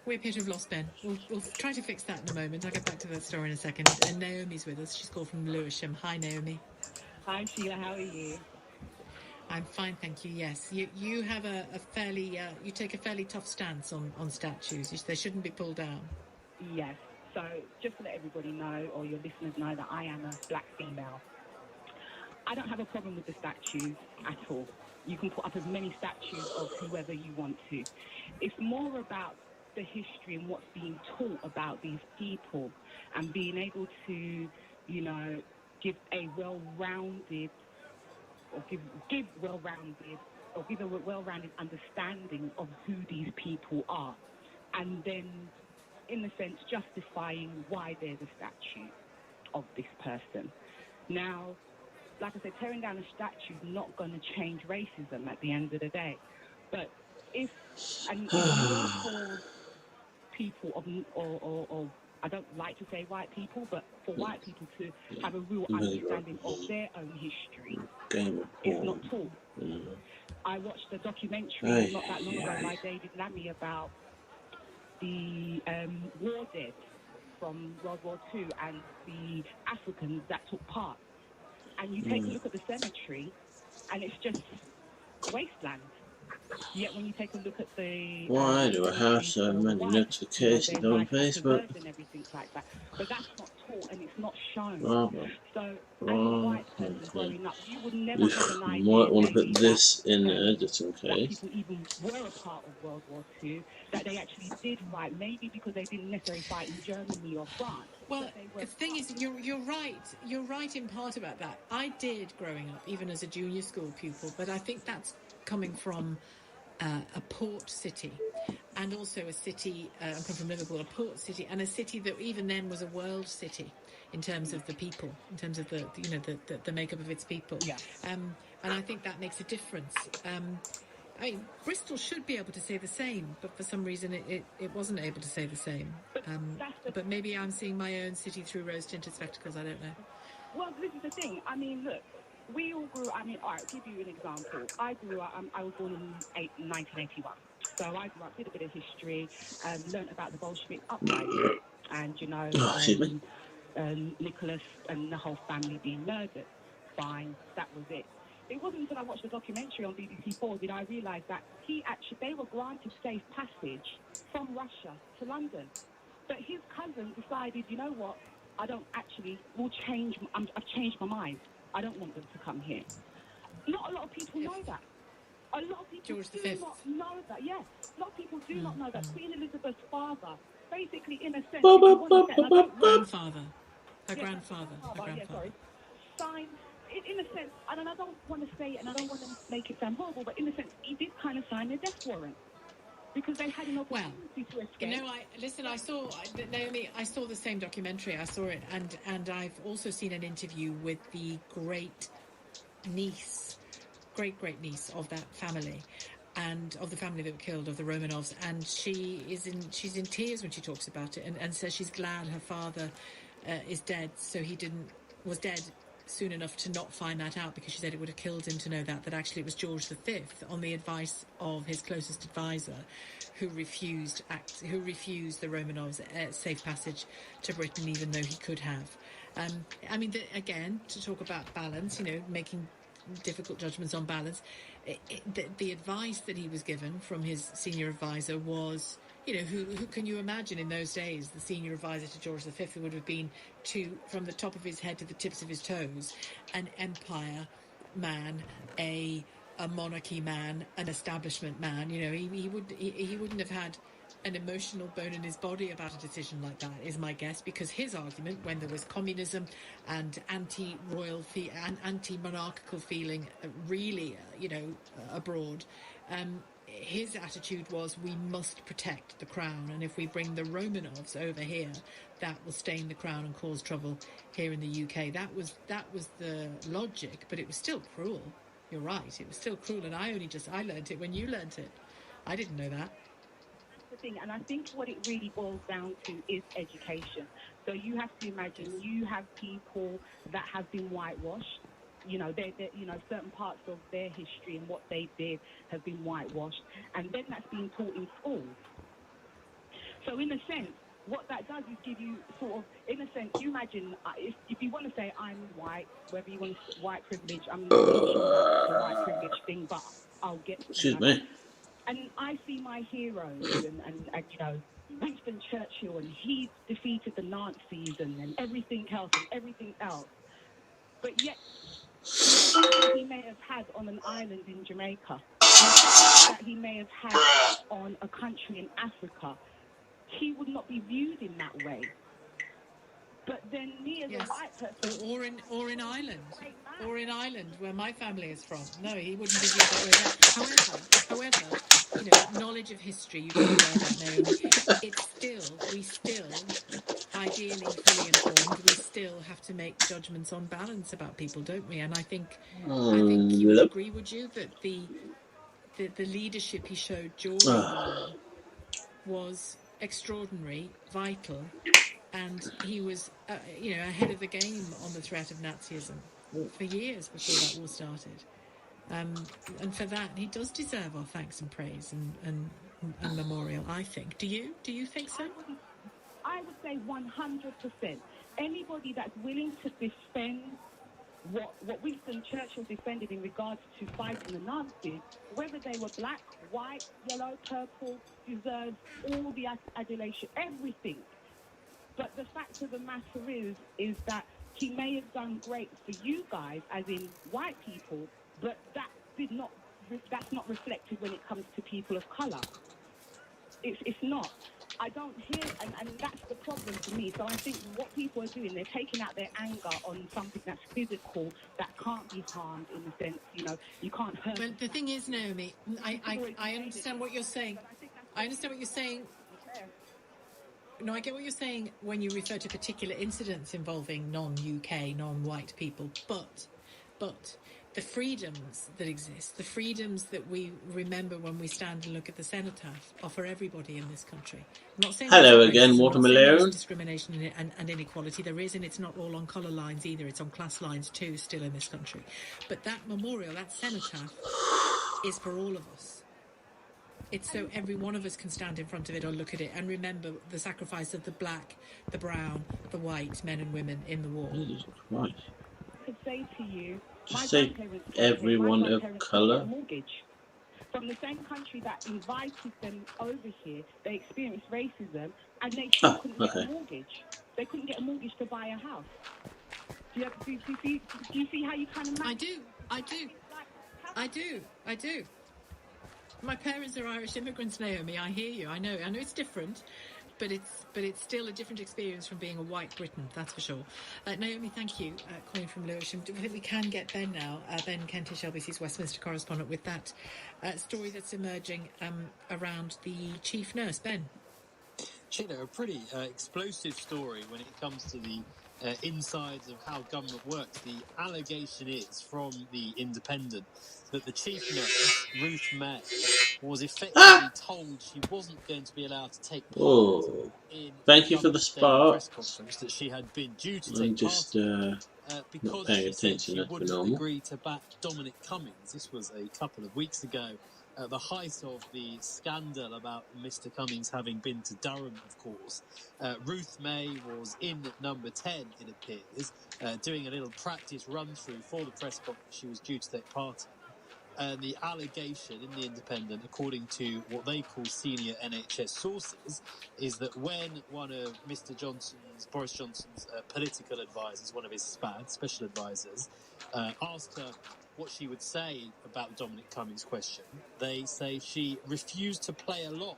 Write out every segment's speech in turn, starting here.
We appear to have lost Ben. We'll try to fix that in a moment. I'll get back to that story in a second. And Naomi's with us. She's called from Lewisham. Hi, Naomi. Hi, Sheila. How are you? I'm fine, thank you. Yes, you have a fairly you take a fairly tough stance on statues. They shouldn't be pulled down. Yes. So, just to let everybody know, or your listeners know, that I am a black female. I don't have a problem with the statues at all. You can put up as many statues of whoever you want to. It's more about the history and what's being taught about these people and being able to, give a well-rounded or give well-rounded or give a well-rounded understanding of who these people are, and then, in a sense, justifying why there's a statue of this person. Now, like I said, tearing down a statue is not going to change racism at the end of the day. But if, and it's more for people of, or I don't like to say white people, but for white people to have a real understanding of their own history. It's not taught. I watched a documentary not that long ago by David Lammy about the war dead from World War II and the Africans that took part. And you take a look at the cemetery, and it's just wasteland. Yet when you take a look at the why do I have so many notifications on Facebook? And everything like that, but that's not taught and it's not shown. So as a white person growing up, you would never have an idea. You might want to put this in there just in case. People even were a part of World War II, that they actually did fight, maybe because they didn't necessarily fight in Germany or France. Well, the thing is, you're right. You're right in part about that. I did growing up, even as a junior school pupil, but I think that's coming from a port city, and also a city. I'm coming from Liverpool, a port city, and a city that even then was a world city in terms of the people, in terms of the makeup of its people. Yeah. And I think that makes a difference. I mean, Bristol should be able to say the same, but for some reason it wasn't able to say the same. But maybe I'm seeing my own city through rose-tinted spectacles. I don't know. Well, this is the thing. I mean, look, we all grew. I mean, all right, I'll give you an example. I grew up. I was born in 1981, so I grew up, did a bit of history, learnt about the Bolshevik uprising, and Nicholas and the whole family being murdered. Fine, that was it. It wasn't until I watched the documentary on BBC4 did I realise that they were granted safe passage from Russia to London. But his cousin decided, you know what, I don't actually, I've changed my mind. I don't want them to come here. Not a lot of people know that. A lot of people do not know that. Yes, a lot of people do not know that Queen Elizabeth's father, basically, in a sense, grandfather. Her grandfather. Signed, in a sense, and I don't want to say it, and I don't want to make it sound horrible, but in a sense, he did kind of sign a death warrant. Because they had an opportunity to escape. I saw Naomi. I saw the same documentary. I saw it, and I've also seen an interview with the great niece of that family, and of the family that were killed, of the Romanovs. And she's in tears when she talks about it, and says she's glad her father is dead, so was dead soon enough to not find that out, because she said it would have killed him to know that actually it was George V, on the advice of his closest advisor, who refused the Romanovs safe passage to Britain, even though he could have. I mean, again, to talk about balance, making difficult judgments on balance, the advice that he was given from his senior advisor was, who can you imagine in those days, the senior advisor to George V, who would have been from the top of his head to the tips of his toes, an empire man, a monarchy man, an establishment man. He wouldn't have had an emotional bone in his body about a decision like that, is my guess, because his argument, when there was communism and anti-royal and anti-monarchical feeling really, abroad, his attitude was, we must protect the crown, and if we bring the Romanovs over here, that will stain the crown and cause trouble here in the UK. That was the logic, but it was still cruel. You're right, it was still cruel, and I learnt it when you learnt it. I didn't know that. That's the thing, and I think what it really boils down to is education. So you have to imagine, you have people that have been whitewashed. Certain parts of their history and what they did have been whitewashed, and then that's being taught in schools. So in a sense, what that does is give you sort of, in a sense, you imagine, if you want to say I'm white, whether you want to say white privilege, I'm not sure about the white privilege thing, but I'll get, Excuse me. And I see my heroes and you know, Winston Churchill, and he defeated the Nazis and everything else. But yet, that he may have had on an island in Jamaica, that he may have had on a country in Africa, he would not be viewed in that way. But then me as a white person, or in Ireland, where my family is from. No, he wouldn't be viewed that way. However, you know, knowledge of history, you've got to wear that, Naomi. We still, ideally fully informed, we still have to make judgments on balance about people, don't we? And I think you would agree, would you, that the leadership he showed during the war was extraordinary, vital, and he was, you know, ahead of the game on the threat of Nazism for years before that war started. And for that, he does deserve our thanks and praise and memorial, I think. Do you think so? I would say 100%. Anybody that's willing to defend what Winston Churchill defended in regards to fighting the Nazis, whether they were black, white, yellow, purple, deserves all the adulation, everything. But the fact of the matter is that he may have done great for you guys, as in white people, but that's not reflected when it comes to people of colour. It's not. I don't hear, and that's the problem for me. So I think what people are doing, they're taking out their anger on something that's physical, that can't be harmed in the sense, you know, you can't hurt. Well, the thing is, Naomi, I understand what you're saying. I understand what you're saying. No, I get what you're saying when you refer to particular incidents involving non-UK, non-white people, but the freedoms that exist, the freedoms that we remember when we stand and look at the cenotaph, are for everybody in this country. I'm not saying hello again, Watermelon. Discrimination and inequality. There is, and it's not all on colour lines either. It's on class lines too, still in this country. But that memorial, that cenotaph, is for all of us. It's so every one of us can stand in front of it or look at it and remember the sacrifice of the black, the brown, the white men and women in the war. Jesus Christ. I could say to you, just say everyone of colour. From the same country that invited them over here, they experienced racism, and they still couldn't get a mortgage. They couldn't get a mortgage to buy a house. Do you see how you kind of match? I do. My parents are Irish immigrants, Naomi. I hear you. I know it's different, but it's still a different experience from being a white Briton, that's for sure. Naomi, thank you, calling from Lewisham. I think we can get Ben now. Ben Kentish, LBC's Westminster correspondent, with that story that's emerging around the chief nurse. Ben. Sheila, a pretty explosive story when it comes to the insides of how government works. The allegation is from the Independent that the chief nurse, Ruth May, was effectively told she wasn't going to be allowed to take part in Thank you for the spark. press conference that she had been due to take part in, because she said she wouldn't agree to back Dominic Cummings. This was a couple of weeks ago, at the height of the scandal about Mr. Cummings having been to Durham, of course. Ruth May was in at number 10, it appears, doing a little practice run-through for the press conference she was due to take part in. And the allegation in the Independent, according to what they call senior NHS sources, is that when one of Mr. Boris Johnson's political advisors, one of his special advisors, asked her what she would say about Dominic Cummings' question, they say she refused to play along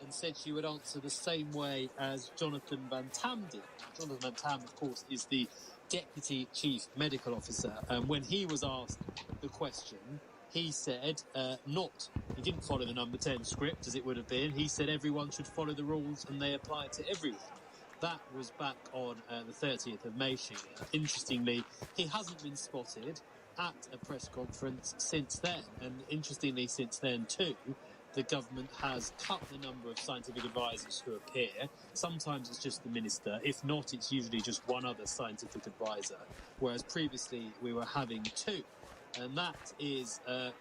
and said she would answer the same way as Jonathan Van Tam did. Jonathan Van Tam, of course, is the Deputy Chief Medical Officer, and when he was asked the question, he said he didn't follow the number 10 script as it would have been. He said everyone should follow the rules and they apply to everyone. That was back on the 30th of May. Interestingly, he hasn't been spotted at a press conference since then. And interestingly, since then too, the government has cut the number of scientific advisors who appear. Sometimes it's just the minister. If not, it's usually just one other scientific advisor, whereas previously we were having two. And that is a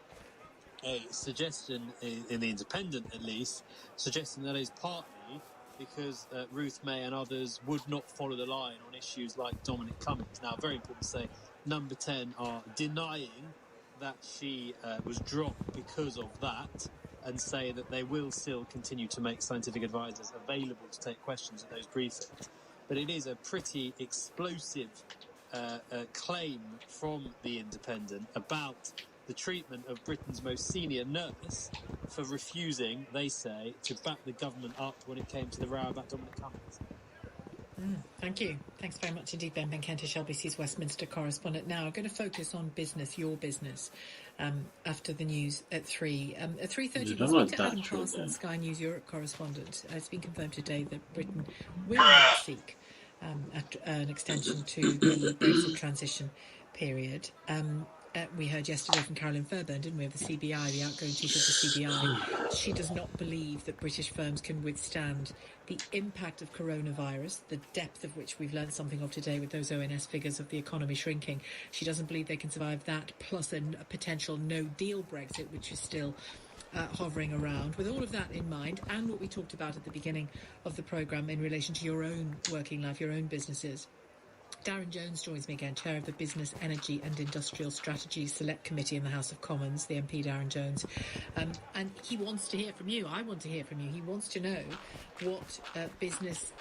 suggestion, in the Independent at least, suggesting that is partly because Ruth May and others would not follow the line on issues like Dominic Cummings. Now, very important to say, Number 10 are denying that she was dropped because of that, and say that they will still continue to make scientific advisors available to take questions at those briefings. But it is a pretty explosive claim from The Independent about the treatment of Britain's most senior nurse for refusing, they say, to back the government up when it came to the row about Dominic Cummings. Thank you. Thanks very much indeed, Ben Kentish, LBC's Westminster correspondent. Now, I'm going to focus on business, your business, after the news at 3. At 3:30, we'll speak to Adam Carlson, Sky News Europe correspondent. It's been confirmed today that Britain will not seek an extension to the Brexit transition period. We heard yesterday from Carolyn Fairbairn, didn't we, of the CBI, the outgoing chief of the CBI. She does not believe that British firms can withstand the impact of coronavirus, the depth of which we've learned something of today with those ONS figures of the economy shrinking. She doesn't believe they can survive that, plus a potential no-deal Brexit, which is still hovering around. With all of that in mind, and what we talked about at the beginning of the programme in relation to your own working life, your own businesses, Darren Jones joins me again, Chair of the Business, Energy and Industrial Strategy Select Committee in the House of Commons, the MP Darren Jones. And he wants to hear from you. I want to hear from you. He wants to know what business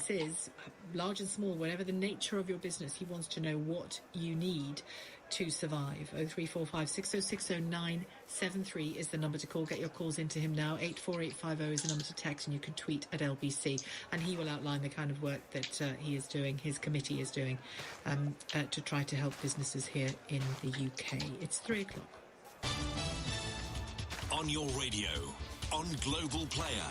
is, large and small, whatever the nature of your business. He wants to know what you need to survive. 0345 6060 973 is the number to call. Get your calls into him now. 84850 is the number to text, and you can tweet at LBC, and he will outline the kind of work that he is doing, his committee is doing, to try to help businesses here in the UK. It's 3 o'clock. On your radio, on Global Player,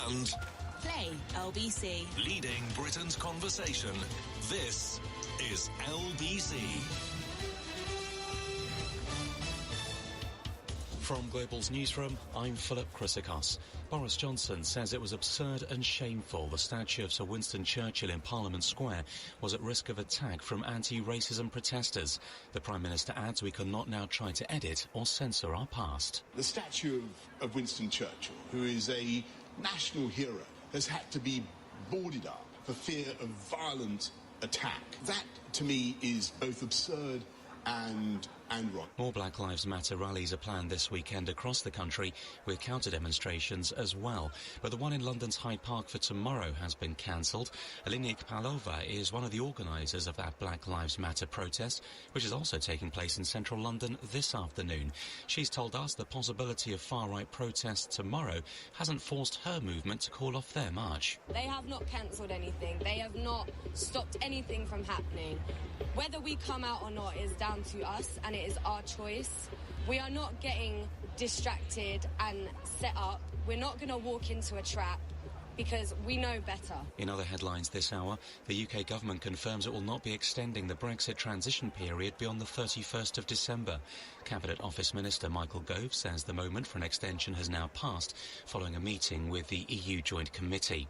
and Play LBC. Leading Britain's conversation. This is LBC. From Global's newsroom, I'm Philip Chrysikos. Boris Johnson says it was absurd and shameful the statue of Sir Winston Churchill in Parliament Square was at risk of attack from anti-racism protesters. The Prime Minister adds we cannot now try to edit or censor our past. The statue of Winston Churchill, who is a national hero, has had to be boarded up for fear of violent attack. That, to me, is both absurd and wrong. More Black Lives Matter rallies are planned this weekend across the country, with counter-demonstrations as well. But the one in London's Hyde Park for tomorrow has been cancelled. Alinia Kapalova is one of the organisers of that Black Lives Matter protest, which is also taking place in central London this afternoon. She's told us the possibility of far-right protests tomorrow hasn't forced her movement to call off their march. They have not cancelled anything. They have not stopped anything from happening. Whether we come out or not is down to us, and it is our choice. We are not getting distracted and set up. We're not going to walk into a trap because we know better. In other headlines this hour, the UK government confirms it will not be extending the Brexit transition period beyond the 31st of December. Cabinet Office Minister Michael Gove says the moment for an extension has now passed following a meeting with the EU Joint Committee.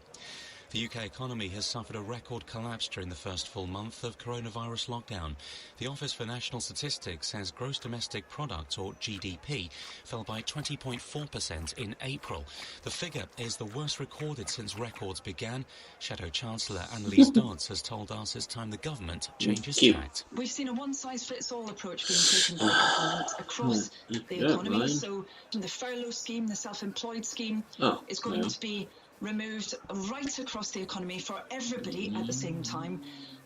The UK economy has suffered a record collapse during the first full month of coronavirus lockdown. The Office for National Statistics says gross domestic product, or GDP, fell by 20.4% in April. The figure is the worst recorded since records began. Shadow Chancellor Annalise Dodds has told us it's time the government changes tact. We've seen a one-size-fits-all approach being taken by government across the economy. So the furlough scheme, the self-employed scheme, is going to be removed right across the economy for everybody at the same time.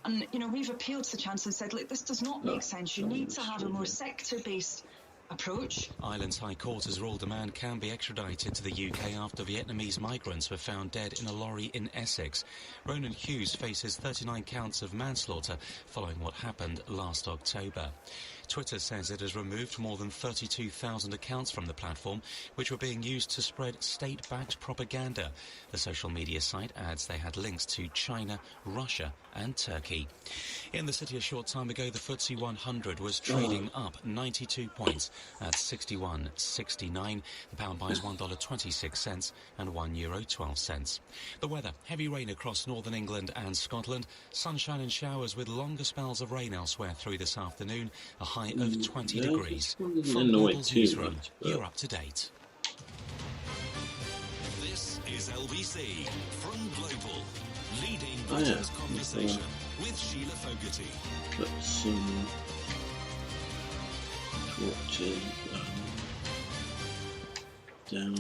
And, you know, we've appealed to the Chancellor and said, look, this does not make sense. You need to have a more sector-based approach. Ireland's High Court has ruled a man can be extradited to the UK after Vietnamese migrants were found dead in a lorry in Essex. Ronan Hughes faces 39 counts of manslaughter following what happened last October. Twitter says it has removed more than 32,000 accounts from the platform, which were being used to spread state-backed propaganda. The social media site adds they had links to China, Russia and Turkey. In the city a short time ago, the FTSE 100 was trading up 92 points at 61.69. The pound buys $1.26 and €1.12. The weather: heavy rain across northern England and Scotland. Sunshine and showers with longer spells of rain elsewhere through this afternoon. A high of 20 degrees. From Global's newsroom, you're up to date. This is LBC from Global, leading Britain's conversation with Sheila Fogarty. Put some torches down.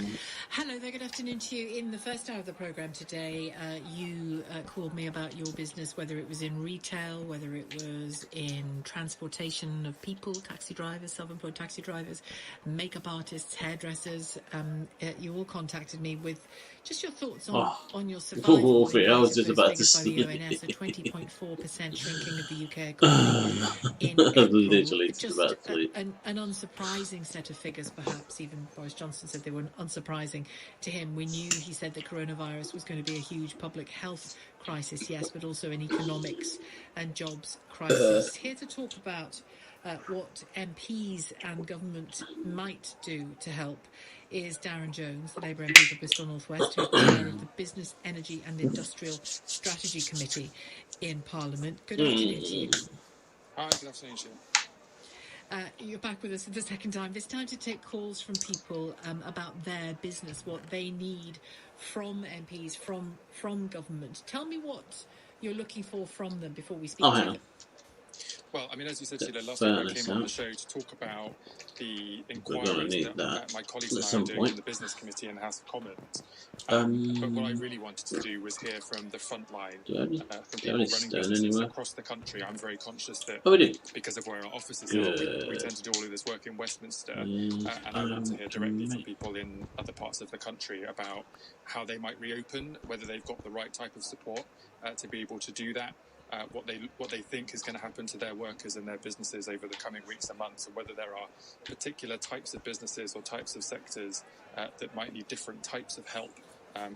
Hello there, good afternoon to you. In the first hour of the programme today, you called me about your business, whether it was in retail, whether it was in transportation of people, taxi drivers, self-employed taxi drivers, makeup artists, hairdressers. You all contacted me with just your thoughts on your survival. I was just about to sleep. By the ONS, a 20.4% shrinking of the UK economy in April. Literally just about to sleep. An unsurprising set of figures, perhaps. Even Boris Johnson said they were unsurprising to him. We knew, he said, that coronavirus was going to be a huge public health crisis, yes, but also an economics and jobs crisis. Here to talk about what MPs and government might do to help is Darren Jones, the Labour MP for Bristol North West, who's chair of the Business, Energy and Industrial Strategy Committee in Parliament. Good afternoon to you. Hi, good afternoon to you. You're back with us for the second time. This time to take calls from people about their business, what they need from MPs, from government. Tell me what you're looking for from them before we speak to them. Well, I mean, as you said, Sheila, last week I came on the show to talk about the inquiries that my colleagues and I are doing in the Business Committee in the House of Commons. But what I really wanted to do was hear from the front line, from people running businesses across the country. I'm very conscious that because of where our offices are, we tend to do all of this work in Westminster, and I want to hear directly from people in other parts of the country about how they might reopen, whether they've got the right type of support to be able to do that. What they think is going to happen to their workers and their businesses over the coming weeks and months, and whether there are particular types of businesses or types of sectors that might need different types of help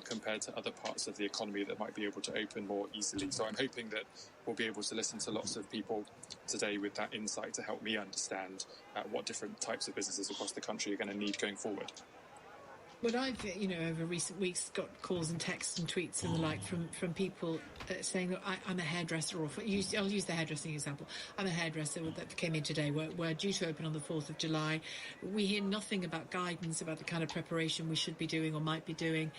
compared to other parts of the economy that might be able to open more easily. So I'm hoping that we'll be able to listen to lots of people today with that insight to help me understand what different types of businesses across the country are going to need going forward. But I've, over recent weeks got calls and texts and tweets and the like from people saying that I'm a hairdresser, or I'll use the hairdressing example. I'm a hairdresser that came in today. We're due to open on the 4th of July. We hear nothing about guidance about the kind of preparation we should be doing or might be doing.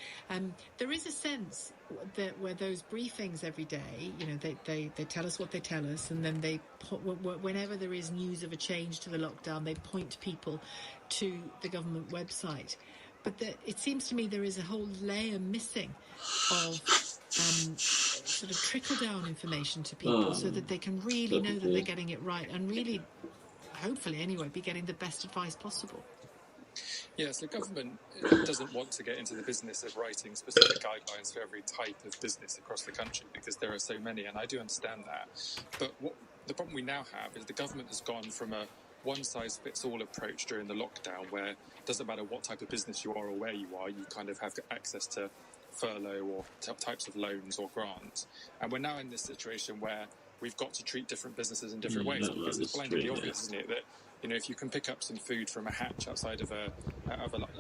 There is a sense that where those briefings every day, they tell us what they tell us, and then whenever there is news of a change to the lockdown, they point people to the government website. But it seems to me there is a whole layer missing of sort of trickle-down information to people so that they can really know that they're getting it right and really, hopefully anyway, be getting the best advice possible. Yes, the government doesn't want to get into the business of writing specific guidelines for every type of business across the country because there are so many, and I do understand that. But the problem we now have is the government has gone from a one-size-fits-all approach during the lockdown where it doesn't matter what type of business you are or where you are, you kind of have access to furlough or types of loans or grants. And we're now in this situation where we've got to treat different businesses in different ways because it's blindingly obvious, isn't it, that if you can pick up some food from a hatch outside of a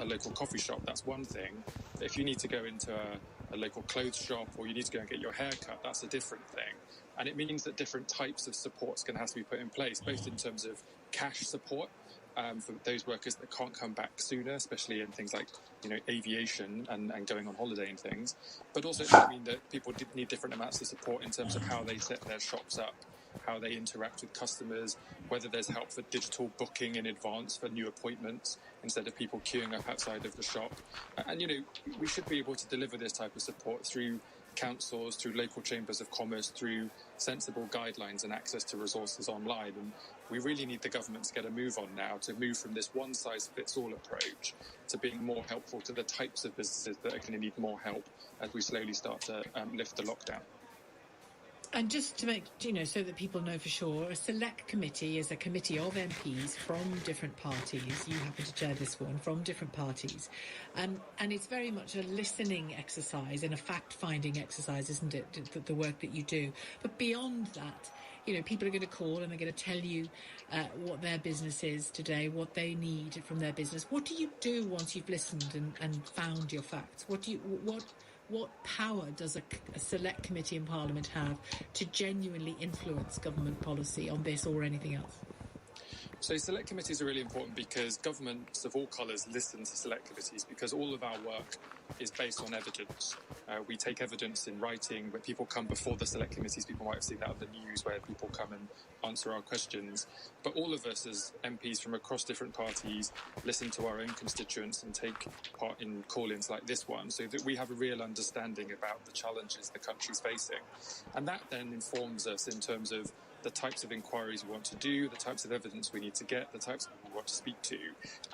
local coffee shop, that's one thing. But if you need to go into a local clothes shop or you need to go and get your hair cut, that's a different thing. And it means that different types of support's going to have to be put in place, both in terms of cash support for those workers that can't come back sooner, especially in things like aviation and going on holiday and things. But also it might mean that people need different amounts of support in terms of how they set their shops up, how they interact with customers, whether there's help for digital booking in advance for new appointments instead of people queuing up outside of the shop. And, we should be able to deliver this type of support through councils, through local chambers of commerce, through sensible guidelines and access to resources online. And we really need the government to get a move on now, to move from this one-size-fits-all approach to being more helpful to the types of businesses that are going to need more help as we slowly start to lift the lockdown. And just to make, so that people know for sure, a select committee is a committee of MPs from different parties. You happen to chair this one, from different parties. And it's very much a listening exercise and a fact-finding exercise, isn't it, the work that you do. But beyond that, people are going to call and they're going to tell you what their business is today, what they need from their business. What do you do once you've listened and found your facts? What power does a select committee in Parliament have to genuinely influence government policy on this or anything else? So select committees are really important because governments of all colours listen to select committees because all of our work is based on evidence. We take evidence in writing, but people come before the select committees. People might have seen that on the news where people come and answer our questions. But all of us as MPs from across different parties listen to our own constituents and take part in call-ins like this one so that we have a real understanding about the challenges the country's facing. And that then informs us in terms of the types of inquiries we want to do, the types of evidence we need to get, the types of people we want to speak to,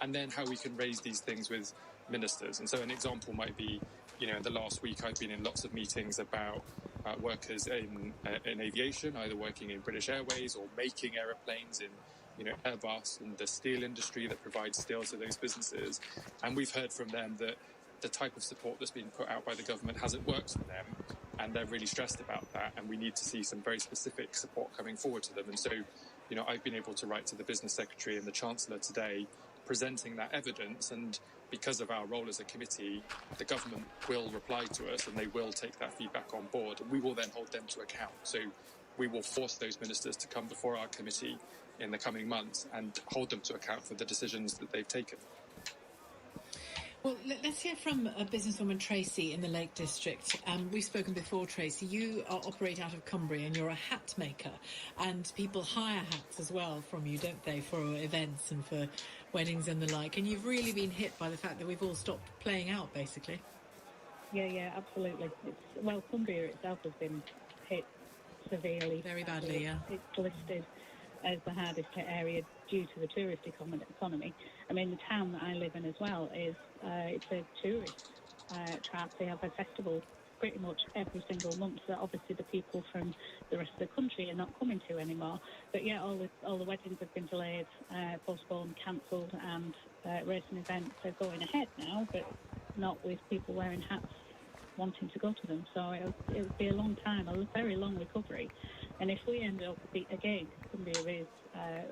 and then how we can raise these things with ministers. And so an example might be, in the last week I've been in lots of meetings about workers in aviation, either working in British Airways or making aeroplanes in Airbus and the steel industry that provides steel to those businesses. And we've heard from them that the type of support that's been put out by the government hasn't worked for them, and they're really stressed about that, and we need to see some very specific support coming forward to them. And so, I've been able to write to the Business Secretary and the Chancellor today presenting that evidence, and because of our role as a committee, the government will reply to us and they will take that feedback on board, and we will then hold them to account. So we will force those ministers to come before our committee in the coming months and hold them to account for the decisions that they've taken. Well, let's hear from a businesswoman, Tracy, in the Lake District. We've spoken before, Tracy. You operate out of Cumbria and you're a hat maker, and people hire hats as well from you, don't they, for events and for weddings and the like. And you've really been hit by the fact that we've all stopped playing out, basically. Yeah, absolutely. Cumbria itself has been hit severely. Very badly, yeah. It's listed as the hardest hit area due to the tourist economy. I mean, the town that I live in as well is it's a tourist trap. They have a festival pretty much every single month that obviously the people from the rest of the country are not coming to anymore. But yeah, all the weddings have been delayed, postponed, cancelled, and racing events are going ahead now, but not with people wearing hats wanting to go to them. So it'll be a long time, a very long recovery. And if we end up, again, Cumbria is,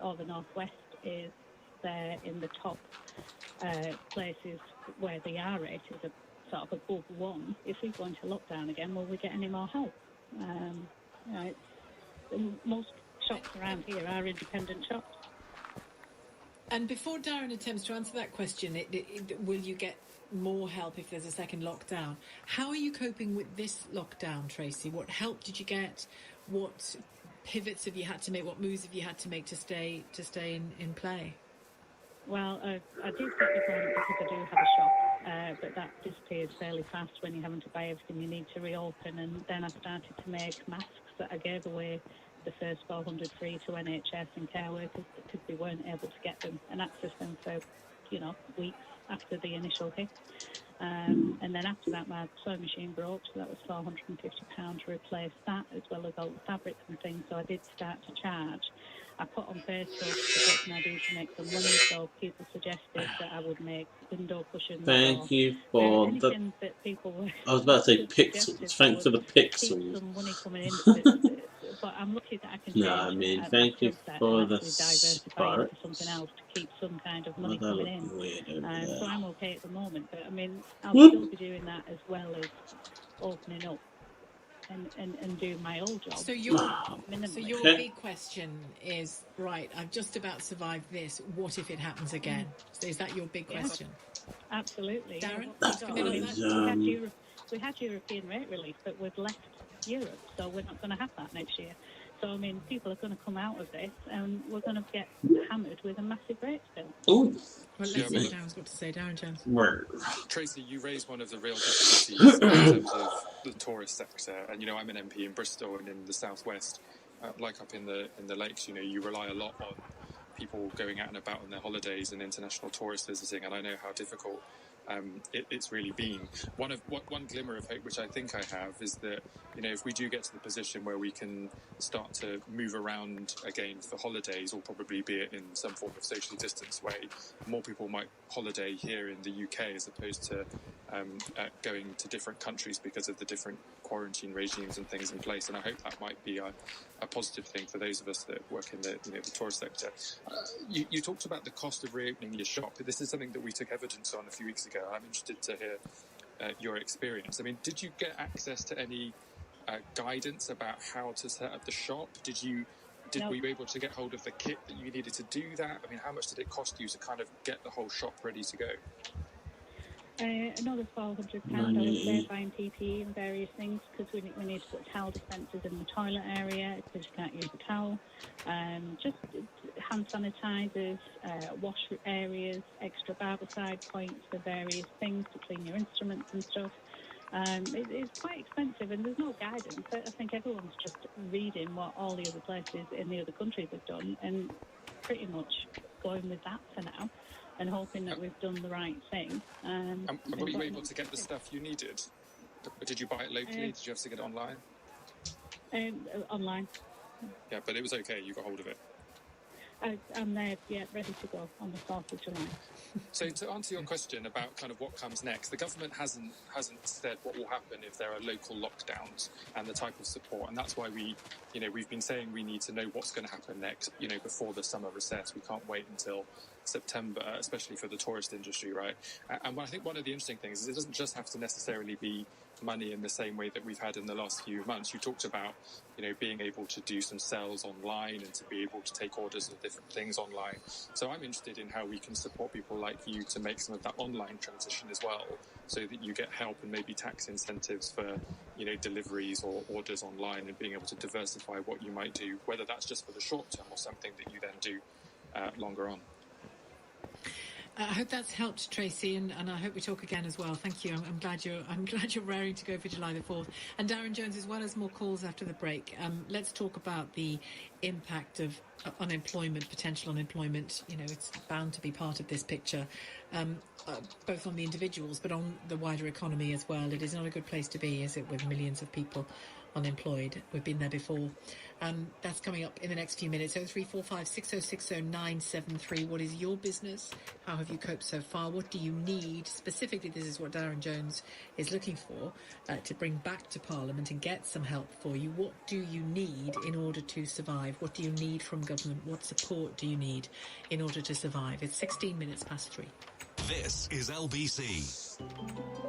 or the Northwest is there in the top places where the R rate is sort of above 1, if we go into lockdown again, will we get any more help? Most shops around here are independent shops. And before Darren attempts to answer that question, will you get more help if there's a second lockdown? How are you coping with this lockdown, Tracy? What help did you get? What pivots have you had to make? What moves have you had to make to stay in play? Well, I did take the time because I do have a shop, but that disappeared fairly fast when you're having to buy everything you need to reopen. And then I started to make masks that I gave away the first 400 free to NHS and care workers because they weren't able to get them and access them for, weeks after the initial hit. And then after that, my sewing machine broke, so that was £450 to replace that, as well as all the fabrics and things. So I did start to charge. I put on Facebook what can I do to make some money, so people suggested that I would make window cushions. Thank you for anything that people were. I was about to say pixels. Thanks for the pixels. Keep some money coming in, but I'm lucky that I can. No, I mean, thank you for the spark. Something else to keep some kind of money coming in. So I'm okay at the moment, but I mean, I'll still be doing that as well as opening up and doing my old job. So your big question is, right, I've just about survived this. What if it happens again? So is that your big question? Absolutely. Darren, we had European rate relief, but we've left Europe, so we're not going to have that next year. So, I mean, people are going to come out of this and we're going to get hammered with a massive rate bill. Oh, well, let's see what Darren's got to say. Darren Jones. Tracy, you raised one of the real difficulties in terms of the tourist sector. And, I'm an MP in Bristol and in the southwest, like up in the lakes, you rely a lot on people going out and about on their holidays and international tourists visiting. And I know how difficult it's really been. One glimmer of hope, which I think I have, is that if we do get to the position where we can start to move around again for holidays, or probably be it in some form of socially distanced way, more people might holiday here in the UK as opposed to going to different countries because of the different quarantine regimes and things in place. And I hope that might be a positive thing for those of us that work in the tourist sector. You talked about the cost of reopening your shop. This is something that we took evidence on a few weeks ago. I'm interested to hear your experience. I mean, did you get access to any guidance about how to set up the shop? Were you able to get hold of the kit that you needed to do that? I mean, how much did it cost you to kind of get the whole shop ready to go? Another £1,200. I was there buying PPE and various things because we need to put towel dispensers in the toilet area because you can't use a towel. Just hand sanitizers, wash areas, extra barbicide points for various things to clean your instruments and stuff. It's quite expensive and there's no guidance. I think everyone's just reading what all the other places in the other countries have done and pretty much going with that for now and hoping that we've done the right thing. Were you able to get the stuff you needed? Did you buy it locally? Did you have to get it online? Online. Yeah, but it was okay. You got hold of it. I'm there, ready to go on the 4th of July. So to answer your question about kind of what comes next, the government hasn't said what will happen if there are local lockdowns and the type of support, and that's why we've been saying we need to know what's going to happen next. Before the summer recess, we can't wait until September, especially for the tourist industry, right? And I think one of the interesting things is it doesn't just have to necessarily be money in the same way that we've had in the last few months. You talked about, being able to do some sales online and to be able to take orders of different things online. So I'm interested in how we can support people like you to make some of that online transition as well, so that you get help and maybe tax incentives for, deliveries or orders online and being able to diversify what you might do, whether that's just for the short term or something that you then do longer on. I hope that's helped, Tracy, and I hope we talk again as well. Thank you. I'm glad you're raring to go for July the 4th. And Darren Jones, as well as more calls after the break. Let's talk about the impact of unemployment, potential unemployment. It's bound to be part of this picture, both on the individuals but on the wider economy as well. It is not a good place to be, is it, with millions of people unemployed? We've been there before. That's coming up in the next few minutes. 0345 6060 973. What is your business? How have you coped so far? What do you need? Specifically, this is what Darren Jones is looking for, to bring back to Parliament and get some help for you. What do you need in order to survive? What do you need from government? What support do you need in order to survive? It's 16 minutes past 3. This is LBC.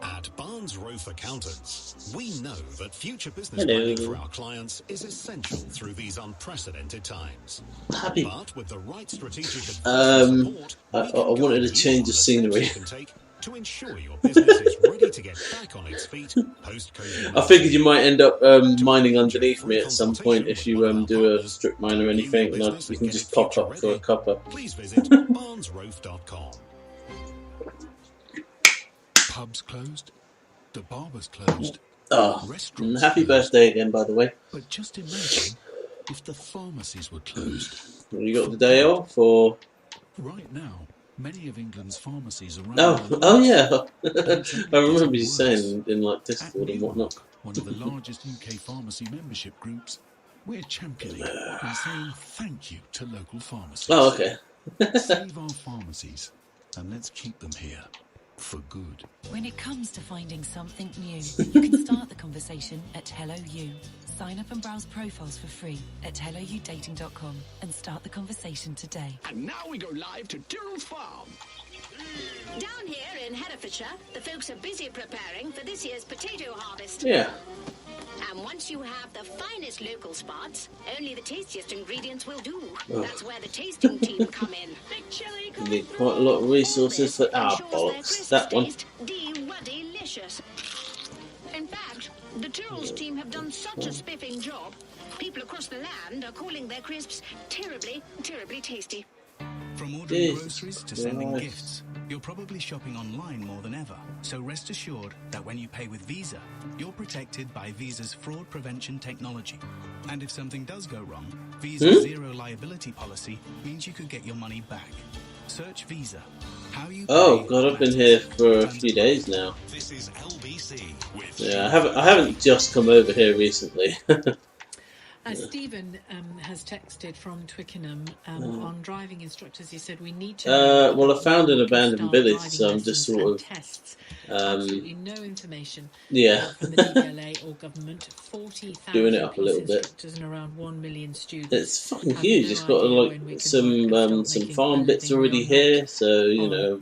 At Barnes Rofe Accountants, we know that future business planning for our clients is essential through these unprecedented times. But with the right strategic support, I wanted to change the scenery. To ensure your business is ready to get back on its feet post-COVID. I figured you might end up mining underneath me at some point if you do a strip mine or anything, and you can just pop up for a cuppa. Please visit barnesrofe.com. Pubs closed, the barbers closed. Restaurants happy birthday again, by the way. But just imagine if the pharmacies were closed. You got the day off, or? Right now, many of England's pharmacies around. Oh yeah. I remember you saying in like Discord and whatnot. One of the largest UK pharmacy membership groups, we're championing and saying thank you to local pharmacies. Oh, okay. Save our pharmacies and let's keep them here. For good. When it comes to finding something new, you can start the conversation at Hello You. Sign up and browse profiles for free at helloyoudating.com and start the conversation today. And now we go live to Tyrrell's Farm. Down here in Herefordshire, the folks are busy preparing for this year's potato harvest. Yeah. And once you have the finest local spots, only the tastiest ingredients will do. That's where the tasting team come in. You need quite a lot of resources for our bollocks. That one. Delicious. In fact, the Tyrrell's team have done such a spiffing job, people across the land are calling their crisps terribly, terribly tasty. From ordering groceries to sending gifts, you're probably shopping online more than ever. So rest assured that when you pay with Visa, you're protected by Visa's fraud prevention technology. And if something does go wrong, Visa's zero liability policy means you could get your money back. Search Visa. How you God, I've been here for a few days now. This is LBC with I haven't just come over here recently. Stephen has texted from Twickenham on driving instructors. He said we need to. Well, I found an abandoned village, so I'm just sort of. Tests. Absolutely no information. Yeah. From the DVLA or government doing it up a little bit. And around 1 million students. It's fucking huge. It's got like some farm bits already here, so you know,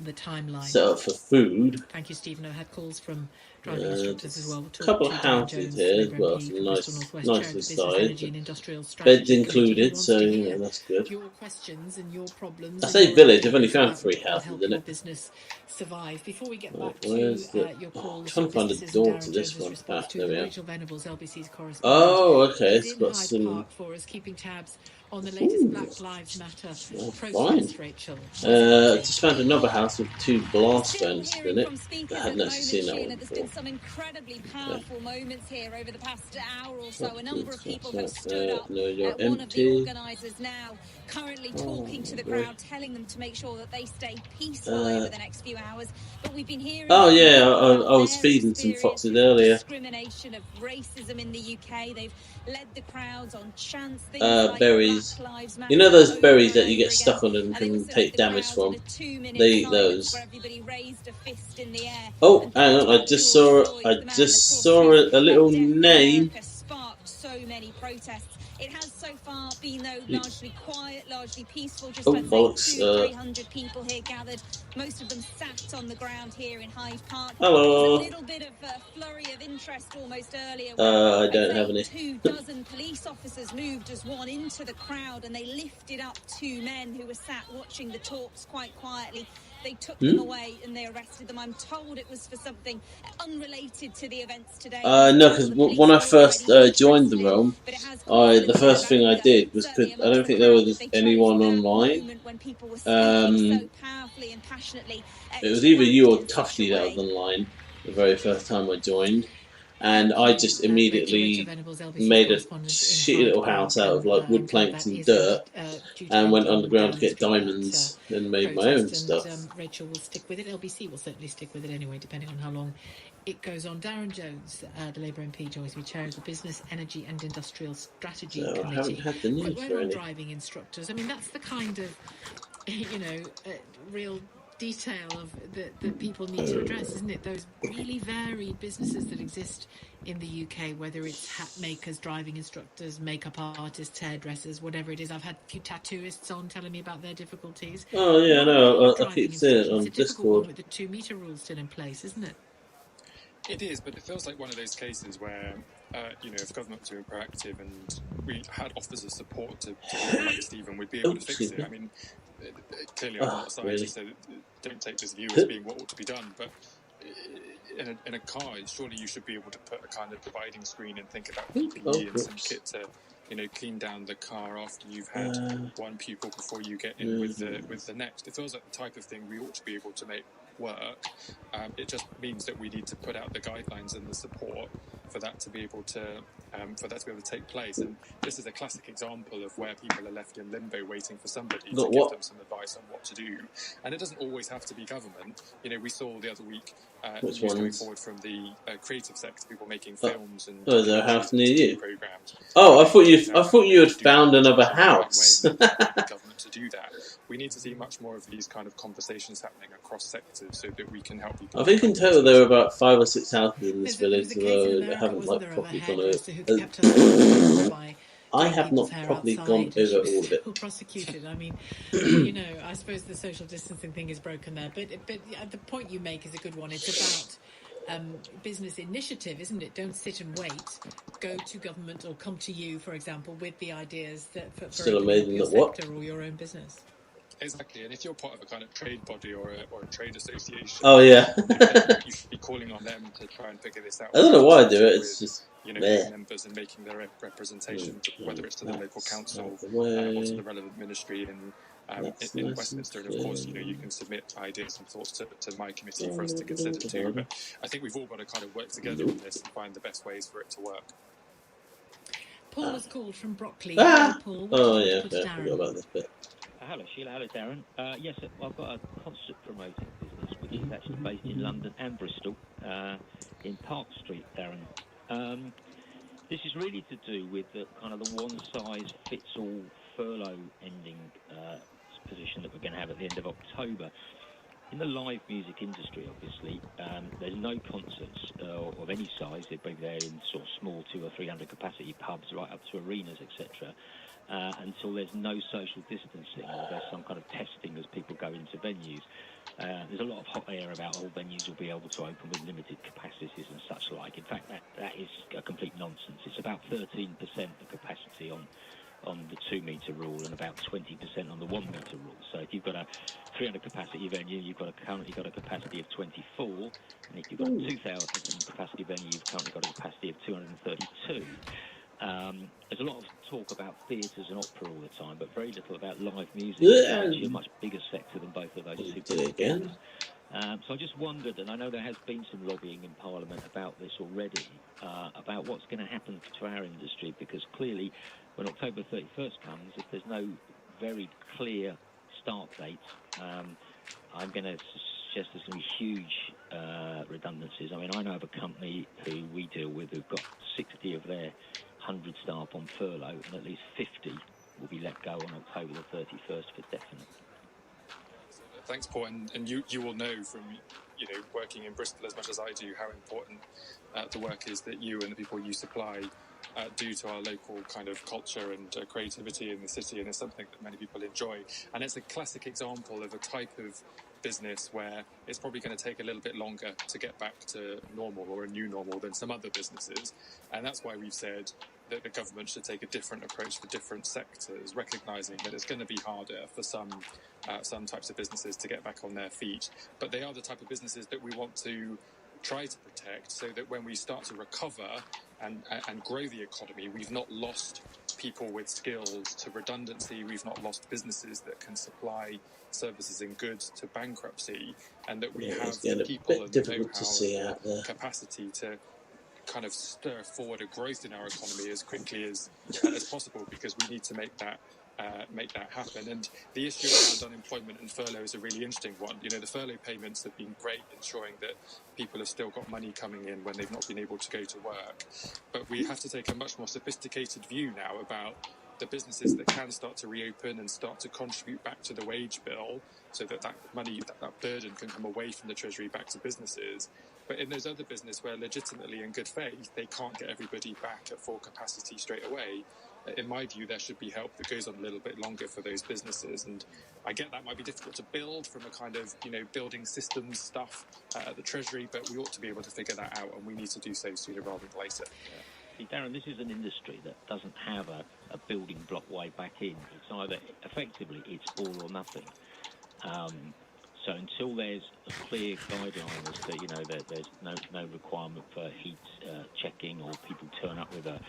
set up for food. Thank you, Stephen. I had calls from driving instructors as well. A couple of houses here as well, some nicely sized. Beds included, so you know that's good. Your questions and your problems. I say village. I've only found 3 houses in it. Business survive. Before we get back to your calls, I'm trying to find a door to this one. Ah, there we are. Rachel Venables, LBC's correspondent. Oh, okay. It's got some. For us, keeping tabs on the latest Black Lives Matter protest, Rachel. Just found another house with 2 blast furnaces in it. I hadn't actually seen that one before. There's been some incredibly powerful moments here over the past hour or so. A number of people have stood up. No, you're one empty. of the organisers now currently talking to the crowd, telling them to make sure that they stay peaceful over the next few hours. But we've been hearing. Oh yeah, I was feeding some foxes earlier. Discrimination of racism in the UK. They've led the crowds on chants. Berries. You know those berries that you get stuck on and can take damage from? They eat those. Oh, hang on! I just saw a little name. So many protests. It has so far been, though, largely quiet, largely peaceful. Just about 200-300 people here gathered. Most of them sat on the ground here in Hyde Park. Hello. A little bit of a flurry of interest almost earlier. I don't have any. 24 police officers moved as one into the crowd, and they lifted up 2 men who were sat watching the talks quite quietly. They took them away and they arrested them. I'm told it was for something unrelated to the events today. No, because when I first joined the realm, the first thing I did was I don't think there was anyone online. It was either you or Tufty that was online the very first time I joined. And I just immediately made a shitty little house out of like wood planks and dirt, and went underground to get diamonds and made my own stuff. Rachel will stick with it. LBC will certainly stick with it anyway, depending on how long it goes on. Darren Jones, the Labour MP, joins me, chair of the Business, Energy and Industrial Strategy Committee. I haven't had the news for any. Driving instructors. I mean, that's the kind of, real detail of that people need to address, isn't it? Those really varied businesses that exist in the UK, whether it's hat makers, driving instructors, makeup artists, hairdressers, whatever it is. I've had a few tattooists on telling me about their difficulties. Oh yeah, no, I keep seeing it on Discord. With the 2-metre rule still in place, isn't it? It is, but it feels like one of those cases where, if government was doing proactive and we had offers of support to people like Stephen, we'd be able to fix it. I mean, clearly on that side, you said don't take this view as being what ought to be done, but in a car, surely you should be able to put a kind of dividing screen and think about PPE and some kit to, clean down the car after you've had one pupil before you get in with the next. It feels like the type of thing we ought to be able to make work. It just means that we need to put out the guidelines and the support for that to be able to take place. And this is a classic example of where people are left in limbo waiting for somebody to give them some advice on what to do. And it doesn't always have to be government. We saw the other week news going forward from the creative sector, people making films and is there a house near you? Programs. Oh, I thought you had found another house. Government to do that. We need to see much more of these kind of conversations happening across sectors so that we can help people. I think in total there were about 5 or 6 houses in this village, although I haven't properly gone over. I have not properly gone over all of it. Prosecuted. I mean, I suppose the social distancing thing is broken there, but the point you make is a good one. It's about business initiative, isn't it? Don't sit and wait. Go to government or come to you, for example, with the ideas that for still amazing your sector or your own business. Exactly, and if you're part of a kind of trade body or a trade association, you should be calling on them to try and figure this out. I don't know why I do it. It's just members and making their representation, whether it's to the local council or to the relevant ministry in Westminster. And of course, you can submit ideas and thoughts to my committee for us to consider too. But I think we've all got to kind of work together on this and find the best ways for it to work. Paul was called from Brockley. Paul, I forgot about this bit. Hello Sheila, hello Darren. Yes, I've got a concert promoting business which is actually based in London and Bristol, in Park Street, Darren. This is really to do with the kind of the one-size-fits-all furlough ending position that we're going to have at the end of October. in the live music industry, obviously, there's no concerts of any size. They'd be there in sort of small 200 or 300 capacity pubs, right up to arenas, etc. Until there's no social distancing or there's some kind of testing as people go into venues. There's a lot of hot air about all venues will be able to open with limited capacities and such like. In fact, that is a complete nonsense. It's about 13% the capacity on the 2 metre rule and about 20% on the 1 metre rule. So if you've got a 300 capacity venue, you've got a capacity of 24, and if you've got a 2,000 capacity venue, you've currently got a capacity of 232. There's a lot of talk about theatres and opera all the time, but very little about live music. It's actually a much bigger sector than both of those two things. So I just wondered, and I know there has been some lobbying in Parliament about this already, about what's going to happen to our industry, because clearly when October 31st comes, if there's no very clear start date, I'm going to suggest there's going to be huge redundancies. I mean, I know of a company who we deal with who've got 60 of their 100 staff on furlough, and at least 50 will be let go on October the 31st for definite. Thanks, Paul. And you will know from working in Bristol as much as I do how important the work is that you and the people you supply do to our local kind of culture and creativity in the city, and it's something that many people enjoy. And it's a classic example of a type of business where it's probably going to take a little bit longer to get back to normal or a new normal than some other businesses. And that's why we've said that the government should take a different approach for different sectors, recognising that it's going to be harder for some types of businesses to get back on their feet. But they are the type of businesses that we want to try to protect, so that when we start to recover and grow the economy, we've not lost people with skills to redundancy, we've not lost businesses that can supply services and goods to bankruptcy, and that we have people and know-how and capacity to kind of stir forward a growth in our economy as quickly as possible, because we need to make that happen. And the issue around unemployment and furlough is a really interesting one. The furlough payments have been great, ensuring that people have still got money coming in when they've not been able to go to work. But we have to take a much more sophisticated view now about the businesses that can start to reopen and start to contribute back to the wage bill, so that money, that burden can come away from the Treasury back to businesses. But in those other businesses where legitimately in good faith they can't get everybody back at full capacity straight away, in my view, there should be help that goes on a little bit longer for those businesses. And I get that might be difficult to build from a kind of, building systems stuff at the Treasury, but we ought to be able to figure that out, and we need to do so sooner rather than later. See, Darren, this is an industry that doesn't have a building block way back in. It's either, effectively, it's all or nothing. So until there's a clear guideline as to, that there's no requirement for heat checking, or people turn up with a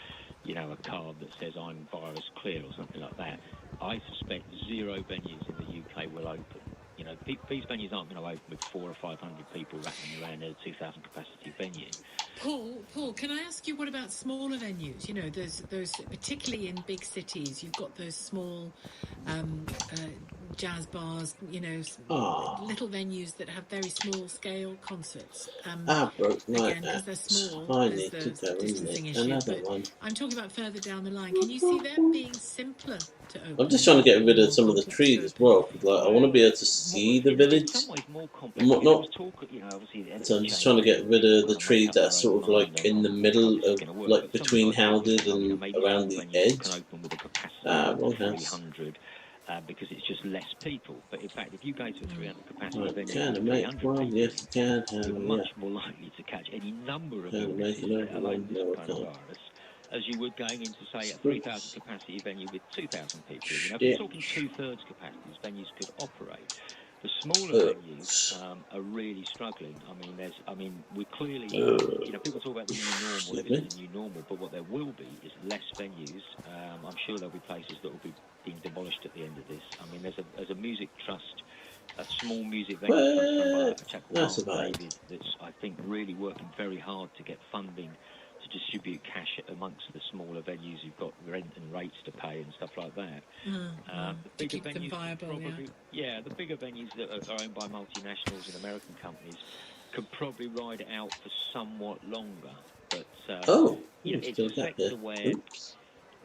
card that says I'm virus clear or something like that, I suspect 0 venues in the UK will open. These venues aren't going to open with 400 or 500 people rattling around in a 2,000 capacity venue. Paul, can I ask you, what about smaller venues? Those particularly in big cities, you've got those small jazz bars, little venues that have very small scale concerts. Again, because they're small, there's the distancing issue. But I'm talking about further down the line. Can you see them being simpler to open? I'm just trying to get rid of some of the trees as well. I want to be able to see the village and whatnot. So I'm just trying to get rid of the trees that are sort of like in the middle of, like between houses and around the edge. Wrong house. Because it's just less people. But in fact, if you go to a 300 capacity venue, yes, you can. You're much more likely to catch any number of illnesses, let alone this coronavirus, as you would going into, say, a 3,000 capacity venue with 2,000 people. If you're talking 2/3 capacities, venues could operate. The smaller venues are really struggling. We're clearly, people talk about the new normal, living in the new normal, but what there will be is less venues. I'm sure there'll be places that will be being demolished at the end of this. There's a music trust, a small music venue run by a chap called Mark David, that's, I think, really working very hard to get funding to distribute cash amongst the smaller venues who've got rent and rates to pay and stuff like that. The bigger keep them viable, the bigger venues that are owned by multinationals and American companies could probably ride it out for somewhat longer. But it's a sector where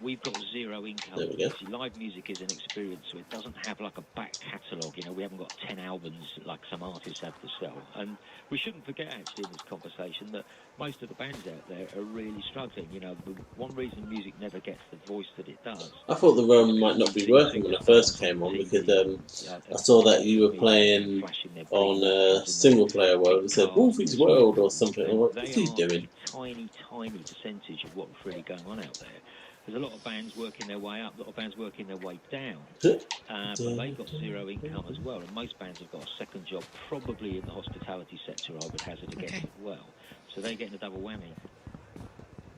we've got zero income. See, live music is an experience, so it doesn't have like a back catalogue. You know, we haven't got 10 albums like some artists have to sell. And we shouldn't forget, actually, in this conversation, that most of the bands out there are really struggling. You know, the one reason music never gets the voice that it does. I thought the realm might not be working when I first came on, because I saw that you were playing on a single player world and said Wolfie's World or something. I'm like, what's he doing? Tiny percentage of what's really going on out there. There's a lot of bands working their way up, a lot of bands working their way down, but they've got zero income as well, and most bands have got a second job, probably in the hospitality sector, I would hazard a guess as well. So they're getting a double whammy.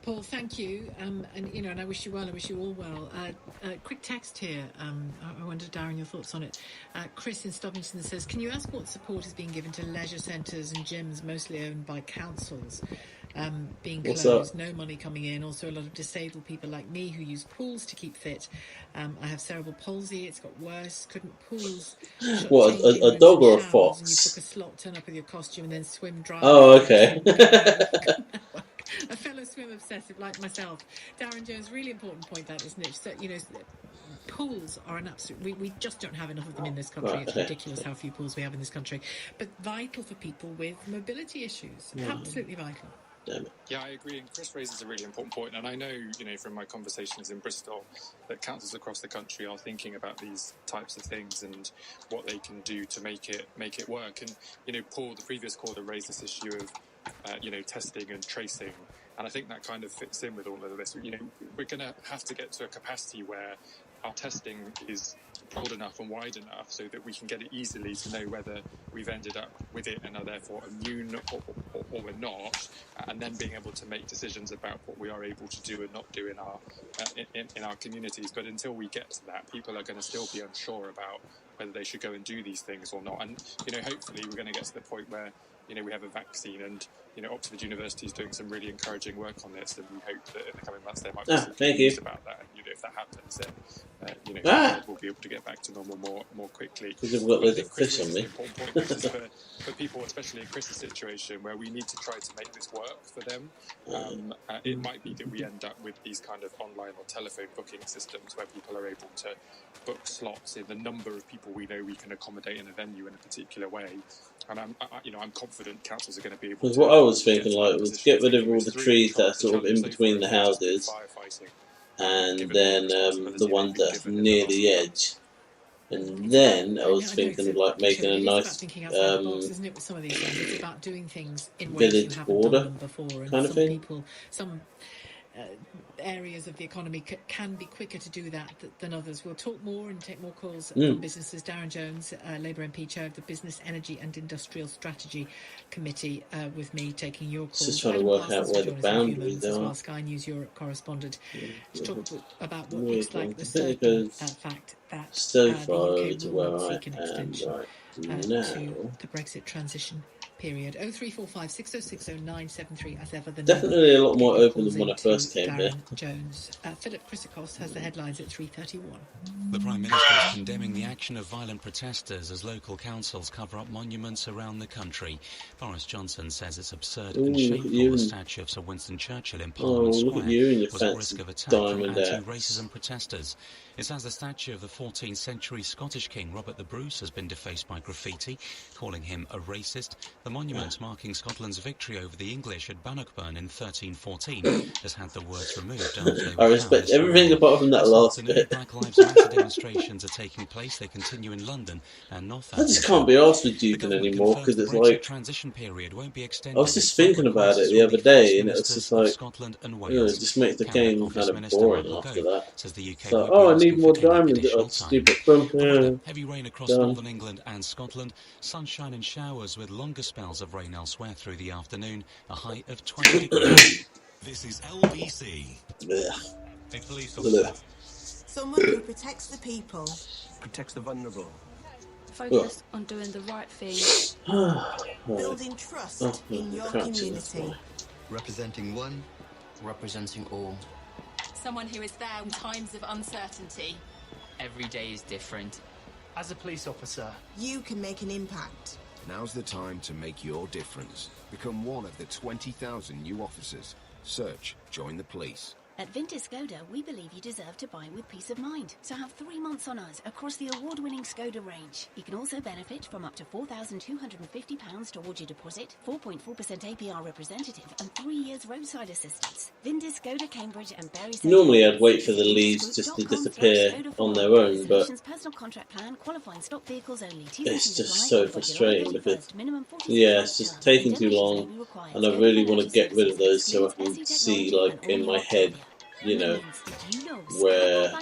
Paul, thank you, and you know, and I wish you well. I wish you all well. Quick text here. I wonder, Darren, your thoughts on it. Chris in Stobbington says, "Can you ask what support is being given to leisure centres and gyms, mostly owned by councils, being closed? No money coming in. Also, a lot of disabled people like me who use pools to keep fit. I have cerebral palsy. It's got worse. Couldn't pools. What, a dog or a fox? And you book a slot, turn up with your costume, and then swim dry. Oh, okay." A fellow swim obsessive like myself. Darren Jones, really important point that, isn't it? So, you know, pools are an absolute... We just don't have enough of them in this country. It's ridiculous how few pools we have in this country. But vital for people with mobility issues. Absolutely vital. Yeah, I agree. And Chris raises a really important point. And I know, you know, from my conversations in Bristol, that councils across the country are thinking about these types of things and what they can do to make it work. And, you know, Paul, the previous caller, raised this issue of you know, testing and tracing, and I think that kind of fits in with all of this. You know, we're going to have to get to a capacity where our testing is broad enough and wide enough so that we can get it easily to know whether we've ended up with it and are therefore immune or we're not, and then being able to make decisions about what we are able to do and not do in our communities. But until we get to that, people are going to still be unsure about whether they should go and do these things or not. And, you know, hopefully we're going to get to the point where, you know, we have a vaccine, and, you know, Oxford University is doing some really encouraging work on this, and we hope that in the coming months there might be some news about that. And, you know, if that happens, then you know, we'll be able to get back to normal more quickly. Because they've got loads of fish on me. For people, especially in Chris's situation, where we need to try to make this work for them, it might be that we end up with these kind of online or telephone booking systems where people are able to book slots in the number of people we know we can accommodate in a venue in a particular way. And I'm confident councils are going to be able to... Because what I was thinking, like, was get rid of all the trees that are sort of in between the houses, and then the ones that are near the edge. And then I was thinking of, like, making a nice it's about doing things in ways you haven't done them before, and kind of thing. Some areas of the economy can be quicker to do that than others. We'll talk more and take more calls from businesses. Darren Jones, Labour MP, Chair of the Business, Energy and Industrial Strategy Committee, with me taking your calls. Just trying to work out where the boundaries are. Well, Sky News Europe correspondent to talk about what looks like the certain fact that so far the to UK where will I seek an am extension right to now. the Brexit transition period. 0345 6060 973 as ever. Definitely a lot more open than when I first came here. Jones. Philip Chrysakos has the headlines at 3:31. The Prime Minister is condemning the action of violent protesters as local councils cover up monuments around the country. Boris Johnson says it's absurd and shameful the statue of Sir Winston Churchill in Parliament Square was at risk of attack from anti-racism protesters. It says the statue of the 14th century Scottish king Robert the Bruce has been defaced by graffiti, calling him a racist. The monument marking Scotland's victory over the English at Bannockburn in 1314 has had the words removed after they were I respect everything apart from that last bit. Black Lives Matter demonstrations are taking place. They continue in London and North. I just can't be arsed with Dukin anymore, because it's like, transition period won't be extended. I was just thinking about it the other day, and it was just like, you know, it just makes the game kind of boring after that. So, oh, I need more diamonds. Oh, stupid. Heavy rain across northern England and Scotland. Sunshine and showers with longer spells of rain elsewhere through the afternoon. A high of 20 degrees. This is LBC. A police officer. Someone who protects the people. Protects the vulnerable. Focus on doing the right thing. Building trust in your community. Representing one. Representing all. Someone who is there in times of uncertainty. Every day is different. As a police officer, you can make an impact. Now's the time to make your difference. Become one of the 20,000 new officers. Search Join the Police. At Vintage Skoda, we believe you deserve to buy with peace of mind. So have 3 months on us across the award-winning Skoda range. You can also benefit from up to £4,250 towards your deposit, 4.4% APR representative, and 3 years roadside assistance. Vintage Skoda, Cambridge and Bury. Normally I'd wait for the leads just to disappear on their own, but personal contract plan, qualifying stock vehicles only. it's just so frustrating because, yeah, it's just taking too long, and I really want to get rid of those so I can see, like, in my head, you know, where a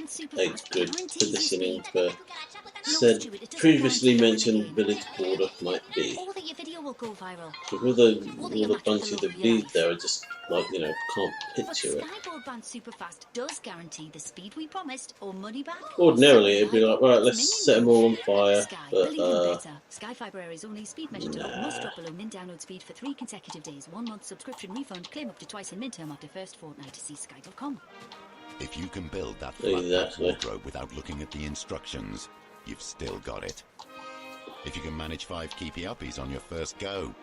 good positioning for said previously mentioned village border might be. With all the bunches of leads there, I just, like, you know, can't picture it. Sky Broadband Superfast does guarantee the speed we promised or money back. Ordinarily, it'd be like, right, let's set them all on fire, but Sky Fibre Area's only speed measure to must drop below min download speed for 3 consecutive days. 1 month subscription refund. Claim up to twice in min-term after first fortnight. To see sky.com. If you can build that flat wardrobe without looking at the instructions, you've still got it. If you can manage 5 keepy uppies on your first go,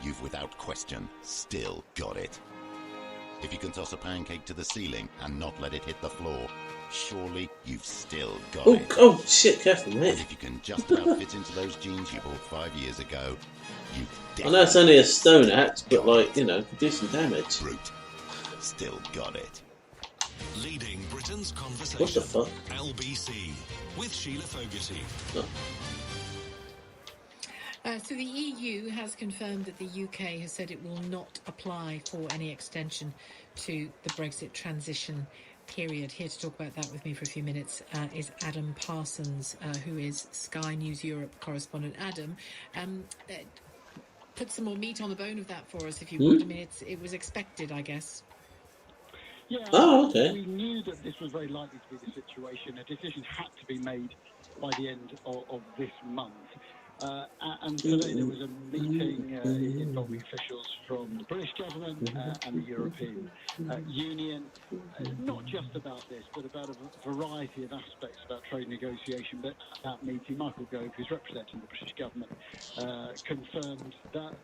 you've without question still got it. If you can toss a pancake to the ceiling and not let it hit the floor, surely you've still got it. Oh shit, careful, mate. And if you can just about fit into those jeans you bought 5 years ago, you've I know it's only a stone axe, but, like, you know, do some damage. Brute. Still got it. Leading Britain's conversation. What the fuck? LBC with Sheila Fogarty. Oh. So the EU has confirmed that the UK has said it will not apply for any extension to the Brexit transition period. Here to talk about that with me for a few minutes is Adam Parsons, who is Sky News Europe correspondent. Adam, put some more meat on the bone of that for us, if you would. I mean, it was expected, I guess. Yeah, okay. We knew that this was very likely to be the situation. A decision had to be made by the end of this month. And today there was a meeting involving officials from the British government and the European Union, not just about this, but about a variety of aspects about trade negotiation. But at that meeting, Michael Gove, who's representing the British government, confirmed that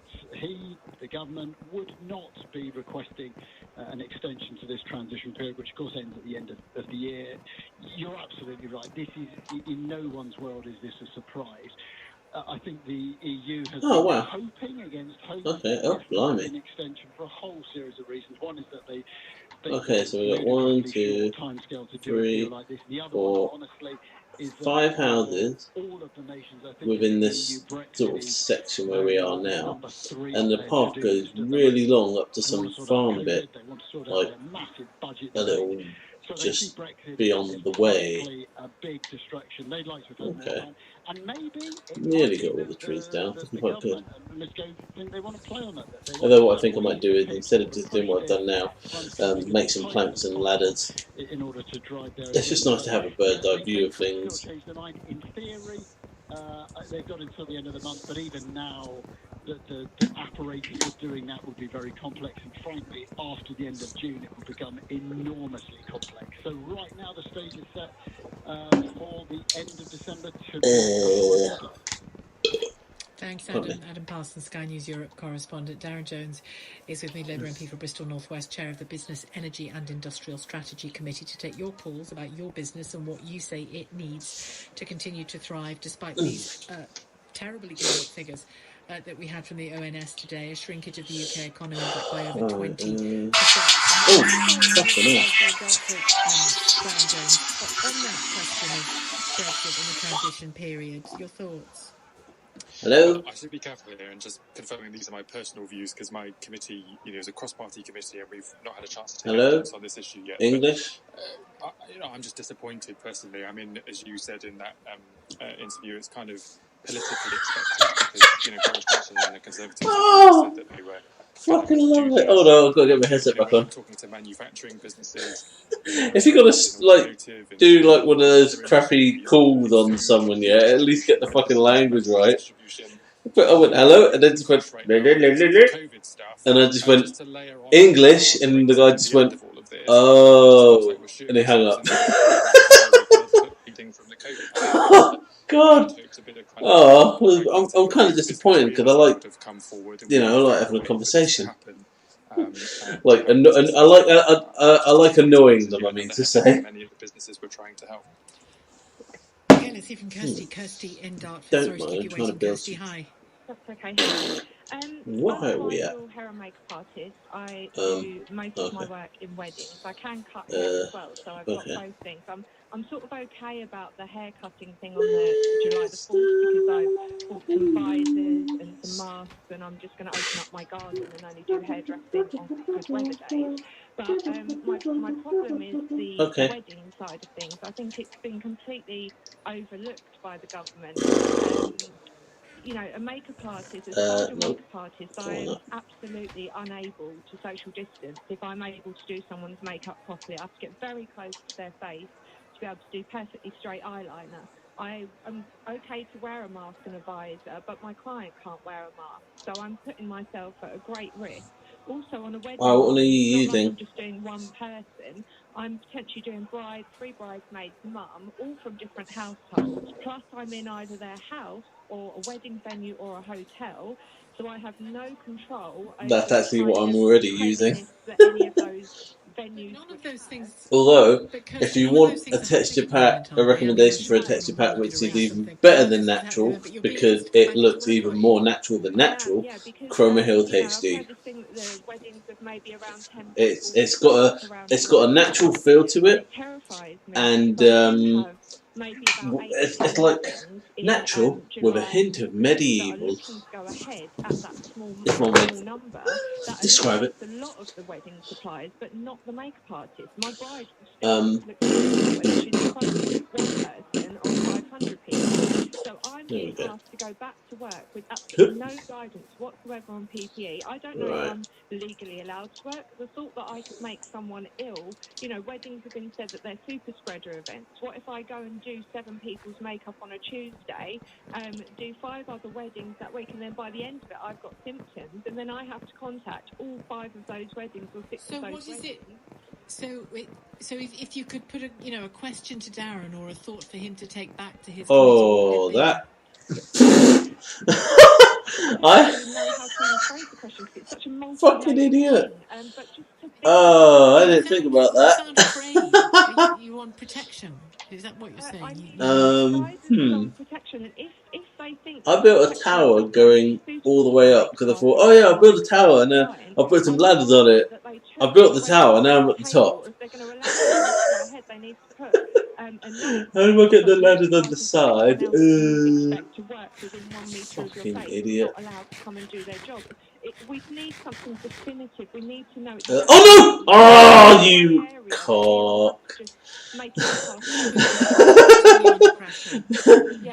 the government, would not be requesting an extension to this transition period, which of course ends at the end of the year. You're absolutely right. This is, in no one's world is this a surprise. I think the EU has been hoping against hope blimey. an extension for a whole series of reasons. One is that they okay, so we've got 1, 2, 3, 4, 5 houses within this sort of section where we are now, and the path goes really long up to some farm bit, like a little just beyond the way. Okay. Nearly got all the trees down. Looking quite good. Although what I think I might do is, instead of just doing what I've done now, make some planks and ladders. It's just nice to have a bird's eye view of things. In theory, they've got until the end of the month, but even now, the apparatus of doing that would be very complex, and frankly, after the end of June, it will become enormously complex. So right now, the stage is set for the end of December. Thanks, Adam. Adam Parsons, Sky News Europe correspondent. Darren Jones is with me, Labour MP for Bristol North West, chair of the Business, Energy and Industrial Strategy Committee, to take your calls about your business and what you say it needs to continue to thrive despite these terribly good figures that we had from the ONS today. A shrinkage of the UK economy by over 20%. Oh, that's enough. Darren Jones, on that question of Brexit and the transition period, your thoughts? Hello? I should be careful here and just confirming these are my personal views, because my committee, is a cross-party committee and we've not had a chance to take evidence on this issue yet. English? But, I'm just disappointed personally. I mean, as you said in that interview, it's kind of politically expected because, Boris Johnson and the Conservatives said that they were fucking love it. Oh no, I've got to get my headset back on. Talking to manufacturing businesses. If you're going to do one of those crappy calls on someone, at least get the fucking language right. But I went hello, and then just went and I just went English, and the guy just went oh, and he hung up. Oh God! Oh, I'm kind of disappointed because I like having a conversation. Like, I like annoying them. I mean to say. Many of the businesses we're trying to help. Okay, let's hear from Kirsty. Kirsty in Dartford. Don't Sorry to mind, keep you trying to waiting, build Kirsty. Hi. That's okay. What are we at? I'm a hair and makeup artist. I do most of my work in weddings. I can cut hair as well, so I've got both things. I'm sort of okay about the hair cutting thing on the July the 4th because I've bought some visors and some masks, and I'm just going to open up my garden and only do hairdressing on good weather days. But my problem is the wedding side of things. I think it's been completely overlooked by the government. You know, a makeup artist, as a makeup artist, I am absolutely unable to social distance. If I'm able to do someone's makeup properly, I have to get very close to their face to be able to do perfectly straight eyeliner. I am okay to wear a mask and a visor, but my client can't wear a mask, so I'm putting myself at a great risk. Also, on a wedding, what are you it's not like using? I'm just doing one person. I'm potentially doing three bridesmaids, mum, all from different households. Plus, I'm in either their house or a wedding venue or a hotel, so I have no control over That's actually what I'm already using. that any of those venues. None of those things. Although, if you want a texture pack, a recommendation for a texture pack which is even better than natural, because it looks even more natural than natural, Chroma Hill HD. It's got a natural feel to it, and it's like natural with a hint of medieval. If one way to describe it. A lot of the wedding supplies, but not the makeup artist. My bride she's quoted one person on 500 people. So I'm being asked to go back to work with absolutely no guidance whatsoever on PPE. I don't know if I'm legally allowed to work. The thought that I could make someone ill, you know, weddings have been said that they're super spreader events. What if I go and do 7 people's makeup on a Tuesday, do 5 other weddings that week, and then by the end of it I've got symptoms, and then I have to contact all 5 of those weddings or 6 of those weddings. So what is it? So if you could put a question to Darren or a thought for him to take back to his that. Fucking idiot. I didn't think about that. You want protection? Is that what you're saying? I built a tower going all the way up because I thought, oh yeah, I'll build a tower and then I'll put some ladders on it. I built the tower, now I'm at the top. How do I get the ladders on the side? Fucking idiot. We need something definitive. We need to know. Oh no! Oh, you cock.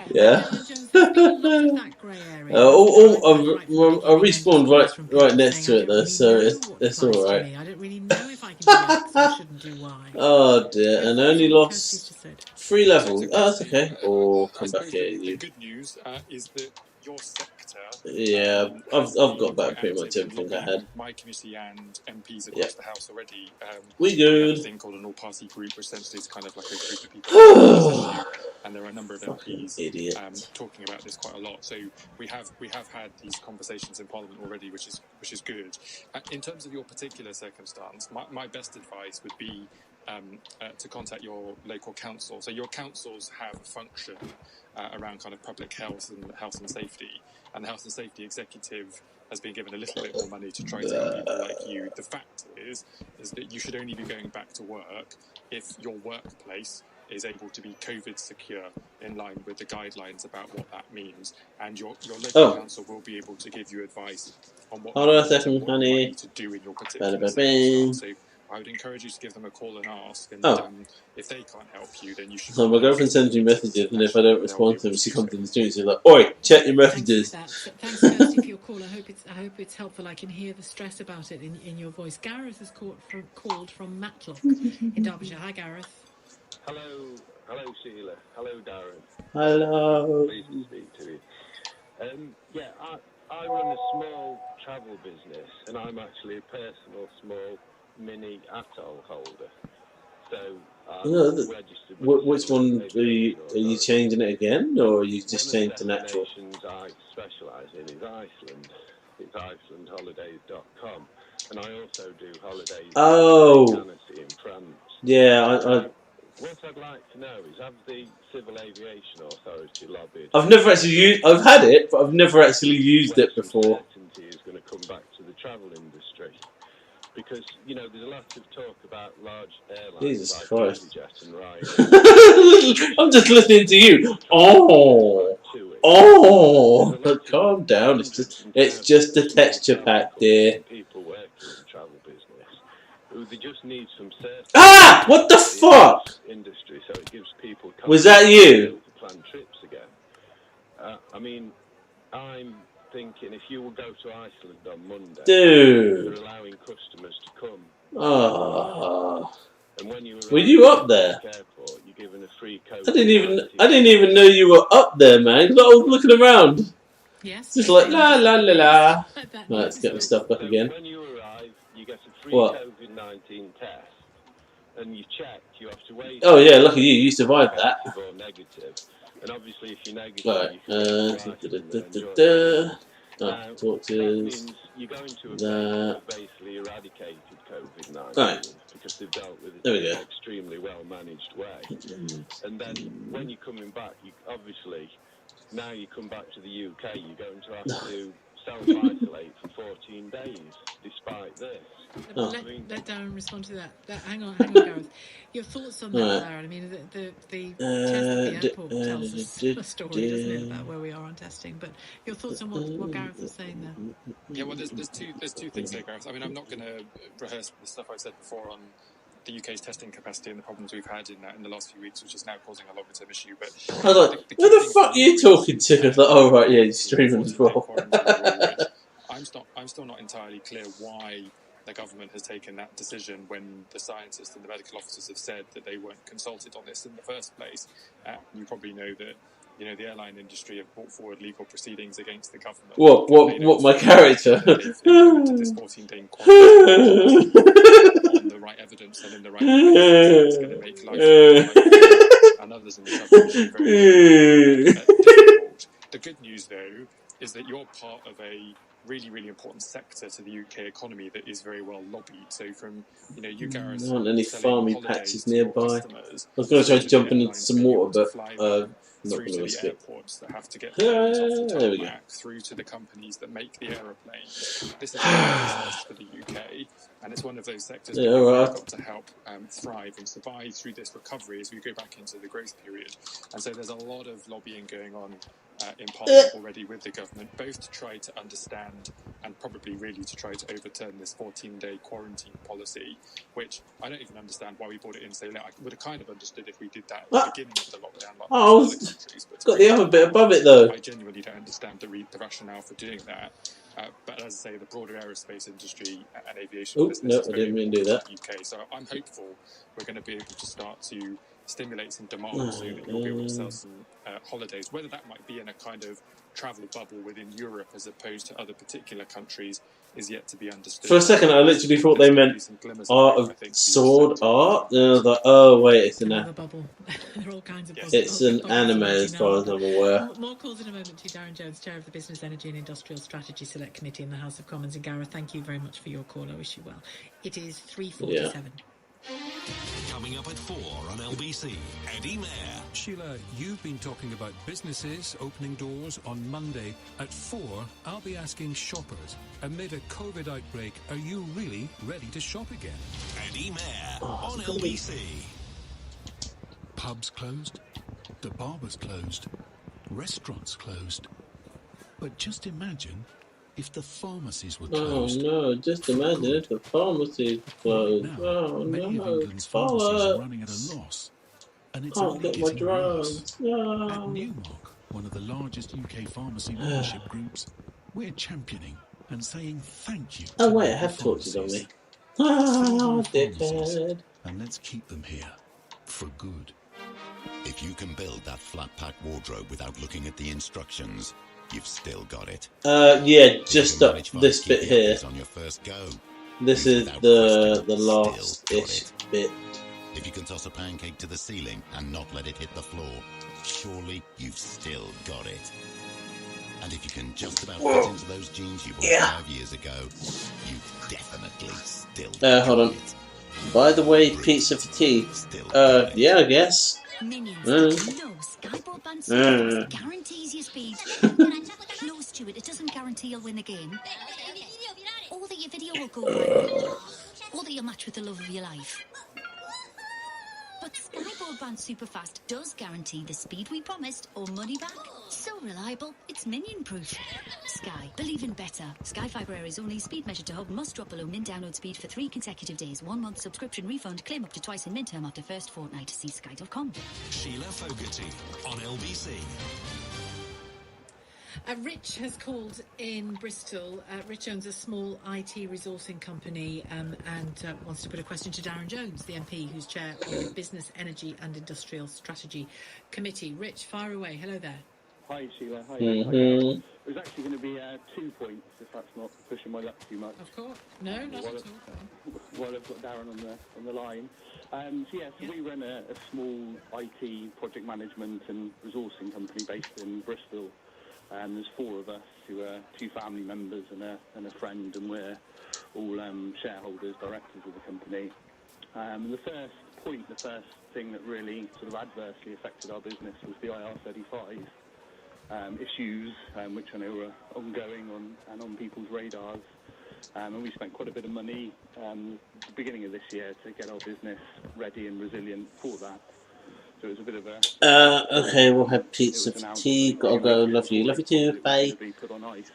Yeah. I respawned right next to it though, so it's alright. I don't really know if I can do X or shouldn't do Y. Oh dear, and I only lost 3 levels. Oh, that's okay. Or come back here, you. The good news is that your sector. Yeah, I've got back pretty much everything I had. My committee and MPs across the House already. We good. A thing called an all-party group, which essentially is kind of like a group of people. And there are a number of MPs talking about this quite a lot. So we have had these conversations in Parliament already, which is good. In terms of your particular circumstance, my best advice would be to contact your local council. So your councils have a function around kind of public health and safety, and the health and safety executive has been given a little bit more money to try to help people like you. The fact is that you should only be going back to work if your workplace is able to be COVID secure in line with the guidelines about what that means, and your local council will be able to give you advice on what you need to do in your particular circumstance. So I would encourage you to give them a call and ask, and if they can't help you, then you should. So my girlfriend sends me messages, and if I don't respond to them, she comes in the studio and she's like, "Oi, check your messages." Thanks, Kirsty, for your call. I hope it's helpful. I can hear the stress about it in your voice. Gareth has called from Matlock in Derbyshire. Hi, Gareth. Hello, Sheila. Hello, Darren. Hello. Pleased to speak to you. I run a small travel business, and I'm actually a personal small mini atoll holder. So registered. Which one are you changing it again, or are you just changed to natural? The I specialise in is Iceland. It's IcelandHolidays.com. and I also do holidays Oh. in France. Yeah, What I'd like to know is, have the Civil Aviation Authority lobbied? I've never actually used. I've had it, but I've never actually used it before. Certainty is going to come back to the travel industry, because there's a lot of talk about large airlines Jesus like Christ. EasyJet and Ryanair. I'm just listening to you. Calm down. It's just a texture pack, dear. People working in the travel business who they just need some certainty. Ah! What the fuck? Industry, so it gives people Was that you? to plan trips again. I mean, I'm thinking if you will go to Iceland on Monday, Dude. you're allowing customers to come. And when you were you up there? Airport, you're given a free I didn't even know you were up there, man. 'Cause I was looking around. Yes. Just like la la la la. Right, let's get my stuff back again. When you arrive, you get a free What? COVID-19 test, and you check. You have to wait. Oh yeah, lucky you. You survived that. Or negative. And obviously, if you're negative, Right. Torches. you're going to a That. basically eradicated COVID-19 Right. because they've dealt with it There we in go. an extremely well-managed way. And then when you're coming back, you obviously now you come back to the UK, you're going to have to self-isolate for 14 days. Despite this, Let Darren respond to that. Hang on, Gareth. Your thoughts on that, Right. Darren? I mean, the test at the airport tells us a story, doesn't it, about where we are on testing? But your thoughts on what Gareth was saying there? Yeah, well, there's two things there, Gareth. I mean, I'm not going to rehearse the stuff I said before on the UK's testing capacity and the problems we've had in the last few weeks, which is now causing a longer-term issue. But I was like, who the fuck are you talking to? I was like, oh right, yeah, you're streaming as well. I'm still not entirely clear why the government has taken that decision when the scientists and the medical officers have said that they weren't consulted on this in the first place. You probably know that the airline industry have brought forward legal proceedings against the government. What my character? They've implemented this 14-day quarantine on the right evidence and in the right way. It's going to make life and others in the travel industry very difficult. The good news, though, is that you're part of a really, really important sector to the UK economy that is very well lobbied. So from, you, Gareth, There aren't any selling farmy patches holidays to your nearby. customers, I was going to try jumping into airlines some that water, want to but fly I'm not through going to to risk the it. airports that have to get planes off the There we go. tarmac, through to the companies that make the aeroplanes. This is a business for the UK, and it's one of those sectors Yeah, that we've alright. got to help thrive and survive through this recovery as we go back into the growth period. And so there's a lot of lobbying going on in Parliament already with the government, both to try to understand and probably really to try to overturn this 14-day quarantine policy, which I don't even understand why we brought it in so late. I would have kind of understood if we did that at the beginning of the lockdown, like Oh, most other countries. But got the other bit above it though. I genuinely don't understand the rationale for doing that. But as I say, the broader aerospace industry and aviation Oh business no, is I very didn't mean to do that. important in the UK. So I'm hopeful we're going to be able to start to stimulate some demand so that you'll be able to sell some holidays. Whether that might be in a kind of travel bubble within Europe as opposed to other particular countries is yet to be understood. For a second, I literally thought they meant art of sword art. And I was like, oh wait, it's Another bubble. There are all kinds of bubbles. it's an anime as far as I'm aware. More calls in a moment to Darren Jones, Chair of the Business, Energy and Industrial Strategy Select Committee in the House of Commons. And Gareth, thank you very much for your call. I wish you well. It is 3:47. Coming up at 4 on LBC, Eddie Mayer. Sheila, you've been talking about businesses opening doors on Monday. At 4, I'll be asking shoppers, amid a COVID outbreak, are you really ready to shop again? Eddie Mayer on LBC. Pubs closed, the barbers closed, restaurants closed. But just imagine if the pharmacies were Oh closed. no, just imagine if the pharmacy closed. Now, Oh many no, of England's pharmacies are bollocks. running at a loss. And it's Can't only get my getting drugs. worse. No. At Newmark, one of the largest UK pharmacy membership groups, we're championing and saying thank you. Oh to wait, I local have torches on pharmacies. me. Ah, Save our pharmacies, dickhead. and let's keep them here for good. If you can build that flat pack wardrobe without looking at the instructions, you've still got it. Yeah, just up this bit here. On your first go. This is the last-ish bit. If you can toss a pancake to the ceiling and not let it hit the floor, surely you've still got it. And if you can just about fit into those jeans you bought 5 years ago, you've definitely still hold on. By the way, pizza for tea. Yeah, I guess. Minions love Sky Broadband Superfast guarantees your speed. Close to it, it doesn't guarantee you'll win the game. Or that your video will go viral. Or that you'll match with the love of your life. But Sky Broadband Superfast does guarantee the speed we promised or money back. So reliable, it's minion-proof. Sky, believe in better. Sky Fibre Air is only speed measured to hub, must drop below min download speed for 3 consecutive days. 1 month subscription refund, claim up to twice in min term after first fortnight. See sky.com. Sheila Fogarty on LBC. Rich has called in Bristol. Rich owns a small IT resourcing company and wants to put a question to Darren Jones, the MP who's chair of the Business, Energy and Industrial Strategy Committee. Rich, fire away. Hello there. Hi, Sheila. Hi. Mm-hmm. It was actually going to be 2 points, if that's not pushing my luck too much. Of course. No, not at all. While I've got Darren on the line. We run a small IT project management and resourcing company based in Bristol. There's 4 of us who are 2 family members and a friend, and we're all shareholders, directors of the company. The first thing that really sort of adversely affected our business was the IR35 issues, which I know are ongoing on people's radars. And we spent quite a bit of money at the beginning of this year to get our business ready and resilient for that. So it was a bit of a... okay, we'll have pizza for tea. Gotta go. Love you. Love you too. Bye. ...be put on ice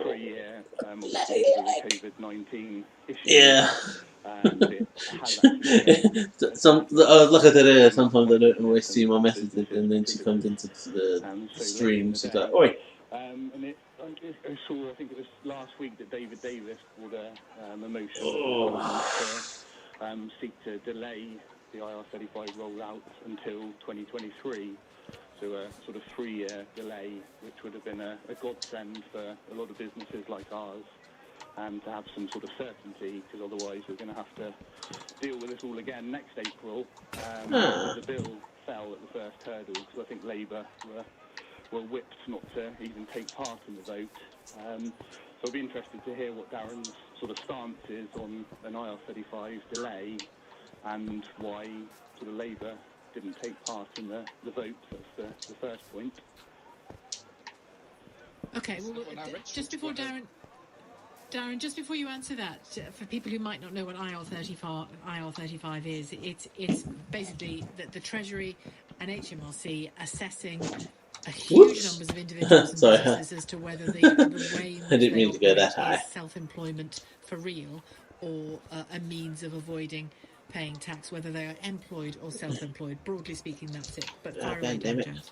for a year, obviously because of the COVID-19 issue. Yeah. It has Like I said earlier, sometimes I don't always see my messages, and then she comes into the stream. She's like, "Oi." I think it was last week that David Davis brought a motion to seek to delay the IR35 rollout until 2023. So a sort of 3-year delay, which would have been a godsend for a lot of businesses like ours, and to have some sort of certainty, because otherwise we're going to have to deal with this all again next April. The bill fell at the first hurdle, because I think Labour were whipped not to even take part in the vote. So I'd be interested to hear what Darren's sort of stance is on an IR35 delay, and why sort of Labour didn't take part in the vote. That's the first point. Okay, well, just before Darren, just before you answer that, for people who might not know what IR35 is, it's basically the Treasury and HMRC assessing a huge numbers of individuals and businesses as to whether the way in I didn't mean which to go that high. is self-employment for real, or a means of avoiding paying tax, whether they are employed or self-employed. Broadly speaking, that's it. But fire away, damn it. Jones.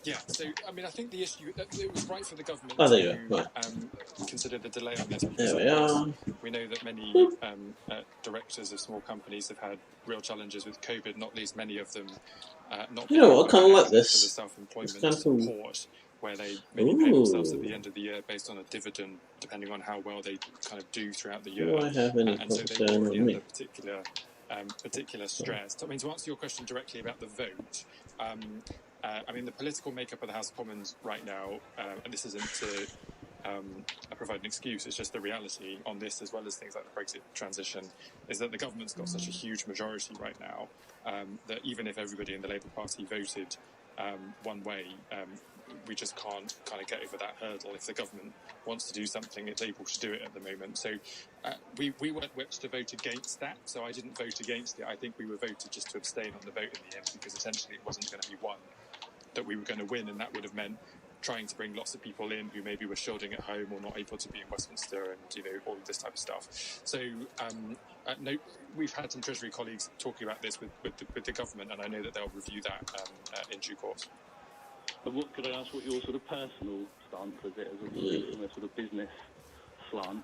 Yeah, so, I mean, I think the issue, it was right for the government to consider the delay on this. There we are. We know that many directors of small companies have had real challenges with COVID, not least many of them not You know what, I kind of like for this. the self-employment It's kind of cool. support, where they maybe pay themselves at the end of the year based on a dividend, depending on how well they kind of do throughout the year. Do I have any And so they concern already on me? under particular stress. I mean, to answer your question directly about the vote, I mean, the political makeup of the House of Commons right now, and this isn't to provide an excuse, it's just the reality on this, as well as things like the Brexit transition, is that the government's got such a huge majority right now that even if everybody in the Labour Party voted one way, we just can't kind of get over that hurdle. If the government wants to do something, it's able to do it at the moment. So we weren't whipped to vote against that, so I didn't vote against it. I think we were voted just to abstain on the vote in the end, because essentially it wasn't going to be one that we were going to win, and that would have meant trying to bring lots of people in who maybe were shielding at home or not able to be in Westminster, and all of this type of stuff. So no, we've had some Treasury colleagues talking about this with the government, and I know that they'll review that in due course. But what could I ask? What your sort of personal stance is it, as from a sort of business slant?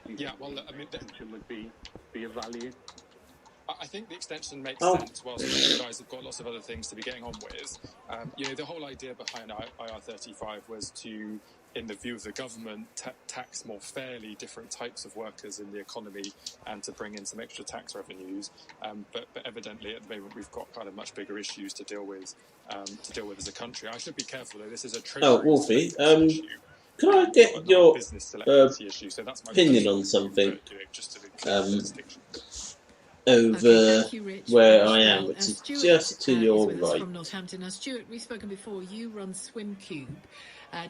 Yeah, well, I mean, the extension would be of value. I think the extension makes sense, whilst you guys have got lots of other things to be getting on with. The whole idea behind IR35 was to in the view of the government, tax more fairly different types of workers in the economy and to bring in some extra tax revenues. But evidently, at the moment, we've got kind of much bigger issues to deal with as a country. I should be careful though. This is a treasury Wolfie, can I get your opinion on something over where I am, which is just to your right? From Northampton. Now, Stuart, we've spoken before. You run SwimCube.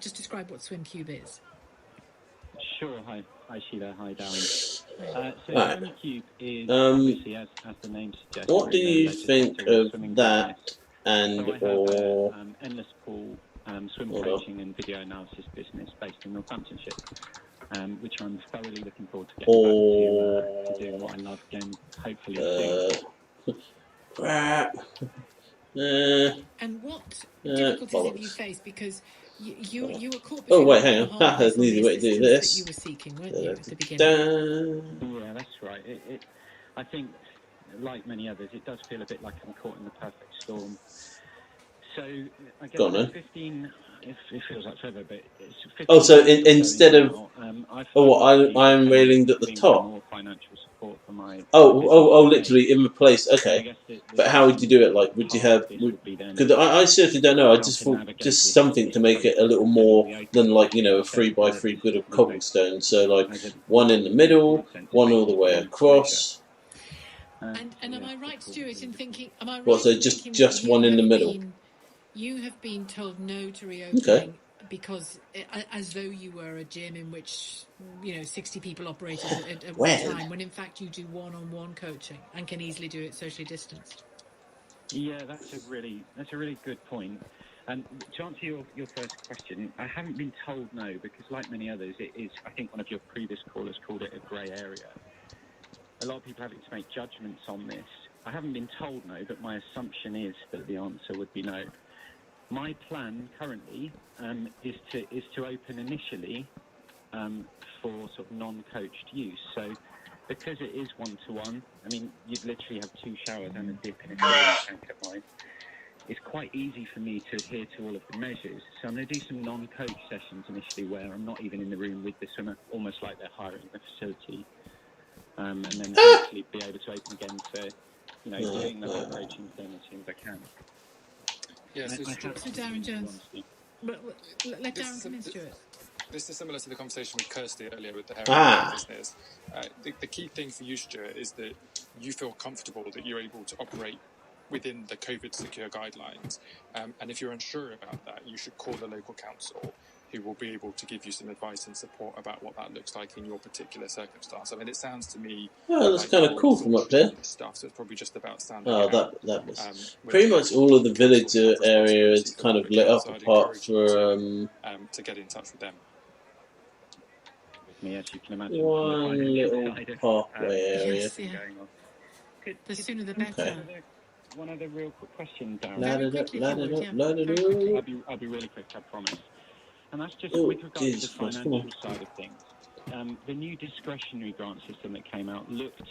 Just describe what SwimCube is. Sure. Hi Sheila. Hi Darren. SwimCube is obviously, as the name suggests. What do you think of that? And or endless pool swim coaching and video analysis business based in Northamptonshire, which I'm thoroughly looking forward to getting back to doing what I love again, hopefully soon. Crap. And what difficulties have you faced? Because you were caught. Oh wait, hang on. There's an easy way to do this. That you were seeking, weren't you, at the beginning? Yeah, that's right. I think, like many others, it does feel a bit like I'm caught in the perfect storm. So I guess 15. It feels like forever, but it's 15. So instead of I'm railing at the top. More financial support for my literally in the place. Okay, but how would you do it? Like, would you have? Because I certainly don't know. I just thought just something to make it a little more than like a 3x3 grid of cobblestone. So like one in the middle, one all the way across. And am I right, Stuart, in thinking? Am I right? What? So just one in the middle. You have been told no to reopening because, as though you were a gym in which 60 people operated at one time, when in fact you do one-on-one coaching and can easily do it socially distanced. Yeah, that's a really good point. And to answer your first question, I haven't been told no because, like many others, it is. I think one of your previous callers called it a grey area. A lot of people having to make judgments on this. I haven't been told no, but my assumption is that the answer would be no. My plan currently is to open initially for sort of non-coached use. So because it is one-to-one, I mean, you'd literally have 2 showers and a dip in a tank at mine. It's quite easy for me to adhere to all of the measures. So I'm going to do some non-coach sessions initially where I'm not even in the room with the swimmer, almost like they're hiring the facility. And then hopefully be able to open again for, doing the whole coaching thing as soon as I can. Yes, so Darren Jones. Let Darren come in, Stuart. This is similar to the conversation with Kirsty earlier with the hair business. The key thing for you, Stuart, is that you feel comfortable that you're able to operate within the COVID secure guidelines. And if you're unsure about that, you should call the local council, who will be able to give you some advice and support about what that looks like in your particular circumstance. I mean, it sounds to me... Oh, that's kind of cool from up there. Stuff, so it's probably just about standing that was... pretty much all of the village area is kind of lit up apart for... to get in touch with them. As you can imagine. One little pathway area. Yes, yeah. The sooner the better. One other real quick question, Darren. I'll be really quick, I promise. And that's just with regard to the financial side of things. The new discretionary grant system that came out looked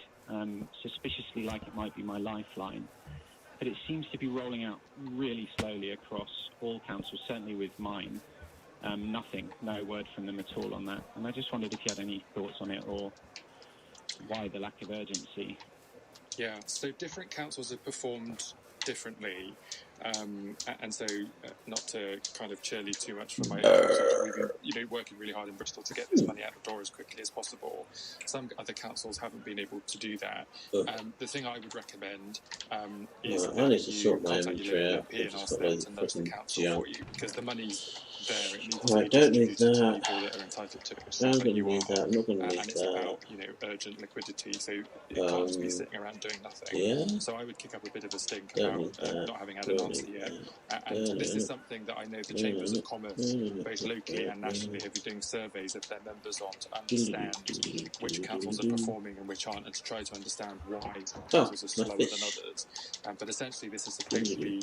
suspiciously like it might be my lifeline, but it seems to be rolling out really slowly across all councils, certainly with mine. No word from them at all on that. And I just wondered if you had any thoughts on it or why the lack of urgency. Yeah, so different councils have performed differently. And so, not to kind of cheerlead too much for my we've been working really hard in Bristol to get this money out the door as quickly as possible. Some other councils haven't been able to do that. The thing I would recommend is that you contact your local MP and ask them to nudge the council for you, because the money's there. It needs to be distributed to people that are entitled to it. I'm going to need that. I'm not going to need and it's about urgent liquidity, so it can't just be sitting around doing nothing. So I would kick up a bit of a stink about not having had an answer yet. And this is something that I know the Chambers of Commerce, both locally and nationally, have been doing surveys of their members on to understand which councils are performing and which aren't, and to try to understand why some councils are slower than others. But essentially, this is supposed to be,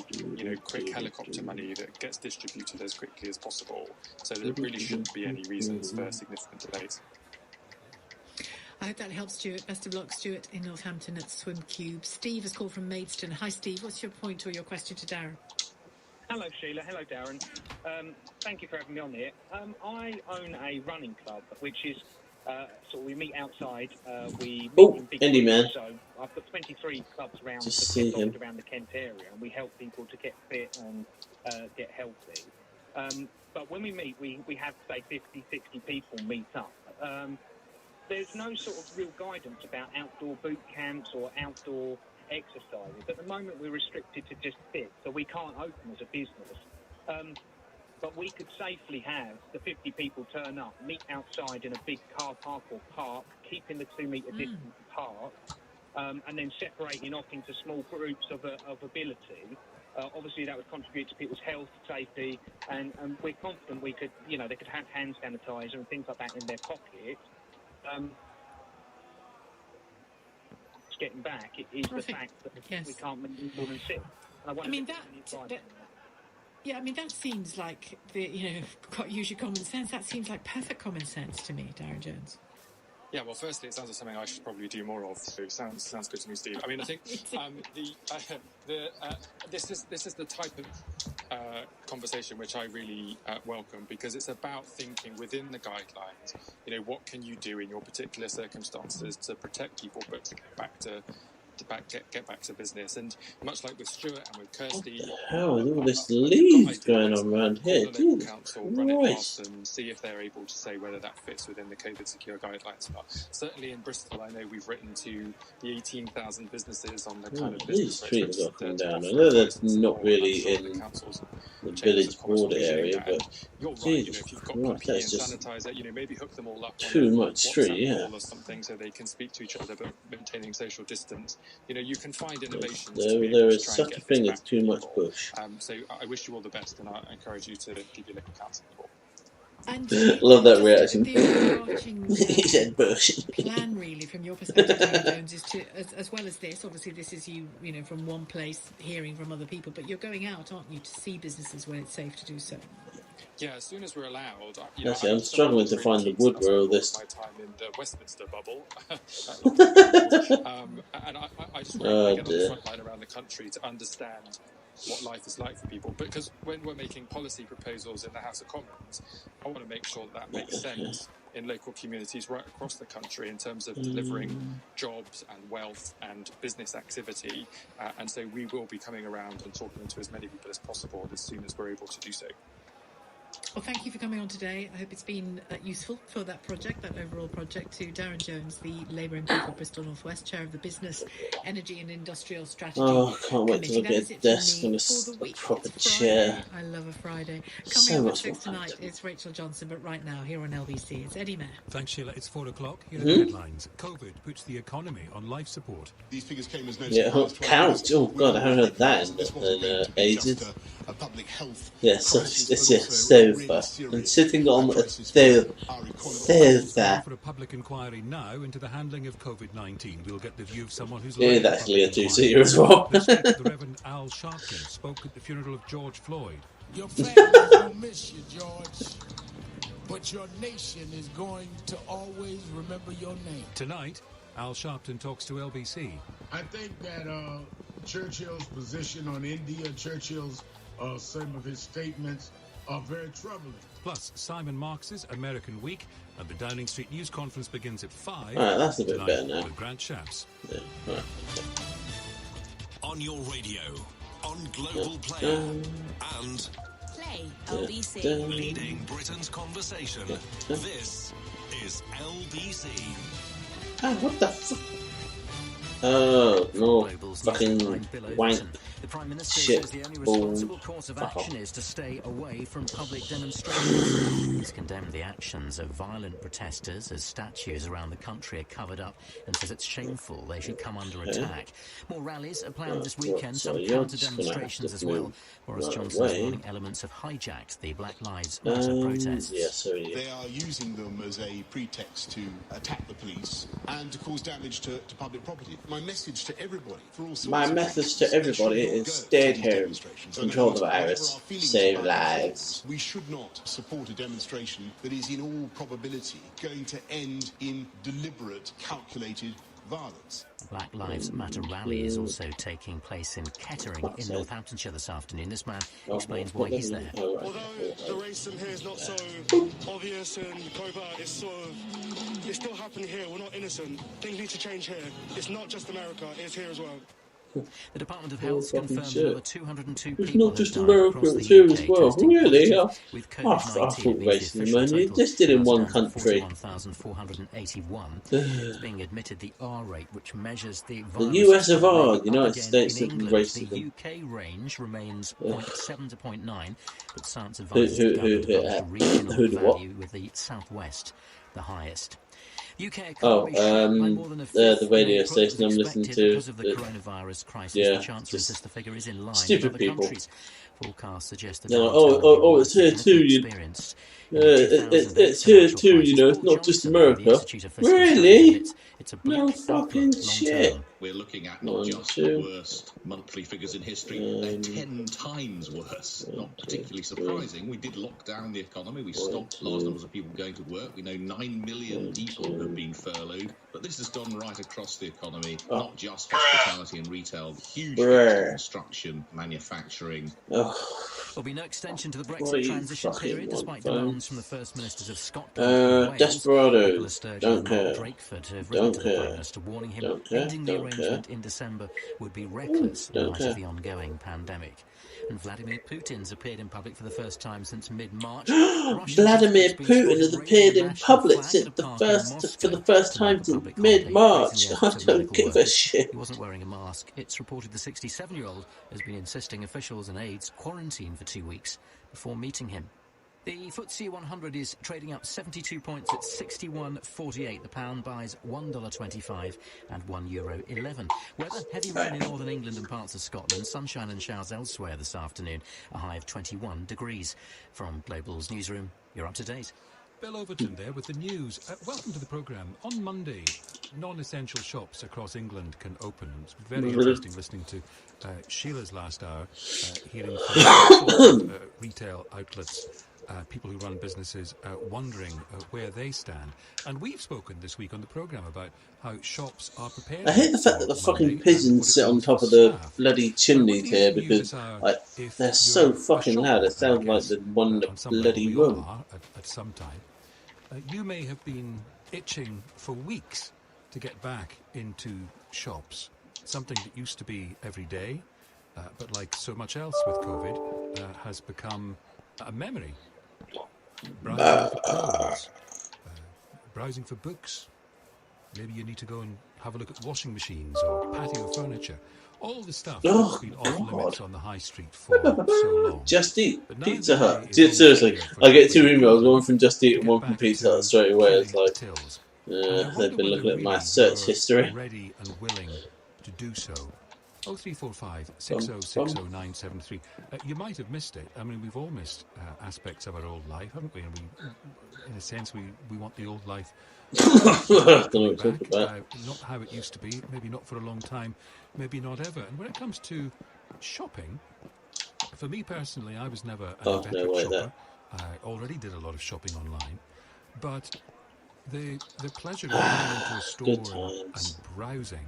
quick helicopter money that gets distributed as quickly as possible. So there really shouldn't be any reasons for significant delays. I hope that helps, Stuart. Best of luck, Stuart, in Northampton at SwimCube. Steve has called from Maidstone. Hi, Steve. What's your point or your question to Darren? Hello, Sheila. Hello, Darren. Thank you for having me on here. I own a running club, which is so we meet outside. We meet in big Andy, groups. man. So I've got 23 clubs around Just around the Kent area, and we help people to get fit and get healthy. But when we meet, we have, say, 50, 60 people meet up. There's no sort of real guidance about outdoor boot camps or outdoor exercises. At the moment, we're restricted to just fit, so we can't open as a business. But we could safely have the 50 people turn up, meet outside in a big car park or park, keeping the 2 metre distance apart, and then separating off into small groups of ability. Obviously, that would contribute to people's health, safety, and we're confident we could, they could have hand sanitizer and things like that in their pocket. Getting back is the fact that we can't make more than 6. That seems like use your common sense. That seems like perfect common sense to me, Darren Jones. Yeah, well, firstly, it sounds like something I should probably do more of. So sounds good to me, Steve. I mean, I think this is the type of conversation which I really welcome, because it's about thinking within the guidelines. What can you do in your particular circumstances to protect people, but to get back to business. And much like with Stuart and with Kirsty, how is all this leaves going on around here? Council run it past them, see if they're able to say whether that fits within the COVID secure guidelines. But certainly in Bristol, I know we've written to the 18,000 businesses on the kind of business trees are coming down. I know that's not really in the village border area, but you're right. Jesus If you've got Christ, PPE that's and just sanitizer, maybe hook them all up too on a much tree, WhatsApp call or something, so they can speak to each other but maintaining social distance. You can find innovations. There is such a thing as too much bush. So I wish you all the best, and I encourage you to give your local council support. Love that reaction. The overarching He said bush. plan, really, from your perspective, Darren Jones, is to, as well as this, obviously this is you from one place, hearing from other people, but you're going out, aren't you, to see businesses when it's safe to do so? Yeah, as soon as we're allowed. Actually, I'm struggling to find the wood where all this. My time in the Westminster bubble, and I just want to get on the front line around the country to understand what life is like for people. Because when we're making policy proposals in the House of Commons, I want to make sure that makes sense in local communities right across the country in terms of delivering jobs and wealth and business activity. And so we will be coming around and talking to as many people as possible as soon as we're able to do so. Well, thank you for coming on today. I hope it's been useful for that project, that overall project. To Darren Jones, the Labour MP for Bristol North West, Chair of the Business, Energy and Industrial Strategy I can't wait till I Committee. get a desk and a proper chair. I love a Friday. So Coming up much at 6 more tonight, it's Rachel Johnson, but right now, here on LBC, it's Eddie Mair. Thanks, Sheila. It's 4 o'clock. Here are the headlines. COVID puts the economy on life support. These figures came as no couch. Oh, God, I haven't heard that in ages. A public health yes, it's a sofa. I'm sitting on a sofa. For a public inquiry now into the handling of COVID-19, we'll get the view of someone who's it's actually a two-seater as well. The Reverend Al Sharpton spoke at the funeral of George Floyd. Your family's gonna miss you, George, but your nation is going to always remember your name. Tonight, Al Sharpton talks to LBC. I think that Churchill's position on India, Churchill's some of his statements are very troubling. Plus, Simon Marx's American Week, and the Downing Street News Conference begins at 5. Alright, that's a bit better now. With Grant Shapps. Yeah, right. On your radio, on Global Player, and Play LBC. leading Britain's conversation. This is LBC. What the fuck? Oh, no. Fucking wank. The Prime Minister Shit. says the only responsible course of action is to stay away from public demonstrations. He's condemned the actions of violent protesters as statues around the country are covered up and says it's shameful they should come under attack. More rallies are planned this weekend, some counter-demonstrations as well. Boris Johnson is warning elements have hijacked the Black Lives Matter protests. They are using them as a pretext to attack the police and to cause damage to public property. My message to everybody, for all sorts My message to everybody is stay at home, control the virus, save lives. We should not support a demonstration that is in all probability going to end in deliberate, calculated violence. A Black Lives Matter rally is also taking place in Kettering in Northamptonshire this afternoon. This man explains why he's there. Although the racism here is not so obvious and covert, it's still happening here. We're not innocent. Things need to change here. It's not just America, it's here as well. The Department of Health confirmed shit. over 202 It's people not just have died America, across it's the here UK, as well. testing Really? positive with I COVID-19. thought It means the racism, official man. You total just did in now one stands at country. 41,481. It's being admitted the R rate, which measures the The virus US of R, up United again States in of England. racism. The UK range remains 0.7 to 0.9, but science Who advises the government to publish a regional the what? value with the southwest the highest. UK Oh, economy by more than a the fifth radio in April station I'm as listening expected to. because of the coronavirus crisis. Yeah, The Chancellor just says the figure is in line stupid with other people. countries. Forecasts suggest that They're like, it's here too. It's here too. You know, it's not just America. Really? No fucking shit. We're looking at not just the worst monthly figures in history, they're 10 times worse. Not particularly surprising. We did lock down the economy. We stopped large numbers of people going to work. We know 9 million people have been furloughed. But this has gone right across the economy, not just hospitality and retail, huge construction, manufacturing. There'll be no extension to the Brexit transition period, despite demands from the First Ministers of Scotland and Wales. Desperado. Nicola Sturgeon and Mark Drakeford have written to the Prime Minister warning him ending the arrangement in December would be reckless in light of the ongoing pandemic. And Vladimir Putin's appeared in public for the first time since mid-March. Vladimir Putin has appeared in public for the first time since mid-March. I don't give a shit. He wasn't wearing a mask. It's reported the 67-year-old has been insisting officials and aides quarantine for 2 weeks before meeting him. The FTSE 100 is trading up 72 points at 61.48. The pound buys $1.25 and €1.11. Weather, heavy rain in northern England and parts of Scotland. Sunshine and showers elsewhere this afternoon. A high of 21 degrees. From Global's newsroom, you're up to date. Bill Overton there with the news. Welcome to the programme. On Monday, non-essential shops across England can open. It's very interesting listening to Sheila's last hour, hearing from retail outlets, people who run businesses wondering where they stand. And we've spoken this week on the programme about how shops are prepared. I hate the fact that the fucking pigeons sit on top of the bloody chimneys here because they're so fucking loud. It sounds like the one in the bloody room. At some time, you may have been itching for weeks to get back into shops. Something that used to be every day, but like so much else with COVID, has become a memory. Browsing for clothes, browsing for books. Maybe you need to go and have a look at washing machines or patio furniture. All the stuff that's been off limits on the high street for so long. Just Eat, Pizza Hut. Seriously, I get 2 emails, one from Just Eat and one from Pizza Hut straight away. It's like, they've been looking at my search history. Ready and willing to do so. 0345 6060973. You might have missed it. I mean, we've all missed aspects of our old life, haven't we? And we, in a sense, we want the old life back, not how it used to be. Maybe not for a long time. Maybe not ever. And when it comes to shopping, for me personally, I was never an inveterate shopper. I already did a lot of shopping online, but the pleasure of going into a store and browsing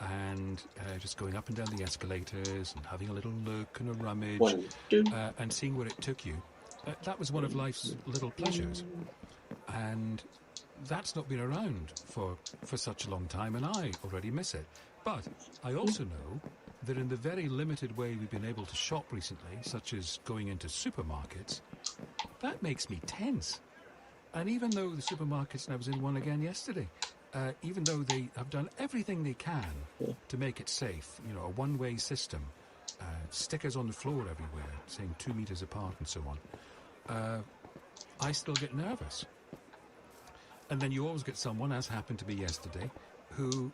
and just going up and down the escalators and having a little look and a rummage and seeing where it took you, that was one of life's little pleasures. And that's not been around for such a long time, and I already miss it. But I also know that in the very limited way we've been able to shop recently, such as going into supermarkets, that makes me tense. And even though the supermarkets, and I was in one again yesterday, even though they have done everything they can to make it safe, you know, a one-way system, stickers on the floor everywhere saying 2 meters apart and so on, I still get nervous. And then you always get someone, as happened to me yesterday, who,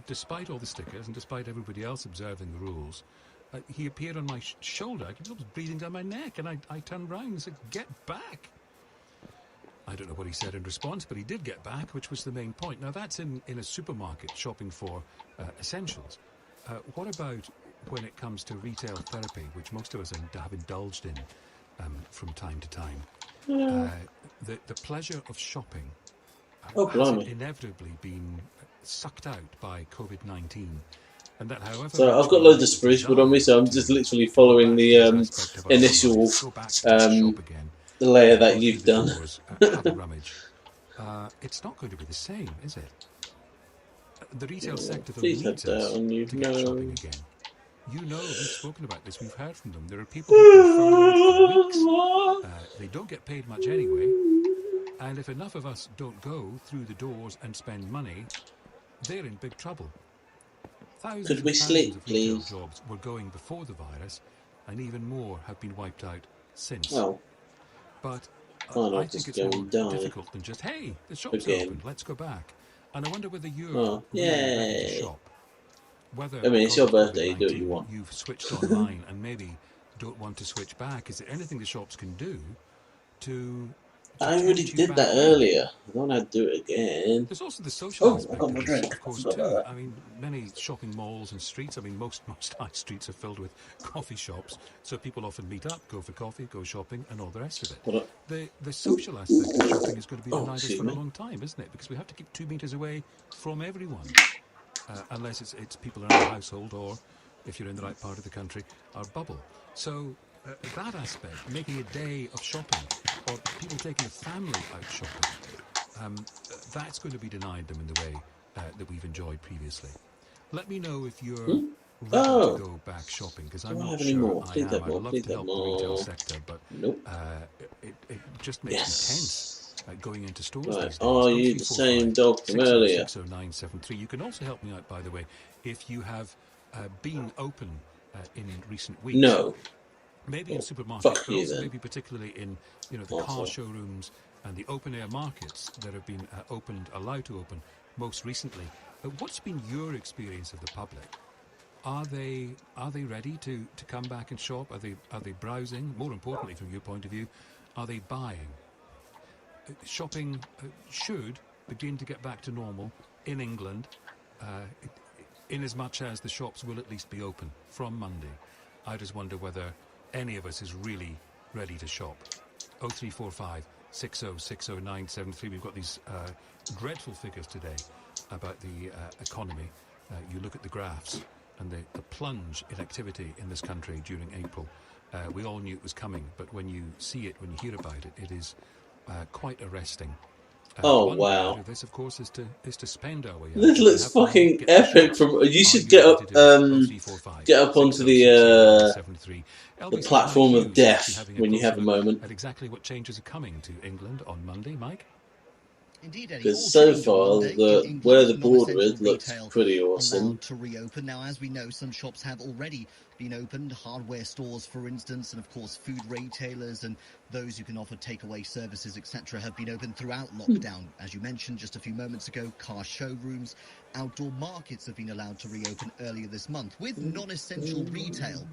despite all the stickers and despite everybody else observing the rules, he appeared on my shoulder. I was breathing down my neck, and I turned round and said, "Get back!" I don't know what he said in response, but he did get back, which was the main point. Now, that's in a supermarket shopping for essentials. What about when it comes to retail therapy, which most of us have indulged in from time to time? The pleasure of shopping has inevitably been sucked out by COVID-19. And that, however, so I've got loads of spruce wood on me, so I'm just literally following the initial layer that you've done. It's not going to be the same, is it? The retail sector please needs have us that on you. to get shopping again. You know, we've spoken about this, we've heard from them. There are people who've been furloughed for weeks. They don't get paid much anyway. And if enough of us don't go through the doors and spend money, they're in big trouble. Thousands Could we and sleep, thousands of retail please? jobs were going before the virus, and even more have been wiped out since. Well, but I'll I just think it's go more and die difficult than just, hey, the shop's again. open, let's go back. And I wonder whether you're Oh, really ready yay. to shop. Whether I mean, it's your because of birthday, do what you COVID-19 want. You've switched online and maybe don't want to switch back. Is there anything the shops can do to I already tempt you did back that in? earlier. I don't want to do it again. There's also the social Oh, aspect I got of my this, drink. of course, Forgot too. about that. I mean, many shopping malls and streets, I mean, most high streets are filled with coffee shops, so people often meet up, go for coffee, go shopping, and all the rest of it. The social aspect of shopping is going to be denied us for a long time, isn't it? Because we have to keep 2 meters away from everyone, unless it's people in our household or, if you're in the right part of the country, our bubble. So that aspect, making a day of shopping, or people taking a family out shopping, that's going to be denied them in the way that we've enjoyed previously. Let me know if you're ready to go back shopping, because I'm not sure I am. I'd love to help the retail sector, but it just makes me tense going into stores these days. Are you the same dog from earlier? 60973. You can also help me out, by the way, if you have been open in recent weeks. No. Maybe in supermarkets, fuck but you also then. maybe particularly in the car showrooms and the open-air markets that have been allowed to open most recently. What's been your experience of the public? Are they ready to come back and shop? Are they browsing? More importantly, from your point of view, are they buying? Shopping should begin to get back to normal in England, in as much as the shops will at least be open from Monday. I just wonder whether any of us is really ready to shop. 0345 6060973. We've got these dreadful figures today about the economy. You look at the graphs and the plunge in activity in this country during April. We all knew it was coming, but when you see it, when you hear about it, it is quite arresting. Oh wow! This, of course, is to spend our way. This looks fucking epic. You should get up onto the platform of death when you have a moment. At exactly what changes are coming to England on Monday, Mike? Indeed, Eddie. Because so far, where the border is looks pretty awesome. To reopen now, as we know, some shops have already been opened. Hardware stores, for instance, and of course, food retailers and those who can offer takeaway services, etc., have been open throughout lockdown. As you mentioned just a few moments ago, car showrooms, outdoor markets have been allowed to reopen earlier this month with non-essential retail.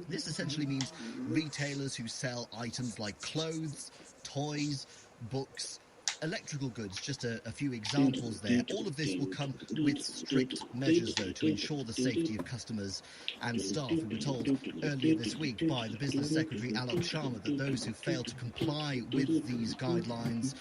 This essentially means retailers who sell items like clothes, toys, books, electrical goods, just a few examples there. All of this will come with strict measures, though, to ensure the safety of customers and staff. We were told earlier this week by the Business Secretary, Alok Sharma, that those who fail to comply with these guidelines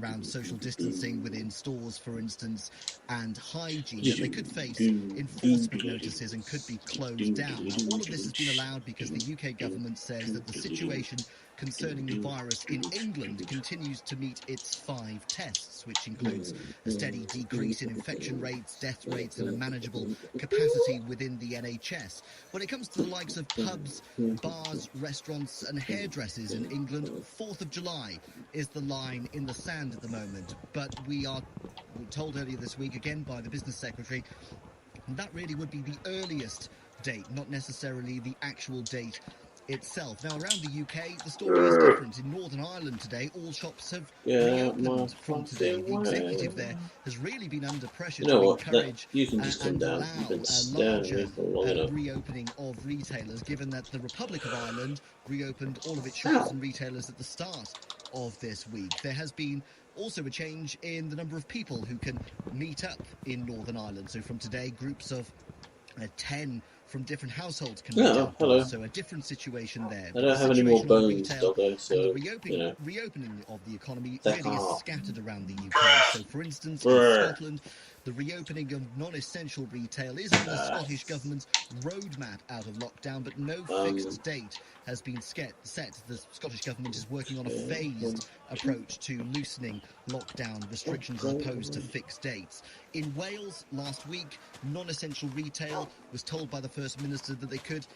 around social distancing within stores, for instance, and hygiene, that they could face enforcement notices and could be closed down. Now, all of this has been allowed because the UK government says that the situation concerning the virus in England continues to meet its 5 tests, which includes a steady decrease in infection rates, death rates, and a manageable capacity within the NHS. When it comes to the likes of pubs, bars, restaurants, and hairdressers in England, 4th of July is the line in the sand at the moment. But we are told earlier this week, again by the Business Secretary, that really would be the earliest date, not necessarily the actual date itself. Now, around the UK, the story is different. In Northern Ireland today, all shops have reopened from today. The executive there has really been under pressure to encourage and allow a larger reopening of retailers, given that the Republic of Ireland reopened all of its shops and retailers at the start of this week. There has been also a change in the number of people who can meet up in Northern Ireland. So from today, groups of 10 from different households can meet up. So a different situation there. I don't have any more bones, Doggo, so, reopening of the economy really is scattered around the UK. So, for instance, in Scotland, The reopening of non-essential retail is on the Scottish Government's roadmap out of lockdown, but no fixed date has been set. The Scottish Government is working on a phased approach to loosening lockdown restrictions as opposed to fixed dates. In Wales last week, non-essential retail was told by the First Minister that they could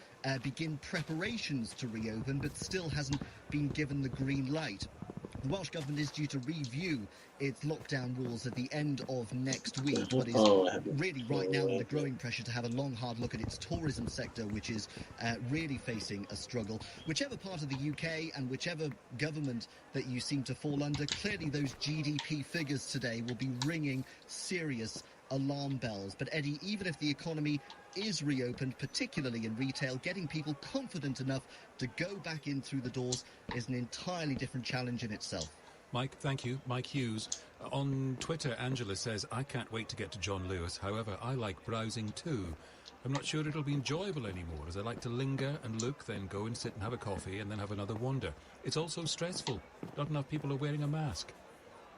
begin preparations to reopen, but still hasn't been given the green light. The Welsh Government is due to review its lockdown rules at the end of next week, but is really right now under growing pressure to have a long, hard look at its tourism sector, which is really facing a struggle. Whichever part of the UK and whichever government that you seem to fall under, clearly those GDP figures today will be ringing serious alarm bells. But Eddie, even if the economy is reopened, particularly in retail, getting people confident enough to go back in through the doors is an entirely different challenge in itself. Mike, thank you. Mike Hughes. On Twitter, Angela says, I can't wait to get to John Lewis. However, I like browsing too. I'm not sure it'll be enjoyable anymore, as I like to linger and look, then go and sit and have a coffee and then have another wander. It's also stressful. Not enough people are wearing a mask.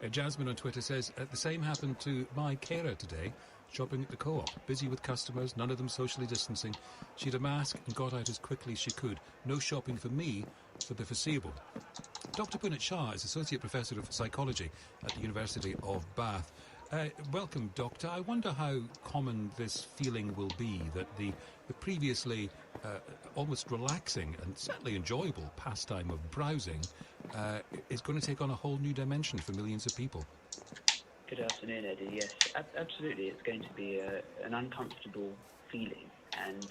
Jasmine on Twitter says, the same happened to my carer today, shopping at the Co-op. Busy with customers, none of them socially distancing. She had a mask and got out as quickly as she could. No shopping for me for the foreseeable. Dr. Punit Shah is Associate Professor of Psychology at the University of Bath. Welcome, Doctor. I wonder how common this feeling will be that the previously almost relaxing and certainly enjoyable pastime of browsing is going to take on a whole new dimension for millions of people. Good afternoon, Eddie. Yes, absolutely. It's going to be an uncomfortable feeling, and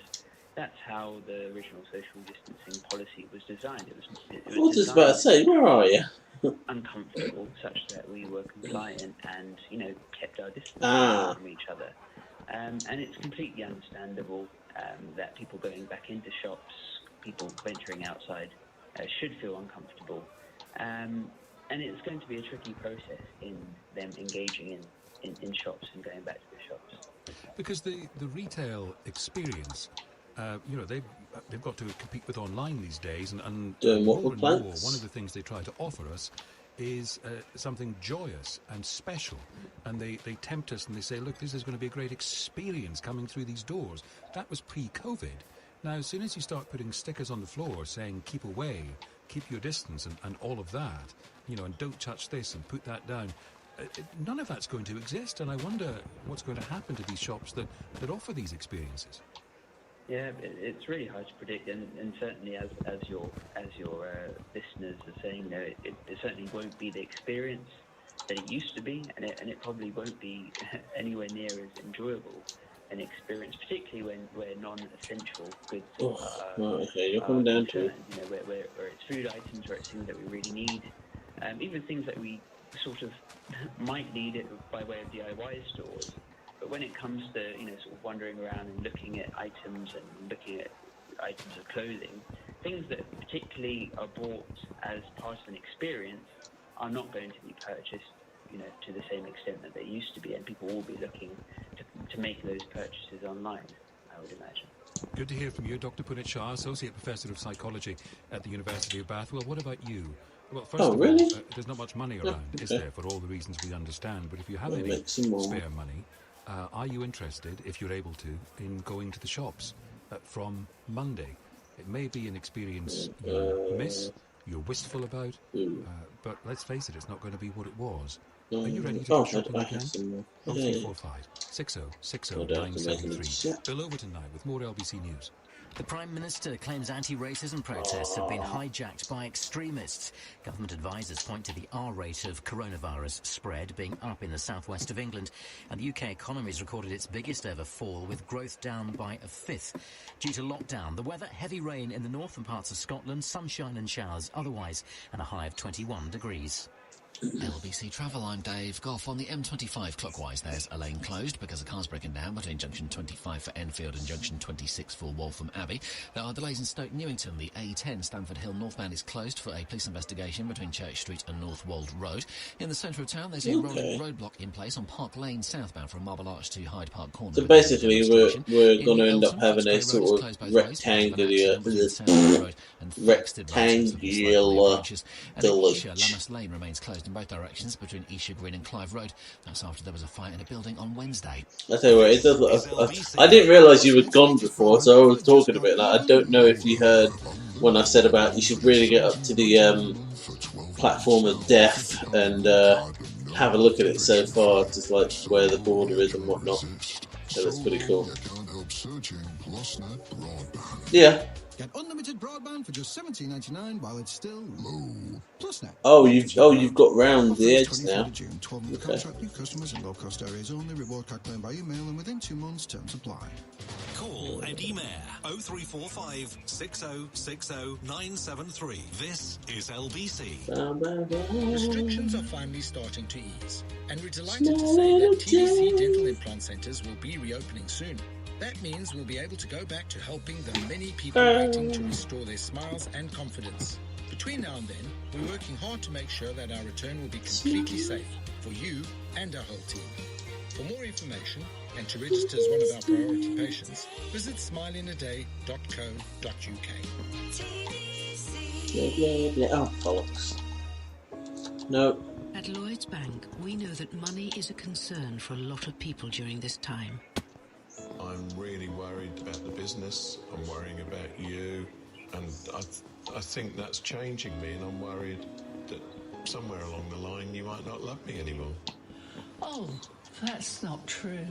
that's how the original social distancing policy was designed. It was just about to say, where are you? Uncomfortable, such that we were compliant and, kept our distance from each other. And it's completely understandable that people going back into shops, people venturing outside, should feel uncomfortable. And it's going to be a tricky process in them engaging in shops and going back to the shops. Because the retail experience, they've got to compete with online these days, and more and more, one of the things they try to offer us is something joyous and special, and they tempt us and they say, look, this is going to be a great experience coming through these doors. That was pre-COVID. Now, as soon as you start putting stickers on the floor saying keep away, keep your distance and all of that, and don't touch this and put that down, none of that's going to exist, and I wonder what's going to happen to these shops that offer these experiences. Yeah, it's really hard to predict, and certainly as your listeners are saying, it certainly won't be the experience that it used to be, and it probably won't be anywhere near as enjoyable an experience, particularly where non-essential goods you're coming down to it. Where it's food items, where it's things that we really need, even things that we sort of might need it by way of DIY stores. But when it comes to, sort of wandering around and looking at items and looking at items of clothing, things that particularly are bought as part of an experience are not going to be purchased, to the same extent that they used to be, and people will be looking to make those purchases online, I would imagine. Good to hear from you, Dr. Punit Shah, Associate Professor of Psychology at the University of Bath. Well, what about you? Well, first of all, there's not much money around, is there, for all the reasons we understand, but if you have any spare money, are you interested, if you're able to, in going to the shops from Monday? It may be an experience you miss, you're wistful about, but let's face it, it's not going to be what it was. Are you ready to go shopping again? 0345 6060 973. Bill Overton now with more LBC News. The Prime Minister claims anti-racism protests have been hijacked by extremists. Government advisers point to the R rate of coronavirus spread being up in the southwest of England, and the UK economy has recorded its biggest ever fall, with growth down by a fifth. Due to lockdown, the weather, heavy rain in the northern parts of Scotland, sunshine and showers otherwise, and a high of 21 degrees. LBC Travel, I'm Dave Goff. On the M25 clockwise, there's a lane closed because a car's broken down between junction 25 for Enfield and junction 26 for Waltham Abbey. There are delays in Stoke Newington. The A10 Stamford Hill northbound is closed for a police investigation between Church Street and North Wold Road. In the centre of town, there's a rolling roadblock in place on Park Lane southbound from Marble Arch to Hyde Park Corner. So basically, we're going to end up having a sort of rectangular Lamas Lane remains closed in both directions between Esher Green and Clive Road. That's after there was a fire in a building on Wednesday. I tell you what, it does. I didn't realise you had gone before, so I was talking a bit. Like, I don't know if you heard when I said about you should really get up to the platform of death and have a look at it so far, just like where the border is and whatnot. So that's pretty cool. Yeah. Get unlimited broadband for just $17.99 while it's still low. PlusNet. Oh, you've got round the edge now. June, 12-month contract, new customers in low-cost areas only. Reward calculated by email and within 2 months. Terms apply. Call Eddie Mair 0345 6060 973. This is LBC. Restrictions are finally starting to ease, and we're delighted to say that TDC Dental Implant Centres will be reopening soon. That means we'll be able to go back to helping the many people waiting to restore their smiles and confidence. Between now and then, we're working hard to make sure that our return will be completely safe for you and our whole team. For more information and to register as one of our priority patients, visit smileingaday.co.uk. Oh, bollocks. No. At Lloyds Bank, we know that money is a concern for a lot of people during this time. I'm really worried about the business. I'm worrying about you, and I think that's changing me, and I'm worried that somewhere along the line you might not love me anymore. Oh, that's not true.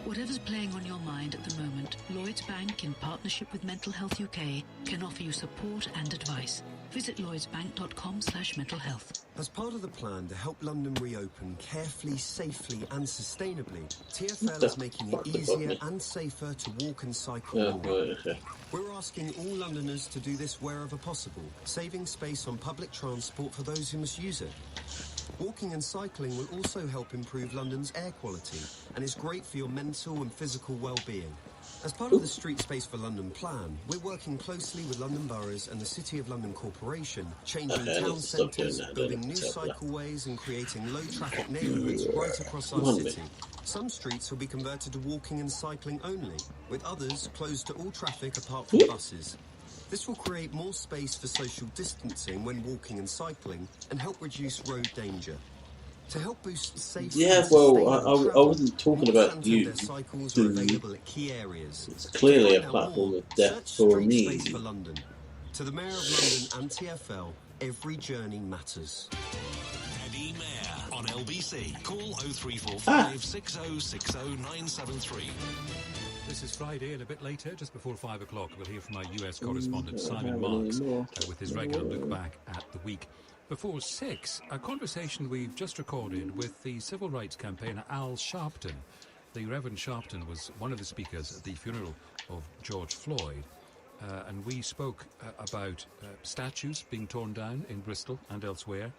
Whatever's playing on your mind at the moment, Lloyds Bank, in partnership with Mental Health UK, can offer you support and advice. Visit lloydsbank.com/mentalhealth. As part of the plan to help London reopen carefully, safely and sustainably, TfL is making it easier and safer to walk and cycle more. We're asking all Londoners to do this wherever possible, saving space on public transport for those who must use it. Walking and cycling will also help improve London's air quality and is great for your mental and physical well-being. As part of the Street Space for London plan, we're working closely with London Boroughs and the City of London Corporation, changing town centres, building new cycleways and creating low-traffic neighbourhoods right across our city. Some streets will be converted to walking and cycling only, with others closed to all traffic apart from buses. This will create more space for social distancing when walking and cycling and help reduce road danger. To help boost safety, yeah, well, I wasn't talking about you. Cycles are available at key areas. It's clearly a platform of death for me. For London. To the Mayor of London and TfL, every journey matters. Eddie Mair on LBC. Call 0345 6060 973. This is Friday, and a bit later, just before 5 o'clock, we'll hear from our US correspondent Simon Marks with his regular look back at the week. Before 6, a conversation we've just recorded with the civil rights campaigner Al Sharpton. The Reverend Sharpton was one of the speakers at the funeral of George Floyd. And we spoke about statues being torn down in Bristol and elsewhere.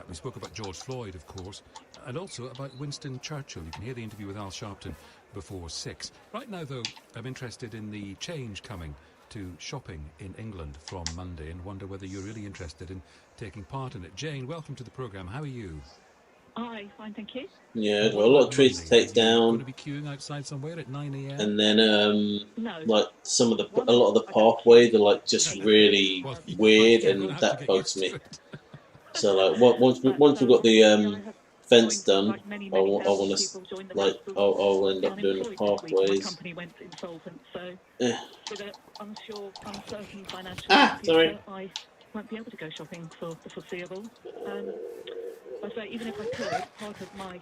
We spoke about George Floyd, of course, and also about Winston Churchill. You can hear the interview with Al Sharpton before 6. Right now, though, I'm interested in the change coming to shopping in England from Monday and wonder whether you're really interested in taking part in it. Jane, welcome to the programme. How are you? Hi, fine, thank you. Yeah, got a lot of trees to take down. Going to be queuing outside somewhere at 9 a.m. And then, like a lot of the pathways are like just really weird, and that bugs me. So like, once we've got the fence done, I want to I'll end up doing the pathways. My company went insolvent, so with an unsure, uncertain financial future, I won't be able to go shopping for the foreseeable. I say, even if I could, part of my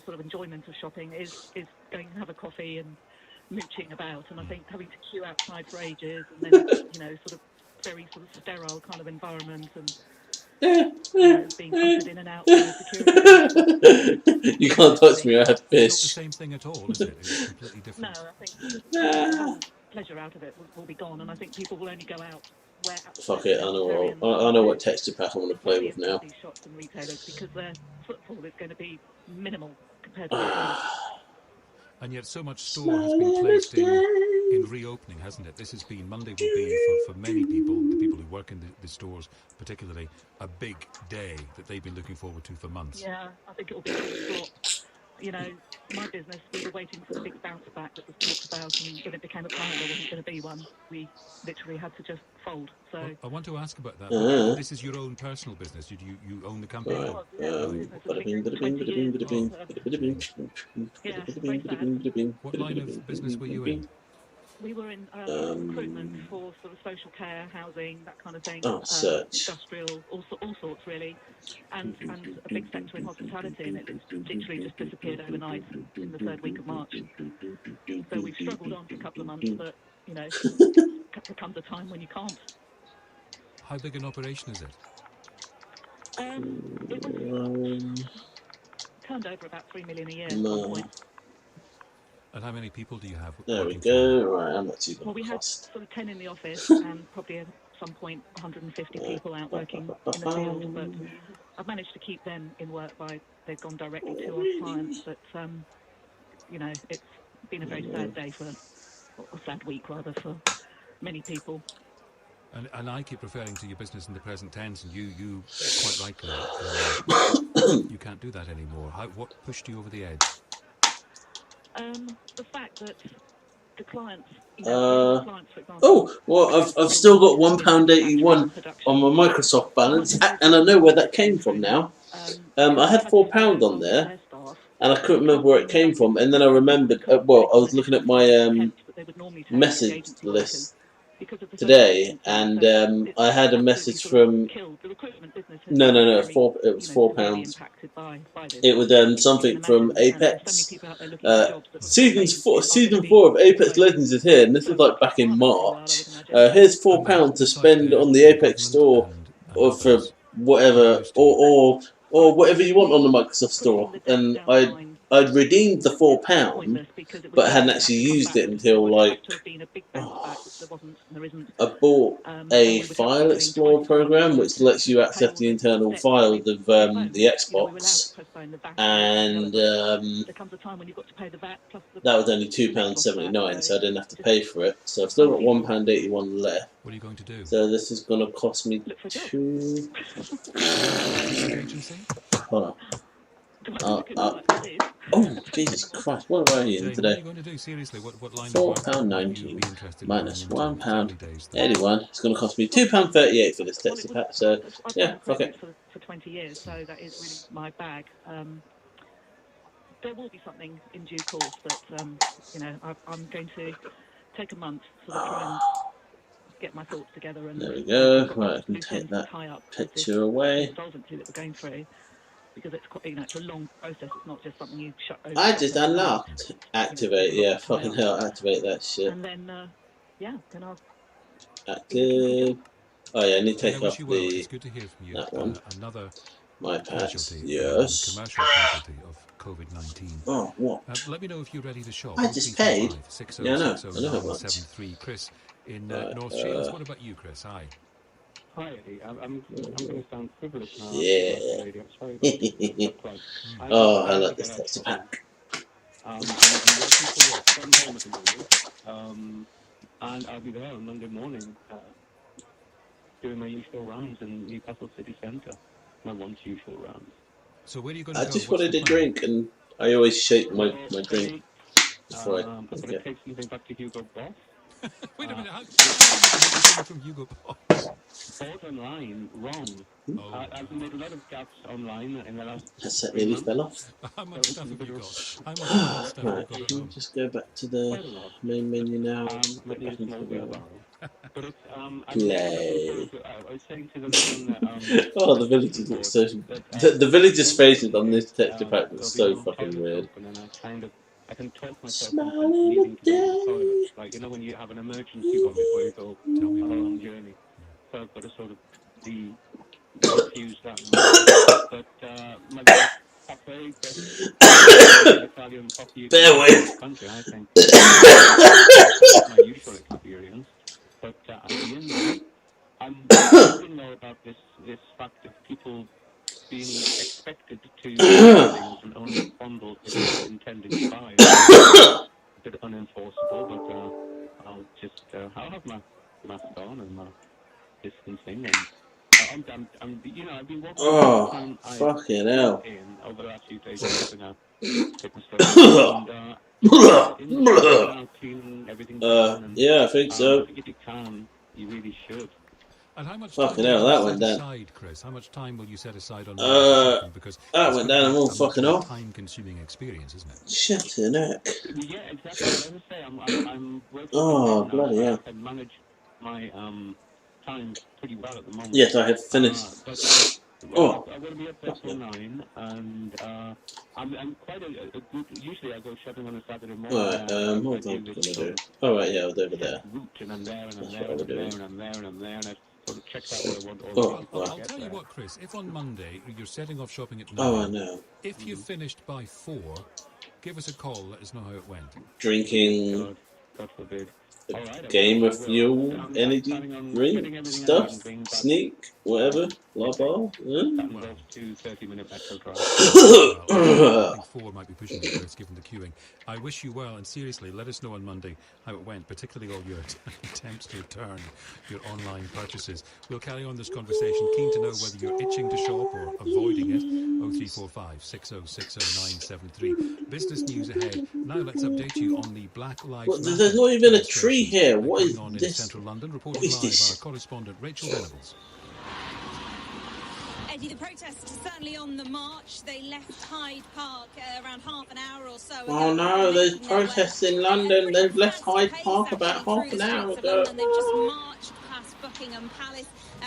sort of enjoyment of shopping is going to have a coffee and mooching about, and I think having to queue outside for ages, and then sort of very sort of sterile kind of environment, and being hunted in and out by security. You can't touch me, I have fish. It's not the same thing at all, is it? It's completely different. No, I think the pleasure out of it will be gone, and I think people will only go out where... Fuck it, I know what texture pack I want to play with now. These shops and retailers, because their footfall is going to be minimal compared to and yet so much store has been placed in reopening, hasn't it? This has been, Monday will be, for many people, the people who work in the stores particularly, a big day that they've been looking forward to for months. Yeah, I think it will be a lot. My business, we were waiting for the big bounce back that was talked about house, and when it became a client, there wasn't going to be one. We literally had to just fold. So well, I want to ask about that. This is your own personal business. Did you own the company? What line of business were you in? We were in recruitment for sort of social care, housing, that kind of thing. Industrial, all sorts really, and a big sector in hospitality, and it literally just disappeared overnight in the third week of March. So we've struggled on for a couple of months, but you know, there comes a time when you can't. How big an operation is it? It was turned over about 3 million a year at one point. And how many people do you have? There we go. Right, I'm not too bad. Well, we had sort of 10 in the office and probably at some point 150 people out working in the field. But I've managed to keep them in work by they've gone directly to our clients. But you know, it's been a very sad day or sad week rather, for many people. And I keep referring to your business in the present tense, and you quite rightly, you can't do that anymore. What pushed you over the edge? The fact that the clients, clients, for example, I've still got £1.81 on my Microsoft balance, and I know where that came from now. I had £4 on there, and I couldn't remember where it came from. And then I remembered. I was looking at my message list today, and I had a message from. No, it was £4. It was something from Apex. Season 4 of Apex Legends is here, and this is like back in March. Here's £4 to spend on the Apex store, or for whatever, or whatever you want on the Microsoft store. And I'd redeemed the £4, but I hadn't actually used it until like I bought a File Explorer program which lets you access the internal files of the Xbox, and that was only £2.79, so I didn't have to pay for it. So I've still got £1.81 left. What are you going to do? So this is going to cost me two. Hold on. Oh, Jesus Christ, what are you in today? £4.90 minus £1.81. It's going to cost me £2.38 for this Texas pack, so yeah, fuck it. For 20 years, so that is really my bag. There will be something in due course that, you know, I'm going to take a month to sort of try and get my thoughts together. And there we go. Right, I can take that picture away. Insolvency that we're going through. Because it's quite, you know, it's a long process. It's not just something you shut over. I just unlocked. Activate, yeah, fucking hell, activate that shit. And then, then I'll... Active. Oh yeah, I need to take off it's good to hear from you. That one. Another my pass, yes. Commercial casualty of COVID-19. Oh, what? Let me know if you're ready to shop. I just paid. Yeah, I know how much. Chris in North Shields. What about you, Chris? Hi. Hi, Eddie. I'm going to sound privileged now. Yeah. I like this Texas pack. I'm working for work from home at the moment, and I'll be there on Monday morning doing my usual rounds in Newcastle City Centre. My once usual rounds. So where are you going to go? I just wanted a drink, and I always shake my drink before I forget. I'm going to take something back to Hugo Boss. Wait a minute, how from Hugo Boss? Bought online, wrong. I've made a lot of gaps online in the last. That nearly fell off. How much stuff have you got? How much stuff have you got? Can we just go back to the main menu now? But it's, Play. I was saying to the oh, the villagers look so. The villagers' faces on this texture pack look so fucking weird. I can talk myself into needing to go to the toilet. Like, you know, when you have an emergency one before you go on a long journey. So I've got to sort of diffuse that. But my cafe, Italian coffee, bear with. Country, I think. That's my usual experience. But at the end, I'm thinking more about this fact of people being expected to do things and only fondle if they're intending to buy. A bit unenforceable, but I'll have my mask on and my distancing, and I'm I've been walking fucking hell. over the last few days, and Yeah, I think so. I think if you can, you really should. And how much fucking time hell, that went down. Aside, Chris? How much time will you set aside on because that went down and all fucking off. Time-consuming experience, isn't it? Shut your neck. Yeah, exactly. As I say, I'm working. Oh, bloody hell. I manage my time pretty well at the moment. Yes, I have finished. I'm going to be up there till 9, and I'm quite a good. Usually, I go shopping on a Saturday morning. Right, what am I going to do? Oh, right, yeah, I was over there. And I'm there, and I'm there, and I'm there, and I'm there, and I'm there, and I sort of checked out what I want. I'll tell you what, Chris. If on Monday you're setting off shopping at 9, I know. If you finished by 4, give us a call. Let us know how it went. Drinking. God forbid. Game of fuel, energy drink, stuff, sneak, whatever, blah blah. Yeah. 30-minute metro drive. I think 4 might be pushing it, Chris, given the queuing. I wish you well, and seriously, let us know on Monday how it went, particularly all your attempts to return your online purchases. We'll carry on this conversation. Keen to know whether you're itching to shop or avoiding it. 0345 6060973. Business news ahead. Now let's update you on the Black Lives Matter. There's not even a tree here. What is on this? In central London, what reporting is live this? our correspondent Rachel Venables. Eddie, the protests certainly on the march. They left Hyde Park around half an hour or so ago. Oh no, there's protests in London. They've left Hyde Park about half an hour ago. They've just marched past Buckingham Palace.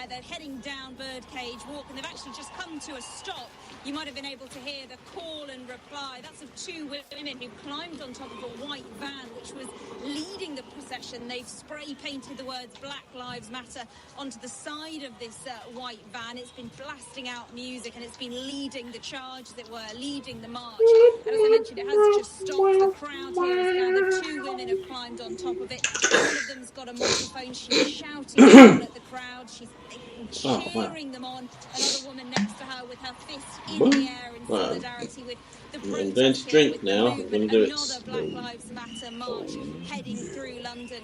They're heading down Birdcage Walk, and they've actually just come to a stop. You might have been able to hear the call and reply. That's of 2 women who climbed on top of a white van which was leading the procession. They've spray painted the words Black Lives Matter onto the side of this white van. It's been blasting out music, and it's been leading the charge, as it were, leading the march. And as I mentioned, it has just stopped. The crowd here is gathered. 2 women have climbed on top of it. One of them's got a microphone. She's shouting down at the crowd. She's cheering them on. Another woman next to her with her fist in the air in solidarity with the protest. I'm going to drink now. I'm going to do it. Another Black Lives Matter march heading through London,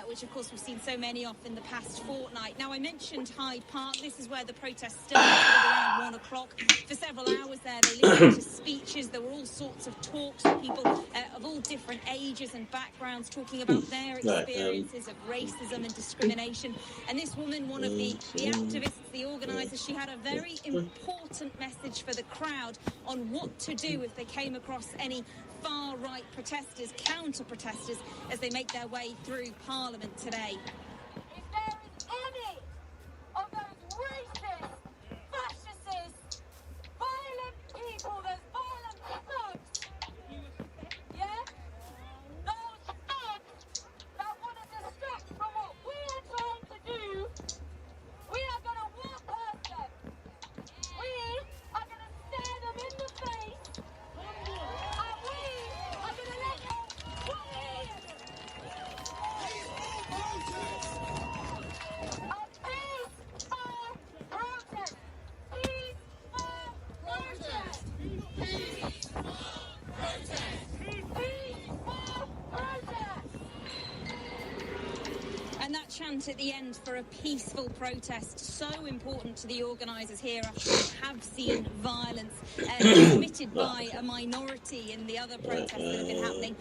which of course we've seen so many of in the past fortnight. Now, I mentioned Hyde Park. This is where the protests started around 1 o'clock. For several hours there, they listened to speeches. There were all sorts of talks with people of all different ages and backgrounds talking about their experiences of racism and discrimination. And this woman, one of the activists, the organisers, she had a very important message for the crowd on what to do if they came across any far-right protesters, counter-protesters, as they make their way through Parliament today. If there is any of those racist, fascist, violent people, those violent thugs, yeah? Those thugs that want to distract from what we are trying to do, we are going to walk past them. We are going to stare them in the face, and we are going to let them come in. A peaceful protest. Peaceful protest. Peaceful protest. Peaceful protest. And that chant at the end for a peaceful protest, so important to the organisers here after we have seen violence committed by a minority in the other protests that have been happening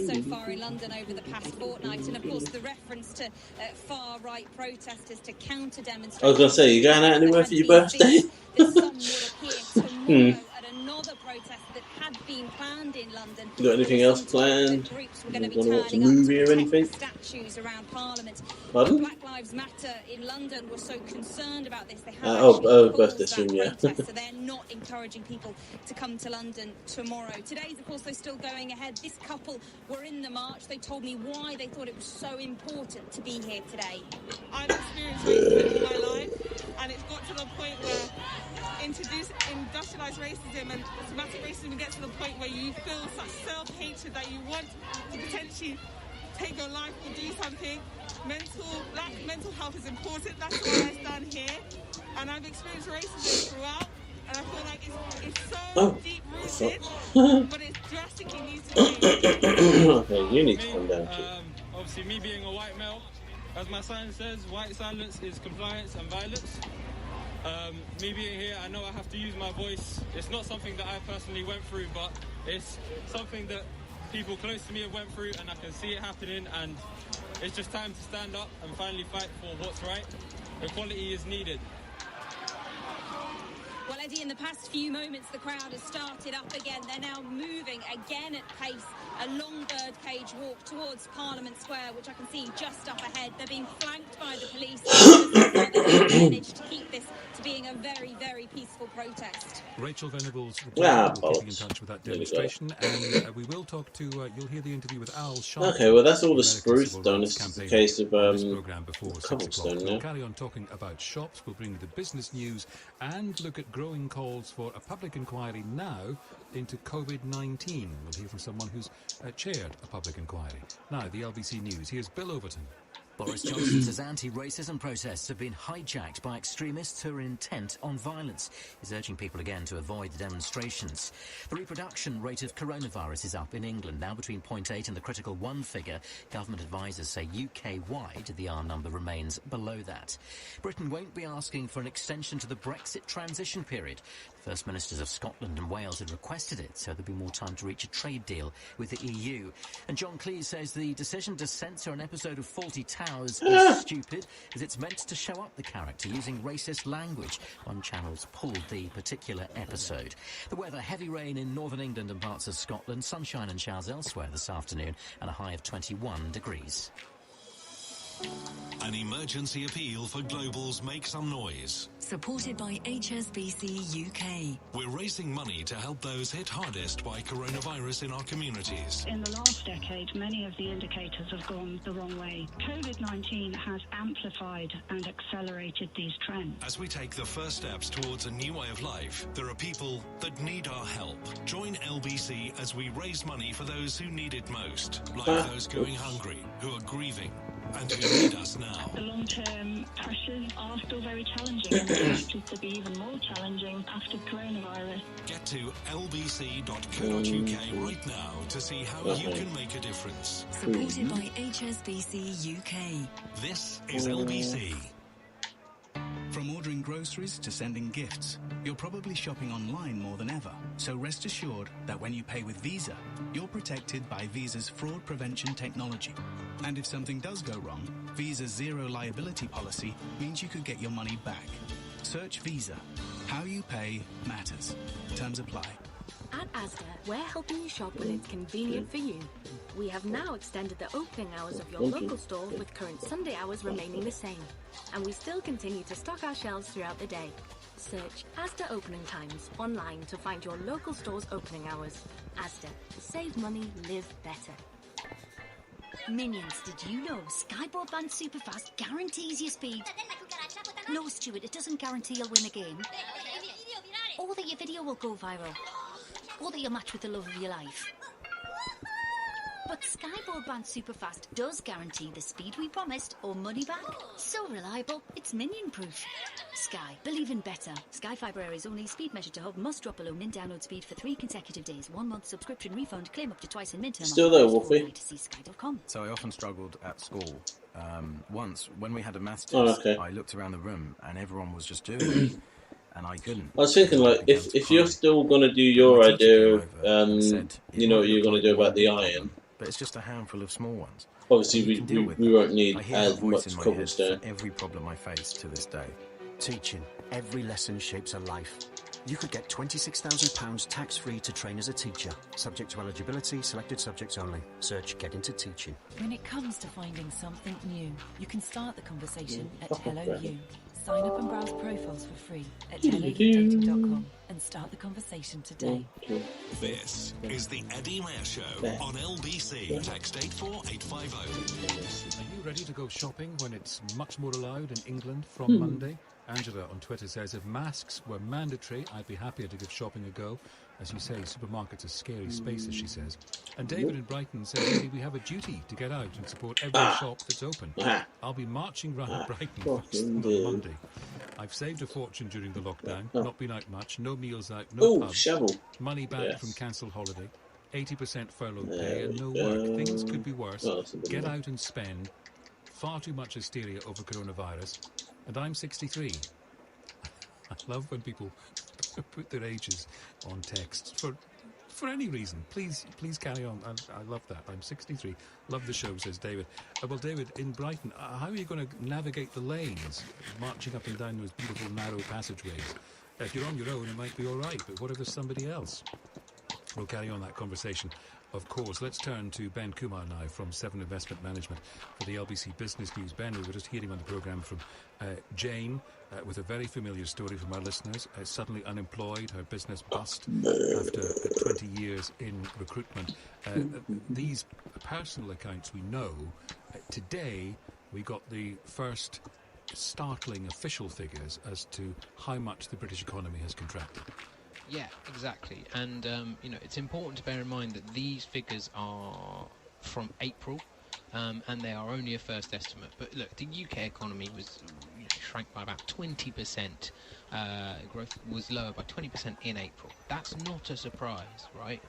so far in London over the past fortnight. And of course the reference to far-right protesters, to counter-demonstrations. I was going to say, you going out anywhere for your birthday? That some would appear tomorrow at another protest that had been planned in London. You got anything else planned? We're going to Want to watch a movie or anything? Statues around Parliament. Pardon? Black Lives Matter in London were so concerned about this, they have birthday soon, yeah. so they're not encouraging people to come to London tomorrow. Today's, of course, they're still going ahead. This couple were in the march. They told me why they thought it was so important to be here today. I've experienced racism in my life, and it's got to the point where industrialised racism and systematic racism gets to the point where you feel such self-hatred that you want to potentially take your life or do something. Black mental health is important. That's why I stand here. And I've experienced racism throughout, and I feel like it's so deep-rooted, but it drastically needs to change. Okay, you need to come down too. Obviously, me being a white male, as my sign says, white silence is compliance and violence. Me being here, I know I have to use my voice. It's not something that I personally went through, but it's something that people close to me have went through, and I can see it happening, and it's just time to stand up and finally fight for what's right. Equality is needed. Well, Eddie, in the past few moments, the crowd has started up again. They're now moving again at pace along Birdcage Walk towards Parliament Square, which I can see just up ahead. They're being flanked by the police. They've managed to keep this to being a very, very peaceful protest. Rachel Venables will keep in touch with that demonstration, and we will talk to, you'll hear the interview with Al Sharpton. Okay, well that's all the spruce done. It's just a case of cobblestone, We'll carry on talking about shops, we'll bring you the business news, and look at growing calls for a public inquiry now into COVID-19. We'll hear from someone who's chaired a public inquiry. Now, the LBC News. Here's Bill Overton. Boris Johnson says anti-racism protests have been hijacked by extremists who are intent on violence. He's urging people again to avoid the demonstrations. The reproduction rate of coronavirus is up in England, now between 0.8 and the critical 1 figure. Government advisers say UK-wide the R number remains below that. Britain won't be asking for an extension to the Brexit transition period. The First Ministers of Scotland and Wales had requested it, so there'll be more time to reach a trade deal with the EU. And John Cleese says the decision to censor an episode of Fawlty Towers is stupid, as it's meant to show up the character using racist language. One channel's pulled the particular episode. The weather, heavy rain in northern England and parts of Scotland, sunshine and showers elsewhere this afternoon, and a high of 21 degrees. An emergency appeal for Global's Make Some Noise. Supported by HSBC UK. We're raising money to help those hit hardest by coronavirus in our communities. In the last decade, many of the indicators have gone the wrong way. COVID-19 has amplified and accelerated these trends. As we take the first steps towards a new way of life, there are people that need our help. Join LBC as we raise money for those who need it most, like those going hungry, who are grieving, and who need us now. The long-term pressures are still very challenging and expected to be even more challenging after coronavirus. Get to lbc.co.uk right now to see how you can make a difference. Supported by HSBC UK. This is LBC. From ordering groceries to sending gifts, you're probably shopping online more than ever. So rest assured that when you pay with Visa, you're protected by Visa's fraud prevention technology. And if something does go wrong, Visa's zero liability policy means you could get your money back. Search Visa. How you pay matters. Terms apply. At Asda, we're helping you shop when it's convenient for you. We have now extended the opening hours of your local store with current Sunday hours remaining the same. And we still continue to stock our shelves throughout the day. Search Asda opening times online to find your local store's opening hours. Asda. Save money, live better. Minions, did you know Sky Broadband Superfast guarantees your speed? No, Stuart, it doesn't guarantee you'll win a game. Or that your video will go viral. Or that you'll match with the love of your life. But Sky Broadband Superfast does guarantee the speed we promised or money back. So reliable, it's minion-proof. Sky, believe in better. Sky Fibre Area's only speed measured to hub must drop below min download speed for 3 consecutive days. 1 month subscription refund, claim up to twice in min-term. Still there, Wolfie? So I often struggled at school. Once, when we had a maths test, I looked around the room and everyone was just doing it. And I couldn't. I was thinking, like, if you're still going to do your idea of, you know what you're going to do about the iron. But it's just a handful of small ones. Obviously, we won't need as much cobblestone. cobblestone. Every problem I face to this day. Teaching. Every lesson shapes a life. You could get £26,000 tax-free to train as a teacher. Subject to eligibility, selected subjects only. Search Get Into Teaching. When it comes to finding something new, you can start the conversation at Hello You. Sign up and browse profiles for free at helloyoudating.com and start the conversation today. This is the Eddie Mair Show on LBC. Text 84850. Are you ready to go shopping when it's much more allowed in England from Monday? Angela on Twitter says, if masks were mandatory, I'd be happier to give shopping a go. As you say, supermarkets are scary spaces, she says. And David in Brighton says, really, we have a duty to get out and support every shop that's open. I'll be marching round Brighton on Monday. I've saved a fortune during the lockdown, not been out much, no meals out, no pubs, money back from cancelled holiday, 80% furlough pay and no work. Things could be worse. Get out and spend. Far too much hysteria over coronavirus. And I'm 63. I love when people put their ages on text. for any reason, please carry on. I love that. I'm 63. Love the show, says David. Well, David, in Brighton, how are you going to navigate the lanes, marching up and down those beautiful narrow passageways? If you're on your own, it might be all right, but what if there's somebody else? We'll carry on that conversation, of course. Let's turn to Ben Kumar now from Seven Investment Management for the LBC Business News. Ben, we were just hearing on the programme from Jane with a very familiar story from our listeners. Suddenly unemployed, her business bust after 20 years in recruitment. These personal accounts we know. Today we got the first startling official figures as to how much the British economy has contracted. Yeah, exactly. And, it's important to bear in mind that these figures are from April, and they are only a first estimate. But look, the UK economy was shrank by about 20%. Growth was lower by 20% in April. That's not a surprise, right?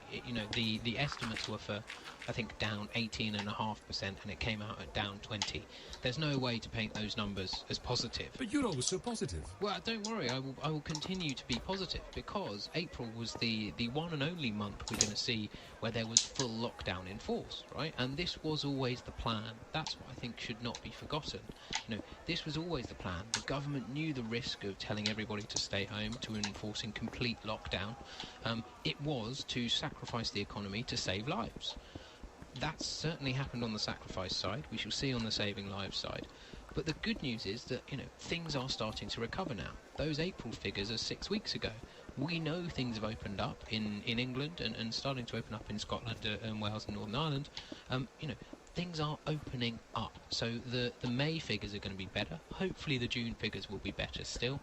The estimates were for, I think, down 18.5%, and it came out at down 20. There's no way to paint those numbers as positive. But you're always so positive. Well, don't worry, I will continue to be positive, because April was the one and only month we're going to see where there was full lockdown in force, right? And this was always the plan. That's what I think should not be forgotten. This was always the plan. The government knew the risk of telling everybody to stay home, to enforcing complete lockdown. It was to sacrifice the economy to save lives. That's certainly happened on the sacrifice side. We shall see on the saving lives side. But the good news is that, things are starting to recover now. Those April figures are 6 weeks ago. We know things have opened up in England and starting to open up in Scotland and Wales and Northern Ireland. Things are opening up. So the May figures are going to be better. Hopefully the June figures will be better still.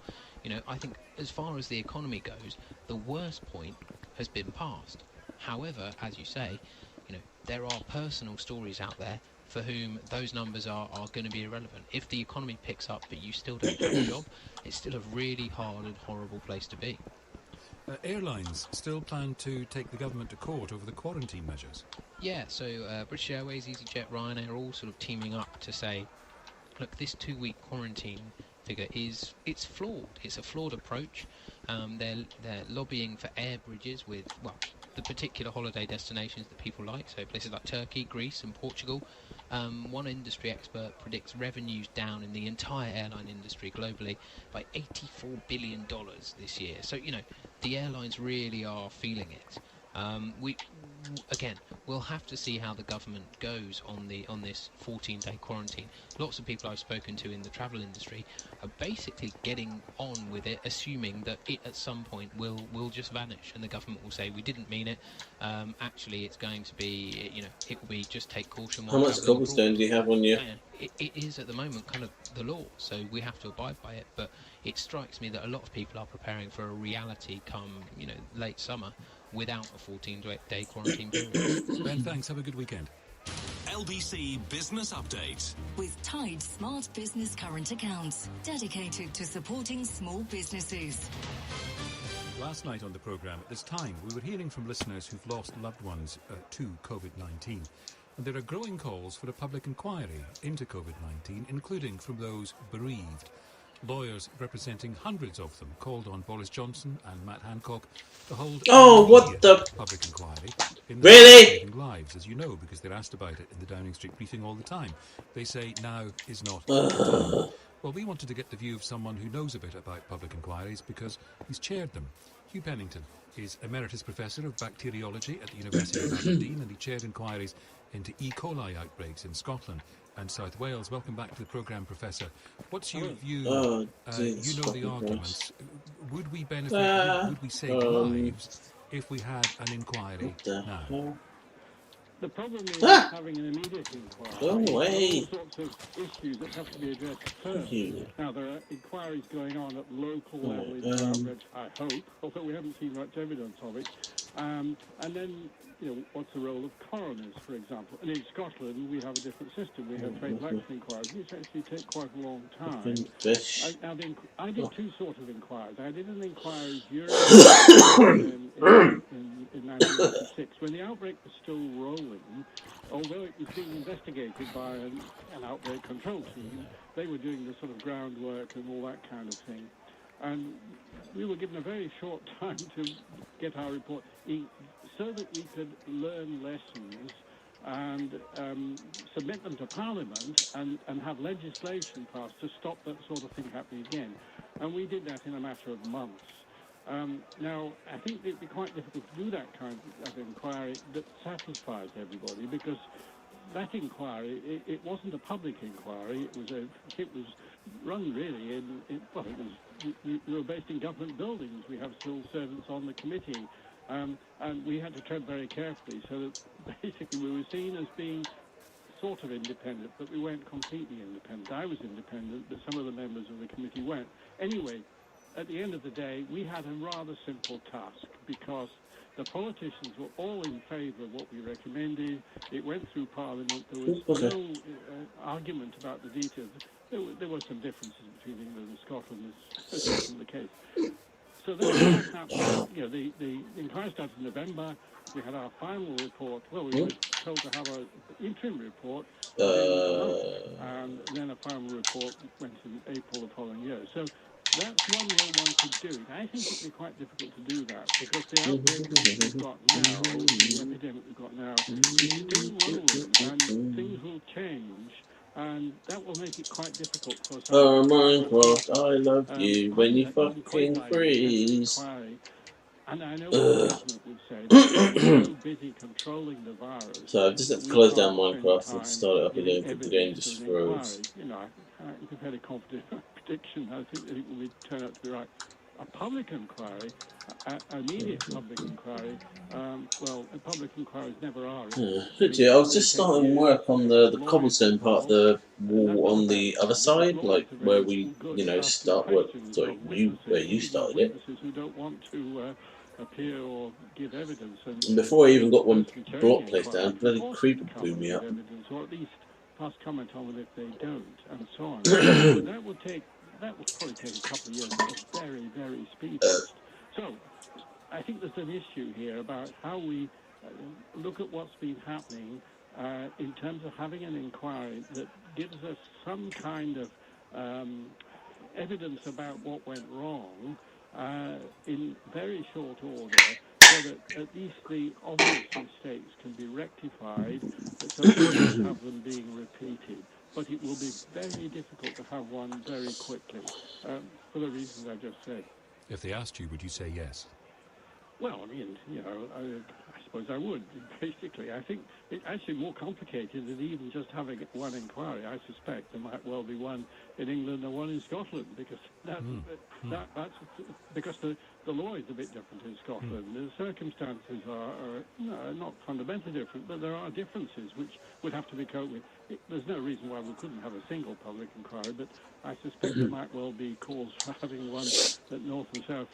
I think as far as the economy goes, the worst point has been passed. However, as you say, there are personal stories out there for whom those numbers are going to be irrelevant. If the economy picks up but you still don't have a job, it's still a really hard and horrible place to be. Airlines still plan to take the government to court over the quarantine measures. Yeah, so British Airways, EasyJet, Ryanair are all sort of teaming up to say, look, this 2-week quarantine figure it's flawed. It's a flawed approach. They're lobbying for air bridges with, the particular holiday destinations that people like, so places like Turkey, Greece and Portugal. One industry expert predicts revenues down in the entire airline industry globally by $84 billion this year. So, the airlines really are feeling it. We'll have to see how the government goes on this 14-day quarantine. Lots of people I've spoken to in the travel industry are basically getting on with it, assuming that it at some point will just vanish, and the government will say we didn't mean it. Actually, it's going to be, it will be just take caution. How much cobblestone do you have on you? It is at the moment kind of the law, so we have to abide by it. But it strikes me that a lot of people are preparing for a reality come, late summer, without a 14-day quarantine period. Ben, thanks. Have a good weekend. LBC Business Update. With Tide Smart Business Current Accounts, dedicated to supporting small businesses. Last night on the programme, at this time, we were hearing from listeners who've lost loved ones to COVID-19. And there are growing calls for a public inquiry into COVID-19, including from those bereaved. Lawyers representing hundreds of them called on Boris Johnson and Matt Hancock to hold public inquiry in the saving lives, as you know, because they're asked about it in the Downing Street briefing all the time. They say now is not the time. Well, we wanted to get the view of someone who knows a bit about public inquiries because he's chaired them. Hugh Pennington is Emeritus Professor of Bacteriology at the University of Aberdeen, and he chaired inquiries into E. coli outbreaks in Scotland and South Wales. Welcome back to the programme, Professor. What's your view? You know the arguments. Would we benefit, would we save lives if we had an inquiry now? The problem is having an immediate inquiry. Go away. All sorts of issues that have to be addressed first. Now, there are inquiries going on at local level in Cambridge, I hope, although we haven't seen much evidence of it. And then, what's the role of coroners, for example? And in Scotland, we have a different system. We have fatal accident inquiries, which actually take quite a long time. I did two sorts of inquiries. I did an inquiry during in 1996, when the outbreak was still rolling, although it was being investigated by an outbreak control team. They were doing the sort of groundwork and all that kind of thing. And we were given a very short time to get our report. so that we could learn lessons and submit them to Parliament and have legislation passed to stop that sort of thing happening again. And we did that in a matter of months. Now, I think it'd be quite difficult to do that kind of inquiry that satisfies everybody, because that inquiry, it wasn't a public inquiry. It was run really we were based in government buildings. We have civil servants on the committee, and we had to tread very carefully, so that basically we were seen as being sort of independent, but we weren't completely independent. I was independent, but some of the members of the committee weren't. Anyway, at the end of the day, we had a rather simple task, because the politicians were all in favour of what we recommended. It went through Parliament. There was no argument about the details. There were some differences between England and Scotland, as is often the case. So that happened. The inquiry started in November. We had our final report. Well, we were told to have an interim report, and then a final report went in April the following year. So that's one way one could do it. I think it would be quite difficult to do that, because the outbreak we've got now, the epidemic we've got now, is still rolling, and things will change, and that will make it quite difficult for some. Oh, Minecraft, I love you when you fucking freeze. And I know what the president would say, that they're so busy controlling the virus. So I've just had to close down Minecraft and start it up again, because the game just froze. It's a very confident prediction. I think it will turn out to be right. A public inquiry, an immediate public inquiry, a public inquiries never are. I was just starting work on the cobblestone part of the wall on the other side, like where we, start work. Sorry, where you started it. Who don't want to appear or give evidence. And before I even got one block placed down, bloody creeper blew me up. Or at least pass comment on it if they don't, and so on. But that will probably take a couple of years. It's very, very speedy. So, I think there's an issue here about how we look at what's been happening in terms of having an inquiry that gives us some kind of evidence about what went wrong in very short order, so that at least the obvious mistakes can be rectified, so that we don't have them being repeated. But it will be very difficult to have one very quickly, for the reasons I just said. If they asked you, would you say yes? Well, I mean, I suppose I would, basically. I think it's actually more complicated than even just having one inquiry. I suspect there might well be one in England and one in Scotland, because that's because the law is a bit different in Scotland. The circumstances are not fundamentally different, but there are differences which would have to be coped with. There's no reason why we couldn't have a single public inquiry, but I suspect there might well be calls for having one at north and south,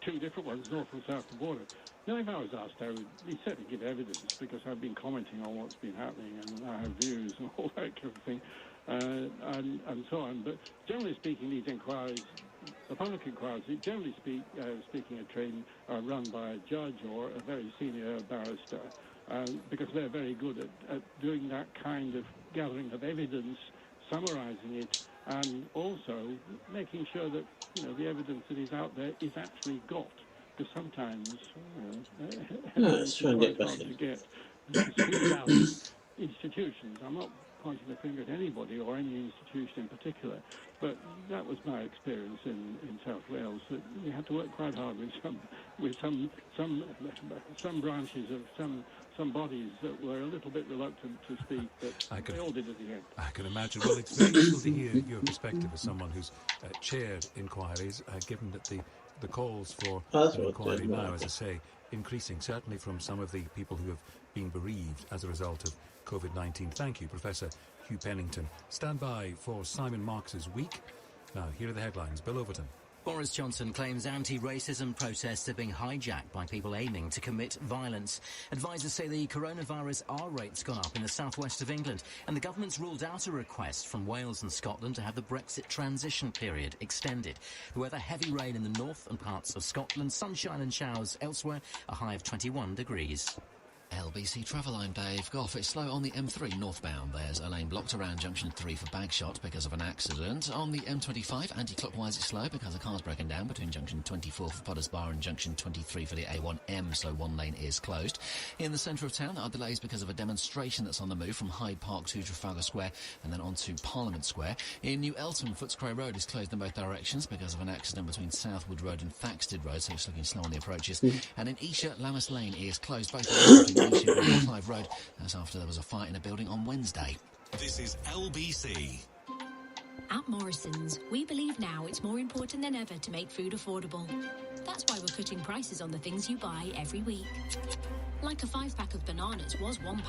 two different ones, north and south of the border. Now, if I was asked, I would certainly give evidence, because I've been commenting on what's been happening, and I have views and all that kind of thing, and so on. But generally speaking, these inquiries, the public inquiries, generally speaking, are run by a judge or a very senior barrister, because they're very good at doing that kind of gathering of evidence, summarising it, and also making sure that the evidence that is out there is actually got. Because sometimes let's try and get back to get institutions. I'm not pointing the finger at anybody or any institution in particular, but that was my experience in South Wales. That we had to work quite hard with some branches of some bodies that were a little bit reluctant to speak, but they all did at the end. I can imagine. Well, it's very useful to hear your perspective as someone who's chaired inquiries, given that the calls for inquiry now, as I say, increasing, certainly from some of the people who have been bereaved as a result of COVID-19. Thank you, Professor Hugh Pennington. Stand by for Simon Marks's Week. Now, here are the headlines. Bill Overton. Boris Johnson claims anti-racism protests are being hijacked by people aiming to commit violence. Advisors say the coronavirus R rate's gone up in the southwest of England, and the government's ruled out a request from Wales and Scotland to have the Brexit transition period extended. The weather: heavy rain in the north and parts of Scotland, sunshine and showers elsewhere, a high of 21 degrees. LBC Travel, I'm Dave Goff. It's slow on the M3 northbound. There's a lane blocked around junction 3 for Bagshot because of an accident. On the M25, anti-clockwise it's slow because a car's broken down between junction 24 for Potters Bar and junction 23 for the A1M, so one lane is closed. In the centre of town, there are delays because of a demonstration that's on the move from Hyde Park to Trafalgar Square and then on to Parliament Square. In New Elton, Footscray Road is closed in both directions because of an accident between Southwood Road and Thaxted Road, so it's looking slow on the approaches. And in Esher, Lammas Lane is closed both ways between Esher and Clive Road. That's after there was a fight in a building on Wednesday. This is LBC. At Morrison's, we believe now it's more important than ever to make food affordable. That's why we're cutting prices on the things you buy every week. Like a 5-pack of bananas was £1,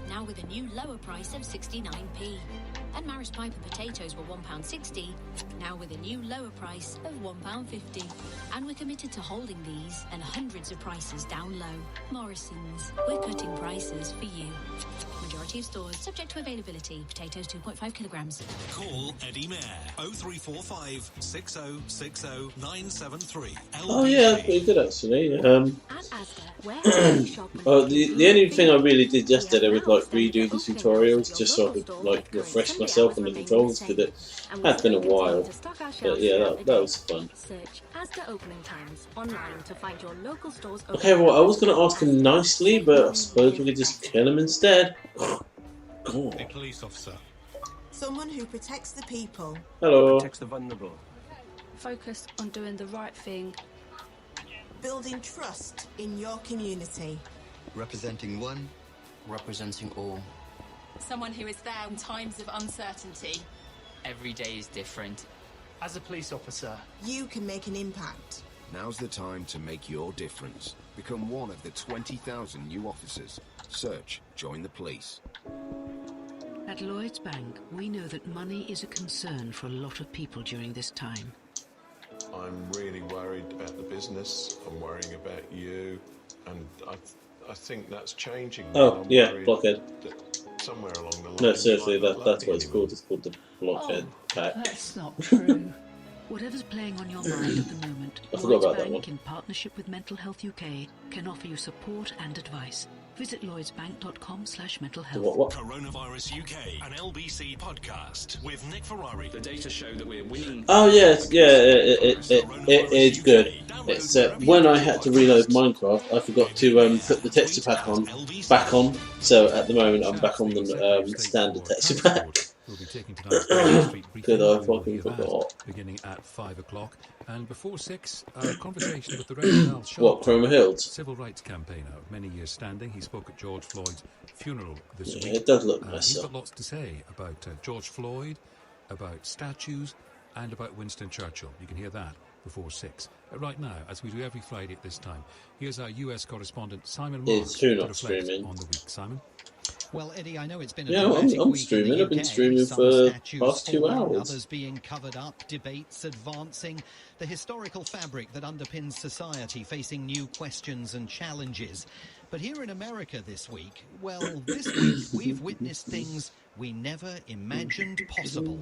now with a new lower price of 69p. And Maris Piper potatoes were £1.60, now with a new lower price of £1.50. And we're committed to holding these and hundreds of prices down low. Morrison's, we're cutting prices for you. Majority of stores, subject to availability. Potatoes 2.5 kilograms. Call Eddie Mayer 0345 6060 973. Oh yeah, that's pretty good actually. The only thing I really did yesterday was like redo the tutorials just so I could like refresh myself on the controls because it had been a while. But yeah, that was fun. Search Asda opening times online to find your local stores. Okay, well I was going to ask him nicely, but I suppose we could just kill him instead. A police officer. Someone who protects the people. Hello. Protects the vulnerable. Focus on doing the right thing. Building trust in your community. Representing one, representing all. Someone who is there in times of uncertainty. Every day is different. As a police officer, you can make an impact. Now's the time to make your difference. Become one of the 20,000 new officers. Search Join the Police. At Lloyds Bank, we know that money is a concern for a lot of people during this time. I'm really worried about the business. I'm worrying about you, and I think that's changing. Oh yeah, Blockhead. Somewhere along the line. No, seriously, that's what it's called. It's called the Blockhead pack. That's not true. Whatever's playing on your mind at the moment, I forgot about that Lloyds Bank, one. in partnership with Mental Health UK, can offer you support and advice. Visit lloydsbank.com/mentalhealth. Coronavirus UK, an LBC podcast with Nick Ferrari. The data show that we're winning. Oh yes, yeah, it is good. It's when I had to reload Minecraft, I forgot to put the texture pack back on. So at the moment, I'm back on the standard texture pack. We'll be taking tonight's Street briefing. Good, I fucking forgot. Beginning at 5 o'clock, and before 6, a conversation with the Reverend Al Sharpton. What, Cromer Hills? Civil rights campaigner of many years standing. He spoke at George Floyd's funeral this Yeah, week. it does look He's nice. got lots to say about George Floyd, about statues, and about Winston Churchill. You can hear that before 6. Right now, as we do every Friday at this time, here's our US correspondent Simon Marks It's true to not reflect streaming. on the week. Simon? Well, Eddie, I know it's been a Yeah, dramatic I'm week streaming. in the I've been UK. streaming Some for the statues past 2 falling, hours. Others being covered up, debates advancing, the historical fabric that underpins society facing new questions and challenges. But here in America this week, well, this week we've witnessed things we never imagined possible.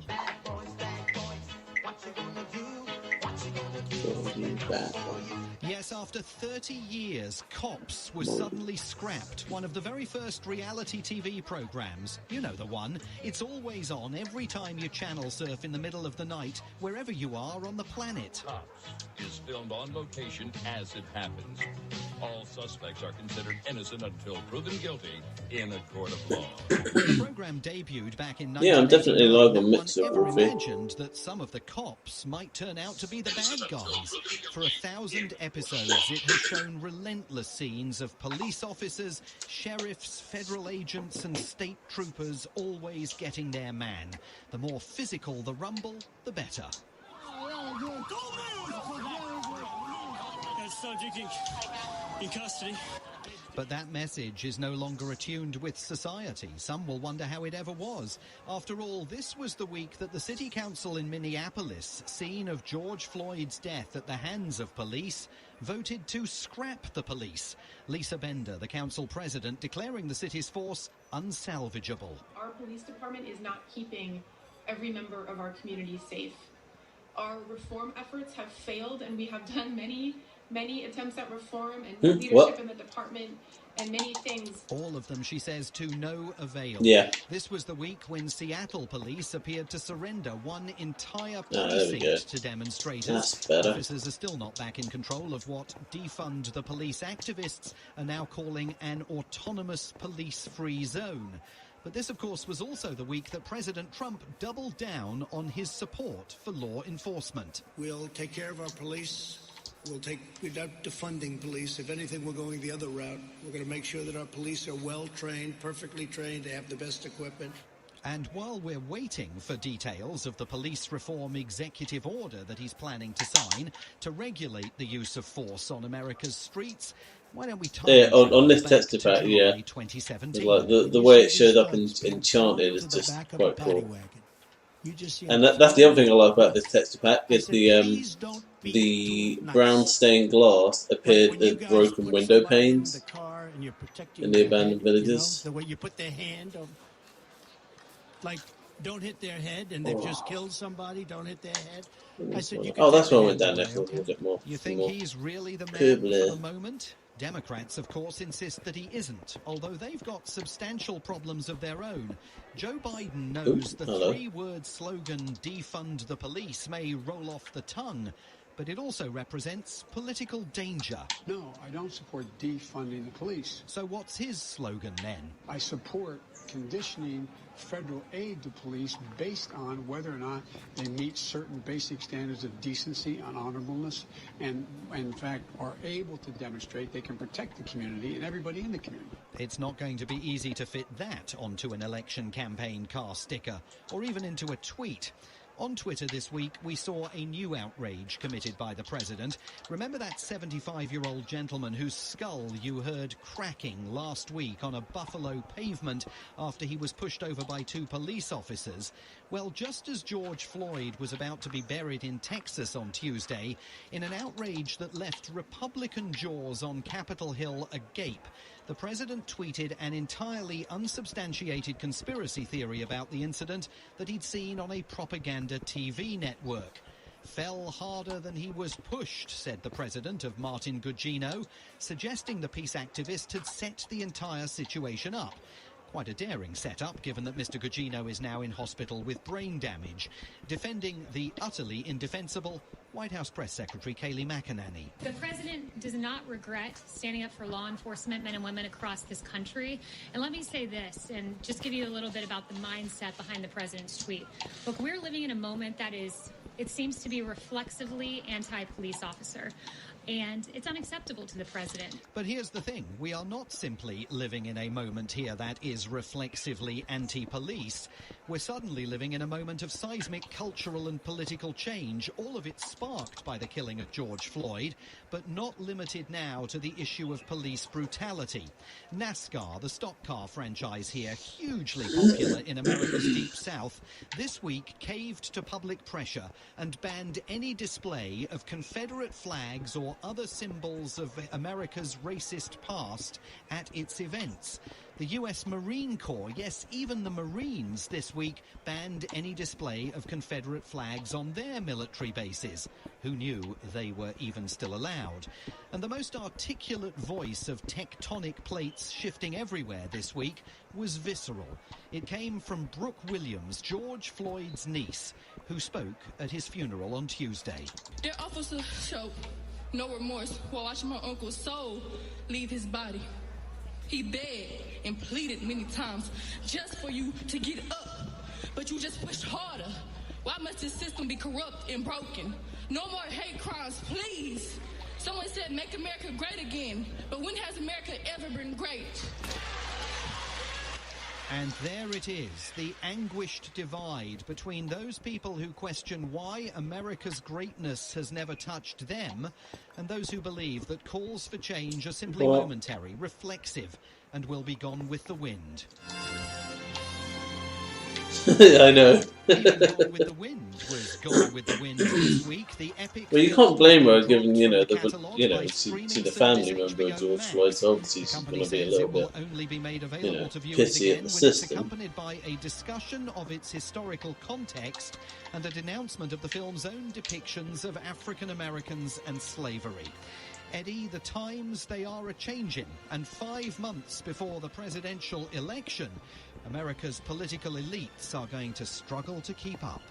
Yes, after 30 years, Cops was suddenly scrapped. One of the very first reality TV programs. You know the one. It's always on every time you channel surf in the middle of the night, wherever you are on the planet. Cops is filmed on location as it happens. All suspects are considered innocent until proven guilty in a court of law. When the program debuted back in Yeah, I'm definitely 1989, live on no one Mixer, ever Wolfie. imagined that some of the cops might turn out to be the bad guys. For 1,000 episodes, it has shown relentless scenes of police officers, sheriffs, federal agents and state troopers always getting their man. The more physical the rumble, the better. Sergeant in custody. But that message is no longer attuned with society. Some will wonder how it ever was. After all, this was the week that the City Council in Minneapolis, scene of George Floyd's death at the hands of police, voted to scrap the police. Lisa Bender, the council president, declaring the city's force unsalvageable. Our police department is not keeping every member of our community safe. Our reform efforts have failed, and we have done many many attempts at reform and new leadership What? in the department and many things. All of them, she says, to no avail. Yeah. This was the week when Seattle police appeared to surrender one entire there we go. precinct to demonstrators. That's better. Officers are still not back in control of what defund the police activists are now calling an autonomous police-free zone. But this, of course, was also the week that President Trump doubled down on his support for law enforcement. We'll take care of our police. Without defunding police, if anything, we're going the other route. We're going to make sure that our police are well-trained, perfectly trained, they have the best equipment. And while we're waiting for details of the police reform executive order that he's planning to sign to regulate the use of force on America's streets, why don't we on this Testipack, yeah. Like the way it showed up in Enchanted is just quite cool. And that's the other thing I like about this Testipack is the brown stained glass appeared as broken window panes in the abandoned villages. The way you put their hand on, like, don't hit their head, and they've just killed somebody. Don't hit their head. I said, you that's why I went down there for a little bit more. You think he's really the man for the moment? Democrats, of course, insist that he isn't, although they've got substantial problems of their own. Joe Biden knows the three-word slogan, defund the police, may roll off the tongue, but it also represents political danger. No, I don't support defunding the police. So what's his slogan then? I support conditioning federal aid to police based on whether or not they meet certain basic standards of decency and honorableness and, in fact, are able to demonstrate they can protect the community and everybody in the community. It's not going to be easy to fit that onto an election campaign car sticker or even into a tweet. On Twitter this week, we saw a new outrage committed by the president. Remember that 75-year-old gentleman whose skull you heard cracking last week on a Buffalo pavement after he was pushed over by two police officers? Well, just as George Floyd was about to be buried in Texas on Tuesday, in an outrage that left Republican jaws on Capitol Hill agape, the president tweeted an entirely unsubstantiated conspiracy theory about the incident that he'd seen on a propaganda TV network. Fell harder than he was pushed, said the president of Martin Gugino, suggesting the peace activist had set the entire situation up. Quite a daring setup, given that Mr. Gugino is now in hospital with brain damage. Defending the utterly indefensible, White House Press Secretary Kayleigh McEnany. The president does not regret standing up for law enforcement men and women across this country. And let me say this, and just give you a little bit about the mindset behind the president's tweet. Look, we're living in a moment that is, it seems to be reflexively anti-police officer. And it's unacceptable to the president. But here's the thing. We are not simply living in a moment here that is reflexively anti-police. We're suddenly living in a moment of seismic cultural and political change, all of it sparked by the killing of George Floyd, but not limited now to the issue of police brutality. NASCAR, the stock car franchise here, hugely popular in America's Deep South, this week caved to public pressure and banned any display of Confederate flags or other symbols of America's racist past at its events. The U.S. Marine Corps, yes, even the Marines this week, banned any display of Confederate flags on their military bases. Who knew they were even still allowed? And the most articulate voice of tectonic plates shifting everywhere this week was visceral. It came from Brooke Williams, George Floyd's niece, who spoke at his funeral on Tuesday. Their officer showed no remorse while watching my uncle's soul leave his body. He begged and pleaded many times just for you to get up, but you just pushed harder. Why must this system be corrupt and broken? No more hate crimes, please. Someone said make America great again, but when has America ever been great? And there it is, the anguished divide between those people who question why America's greatness has never touched them and those who believe that calls for change are simply momentary, reflexive, and will be gone with the wind. I know. Even Gone with the Wind was Gone with the Wind this week. The epic. Well, you can't blame her, given she's a family member of George Floyd, so obviously she's going to be a little bit, pissy at the system. Accompanied by a discussion of its historical context and a denouncement of the film's own depictions of African Americans and slavery. Eddie, the times they are a-changin', and 5 months before the presidential election, America's political elites are going to struggle to keep up.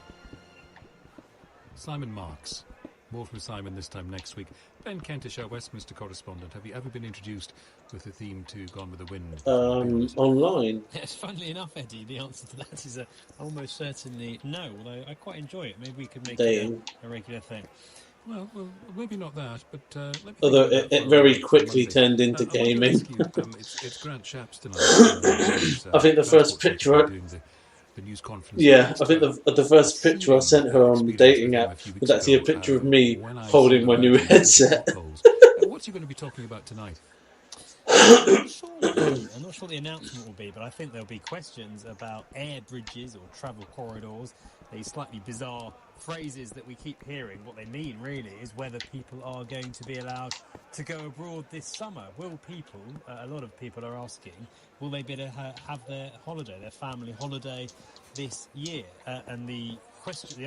Simon Marks. More from Simon this time next week. Ben Kentish, our Westminster correspondent. Have you ever been introduced with the theme to Gone with the Wind? Online. Yes, funnily enough, Eddie, the answer to that is almost certainly no, although I quite enjoy it. Maybe we could make it a regular thing. Well, maybe not that, but let me. Although it very quickly turned into gaming. It's Grant Shapps tonight. I think the first picture. The news conference. Yeah, I think the first picture I sent her on the dating app was actually a picture of me holding my new headset. What's he going to be talking about tonight? I'm not sure what the announcement will be, but I think there'll be questions about air bridges or travel corridors, these slightly bizarre phrases that we keep hearing. What they mean, really, is whether people are going to be allowed to go abroad this summer. Will people, a lot of people are asking, will they be able to have their holiday, their family holiday this year? And the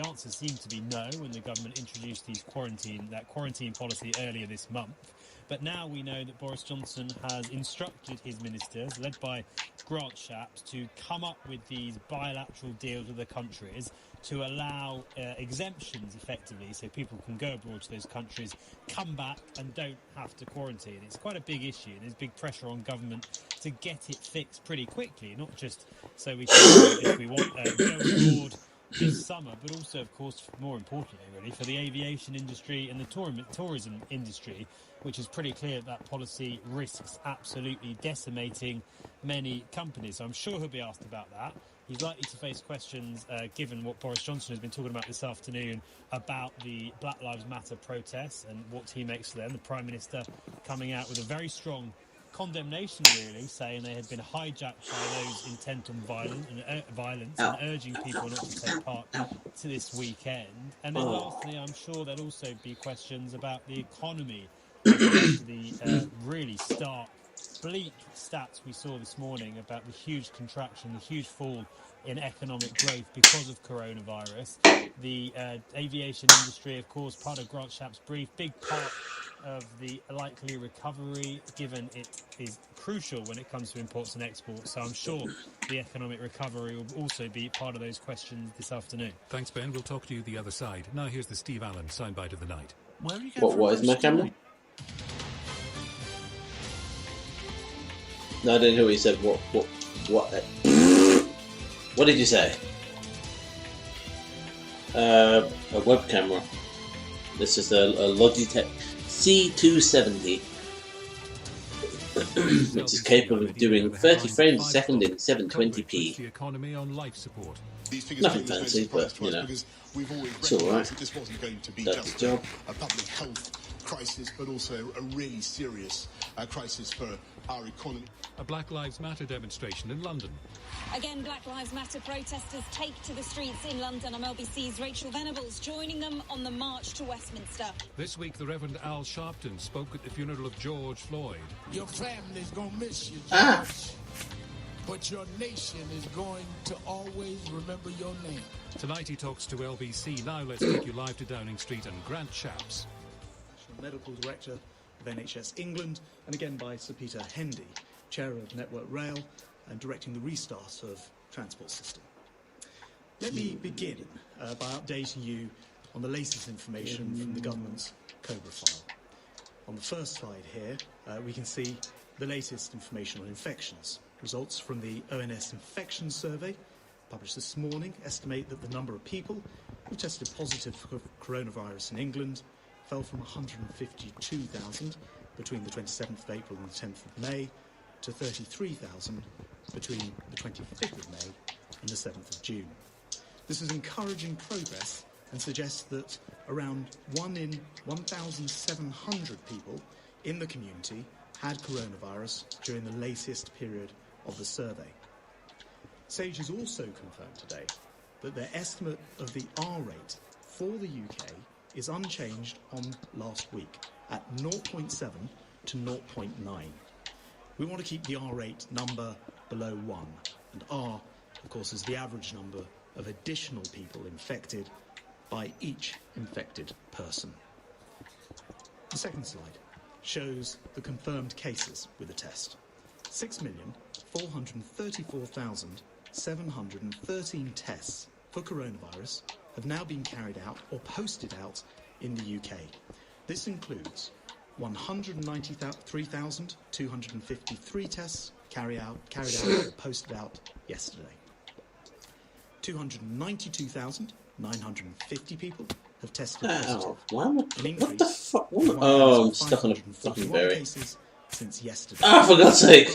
answer seemed to be no when the government introduced that quarantine policy earlier this month. But now we know that Boris Johnson has instructed his ministers, led by Grant Shapps, to come up with these bilateral deals with the countries to allow exemptions, effectively, so people can go abroad to those countries, come back and don't have to quarantine. It's quite a big issue, and there's big pressure on government to get it fixed pretty quickly, not just so we can, if we want, go abroad this summer, but also, of course, more importantly, really, for the aviation industry and the tourism industry, which is pretty clear that policy risks absolutely decimating many companies. So I'm sure he'll be asked about that. He's likely to face questions, given what Boris Johnson has been talking about this afternoon, about the Black Lives Matter protests and what he makes of them. The Prime Minister coming out with a very strong condemnation, really, saying they had been hijacked by those intent on violence and urging people not to take part to this weekend. And then lastly, I'm sure there'll also be questions about the economy, the really stark, bleak stats we saw this morning about the huge contraction, the huge fall in economic growth because of coronavirus. The aviation industry, of course, part of Grant Shapps' brief, big part of the likely recovery, given it is crucial when it comes to imports and exports. So I'm sure the economic recovery will also be part of those questions this afternoon. Thanks, Ben. We'll talk to you the other side. Now here's the Steve Allen soundbite of the night. Where are you going? What is my camera? No, I didn't hear what you said. What did you say? A web camera. This is a Logitech C270, which is capable of doing 30 frames a second in 720p. The economy on life support. Nothing fancy, but you know, it's alright. This wasn't going to be That's just the job. a public health crisis, but also a really serious crisis for our economy. A Black Lives Matter demonstration in London. Again, Black Lives Matter protesters take to the streets in London. I'm LBC's Rachel Venables joining them on the march to Westminster. This week, the Reverend Al Sharpton spoke at the funeral of George Floyd. Your family's gonna miss you, George. But your nation is going to always remember your name. Tonight he talks to LBC. Now let's take you live to Downing Street and Grant Shapps. Medical Director of NHS England, and again by Sir Peter Hendy, Chair of Network Rail and directing the restart of transport system. Let me begin by updating you on the latest information from the government's Cobra file. On the first slide here, we can see the latest information on infections. Results from the ONS Infection Survey, published this morning, estimate that the number of people who tested positive for coronavirus in England fell from 152,000 between the 27th of April and the 10th of May to 33,000 between the 25th of May and the 7th of June. This is encouraging progress and suggests that around 1 in 1,700 people in the community had coronavirus during the latest period of the survey. SAGE has also confirmed today that their estimate of the R rate for the UK is unchanged on last week at 0.7 to 0.9. We want to keep the R rate number below 1, and R, of course, is the average number of additional people infected by each infected person. The second slide shows the confirmed cases with the test. 6,434,713 tests for coronavirus have now been carried out or posted out in the UK. This includes 193,253 tests carried out or posted out yesterday. 292,950 people have tested positive. What the fuck? Oh, I'm stuck on a fucking berry. Cases since yesterday. Ah, for God's sake! I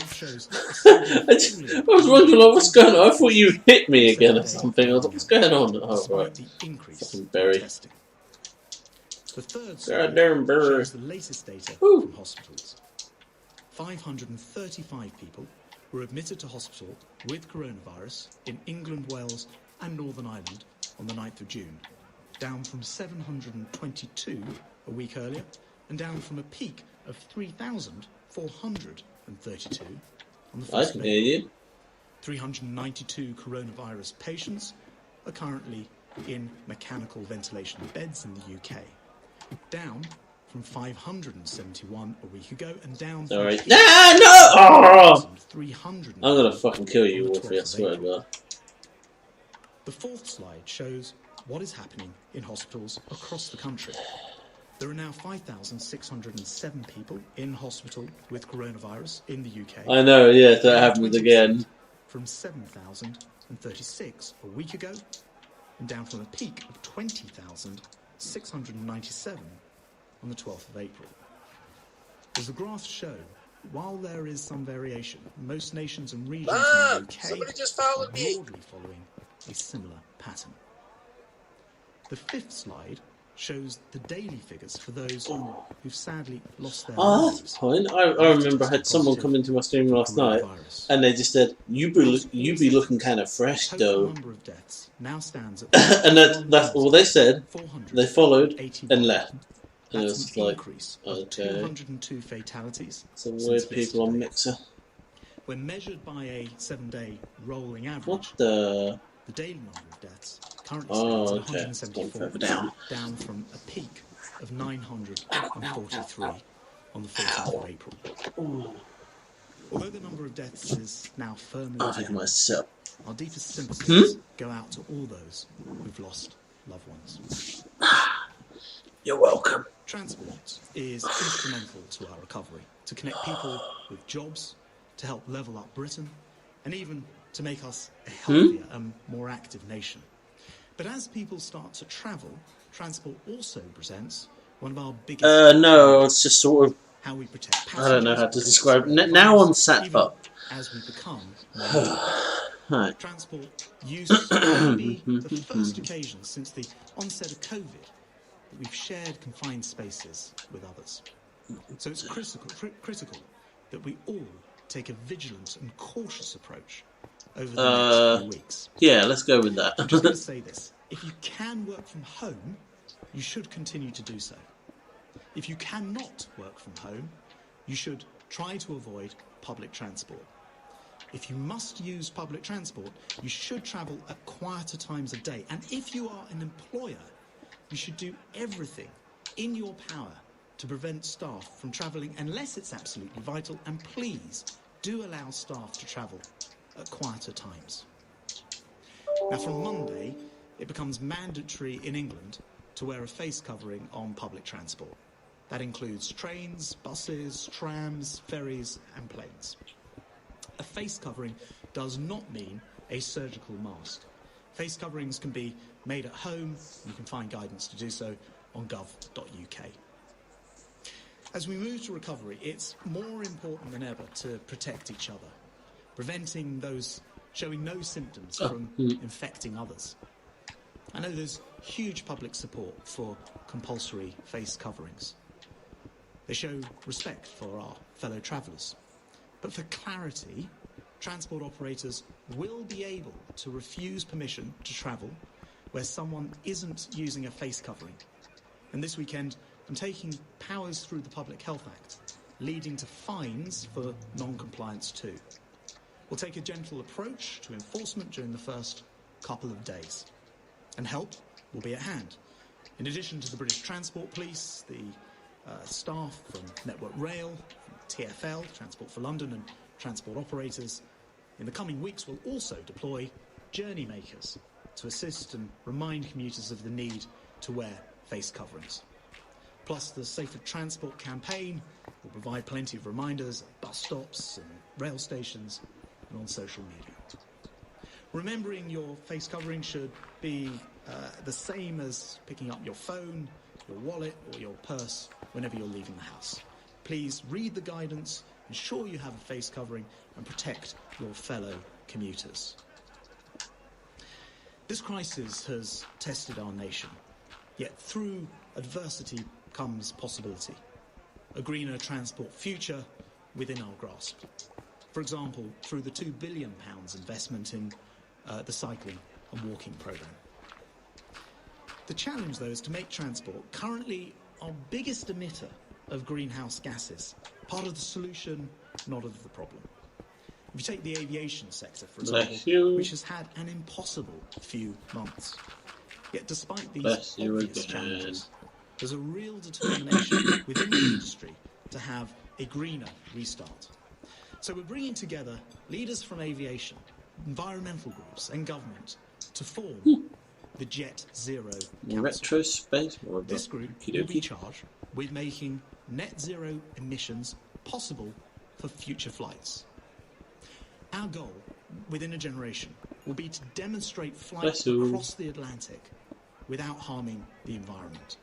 was wondering, like, what's going on? I thought you hit me again or something. I was like, what's going on? Oh, right. Fucking berry. The third slide shows the latest data from hospitals. 535 people were admitted to hospital with coronavirus in England, Wales and Northern Ireland on the 9th of June, down from 722 a week earlier and down from a peak of 3,432 on the 1st I can hear you. 392 coronavirus patients are currently in mechanical ventilation beds in the UK, down from 571 a week ago and down from Alright. No! Oh! 300. I'm gonna fucking kill you, Wolfie, I swear to God. The fourth slide shows what is happening in hospitals across the country. There are now 5,607 people in hospital with coronavirus in the UK. I know, yeah, that happens again. From 7,036 a week ago, and down from a peak of 20,697 on the 12th of April. As the graphs show, while there is some variation, most nations and regions in the UK are broadly following a similar pattern. The fifth slide shows the daily figures for those who've sadly lost their Oh, lives. that's fine. I remember I had someone come into my stream last night, and they just said, "You be looking kind of fresh, though." Number of deaths now stands at And that's all they said. They followed and left. And it was like, okay. 202 fatalities. Some weird people on Mixer. When measured by a 7-day rolling average, What the? The daily number of deaths currently stands at 174, further down. down from a peak of 943 on the 14th of April. Although the number of deaths is now firmly I think myself. our deepest sympathies go out to all those who've lost loved ones. You're welcome. Transport is instrumental to our recovery, to connect people with jobs, to help level up Britain, and even to make us a healthier and more active nation. But as people start to travel, transport also presents one of our biggest... No, it's just sort of... how we protect passengers. I don't know how to describe it. Now I'm sat up. As we become Right. Transport used to be the first occasion since the onset of COVID that we've shared confined spaces with others. So it's critical that we all take a vigilant and cautious approach over the next few weeks. Yeah, let's go with that. I'm just going to say this. If you can work from home, you should continue to do so. If you cannot work from home, you should try to avoid public transport. If you must use public transport, you should travel at quieter times of day. And if you are an employer, you should do everything in your power to prevent staff from travelling unless it's absolutely vital. And please do allow staff to travel at quieter times. Now, from Monday, it becomes mandatory in England to wear a face covering on public transport. That includes trains, buses, trams, ferries, and planes. A face covering does not mean a surgical mask. Face coverings can be made at home. You can find guidance to do so on gov.uk. As we move to recovery, it's more important than ever to protect each other, preventing those showing no symptoms from infecting others. I know there's huge public support for compulsory face coverings. They show respect for our fellow travellers. But for clarity, transport operators will be able to refuse permission to travel where someone isn't using a face covering. And this weekend, I'm taking powers through the Public Health Act, leading to fines for non-compliance too. We'll take a gentle approach to enforcement during the first couple of days. And help will be at hand. In addition to the British Transport Police, the staff from Network Rail, TfL, Transport for London, and transport operators, in the coming weeks we'll also deploy journey makers to assist and remind commuters of the need to wear face coverings. Plus, the Safer Transport campaign will provide plenty of reminders at bus stops and rail stations and on social media. Remembering your face covering should be the same as picking up your phone, your wallet or your purse whenever you're leaving the house. Please read the guidance, ensure you have a face covering and protect your fellow commuters. This crisis has tested our nation, yet through adversity comes possibility. A greener transport future within our grasp. For example, through the £2 billion investment in the cycling and walking programme. The challenge, though, is to make transport currently our biggest emitter of greenhouse gases. Part of the solution, not of the problem. If you take the aviation sector, for example, which has had an impossible few months. Yet despite these obvious challenges, there's a real determination within the industry to have a greener restart. So we're bringing together leaders from aviation, environmental groups and government to form the Jet Zero Council. Retro space. This group will be charged with making net zero emissions possible for future flights. Our goal within a generation will be to demonstrate flights across the Atlantic without harming the environment.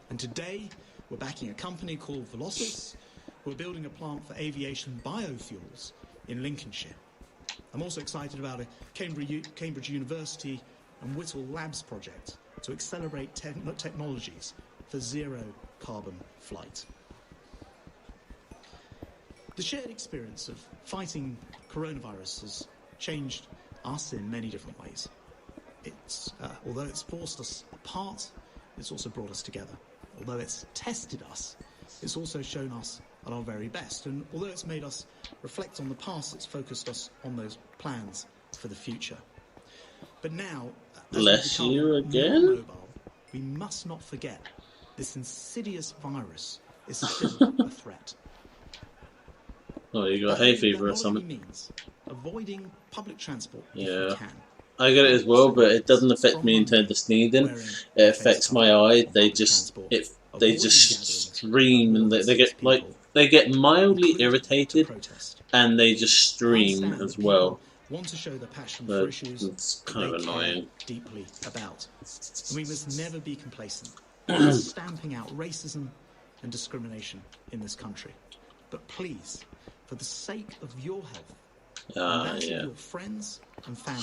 And today, we're backing a company called Velocis, who are building a plant for aviation biofuels in Lincolnshire. I'm also excited about a Cambridge University and Whittle Labs project to accelerate technologies for zero carbon flight. The shared experience of fighting coronavirus has changed us in many different ways. Although it's forced us apart, it's also brought us together. Although it's tested us, it's also shown us at our very best. And although it's made us reflect on the past, it's focused us on those plans for the future. But now, bless you again. More mobile, we must not forget this insidious virus is still a threat. Oh, you got hay fever or something. Means avoiding public transport if yeah. we can. I get it as well, but it doesn't affect me in terms of sneezing. It affects my eye. They just stream, and they get mildly irritated, and they just stream as well. Want to show the passion for issues it's kind of annoying. Deeply about. And we must never be complacent. Stamping out racism and discrimination in this country. But please, for the sake of your health, and that of your friends and family,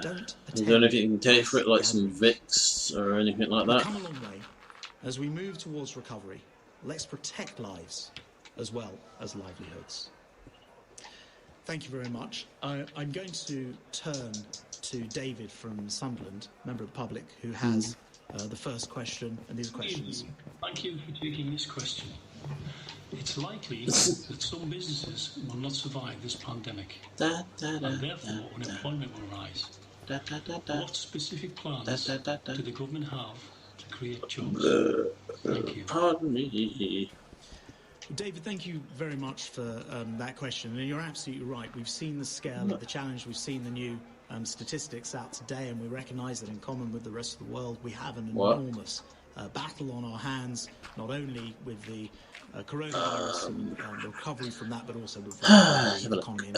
don't I don't know if you can take for it like some Vicks or anything like that. We've come a long way. As we move towards recovery, let's protect lives as well as livelihoods. Thank you very much. I'm going to turn to David from Sunderland, member of the public, who has the first question and these questions. Thank you for taking this question. It's likely that some businesses will not survive this pandemic, and therefore unemployment will rise. What specific plans do the government have to create jobs? Thank you. Pardon me. David, thank you very much for that question. And you're absolutely right. We've seen the scale of the challenge. We've seen the new statistics out today, and we recognise that in common with the rest of the world, we have an enormous battle on our hands, not only with the coronavirus and the recovery from that, but also with the economy.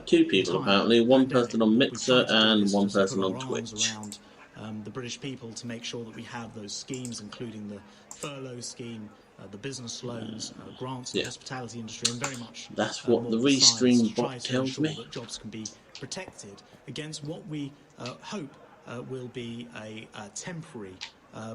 Two people apparently, one person on Mixer and one person on Twitch. Around the British people to make sure that we have those schemes, including the furlough scheme, the business loans, grants in the hospitality industry, and very much that's what the Restream bot tells me. That jobs can be protected against what we hope will be a temporary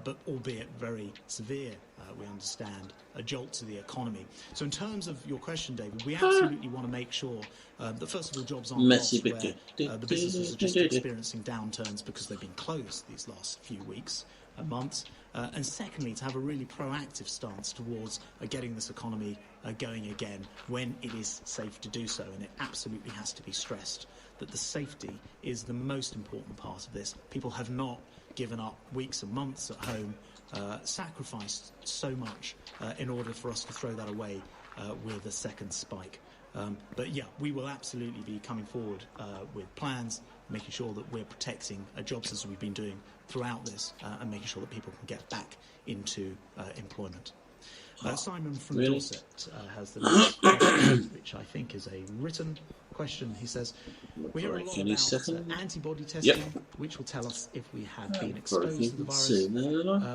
but albeit very severe, we understand, a jolt to the economy. So in terms of your question, David, we absolutely want to make sure that, first of all, jobs aren't lost where the businesses are just experiencing downturns because they've been closed these last few weeks and months. And secondly, to have a really proactive stance towards getting this economy going again when it is safe to do so. And it absolutely has to be stressed that the safety is the most important part of this. People have not given up weeks and months at home, sacrificed so much in order for us to throw that away with a second spike. But yeah, we will absolutely be coming forward with plans, making sure that we're protecting jobs as we've been doing throughout this, and making sure that people can get back into employment. Simon from Dorset has the next question, which I think is a written question. He says, we hear a lot about antibody testing, which will tell us if we have been exposed to the virus.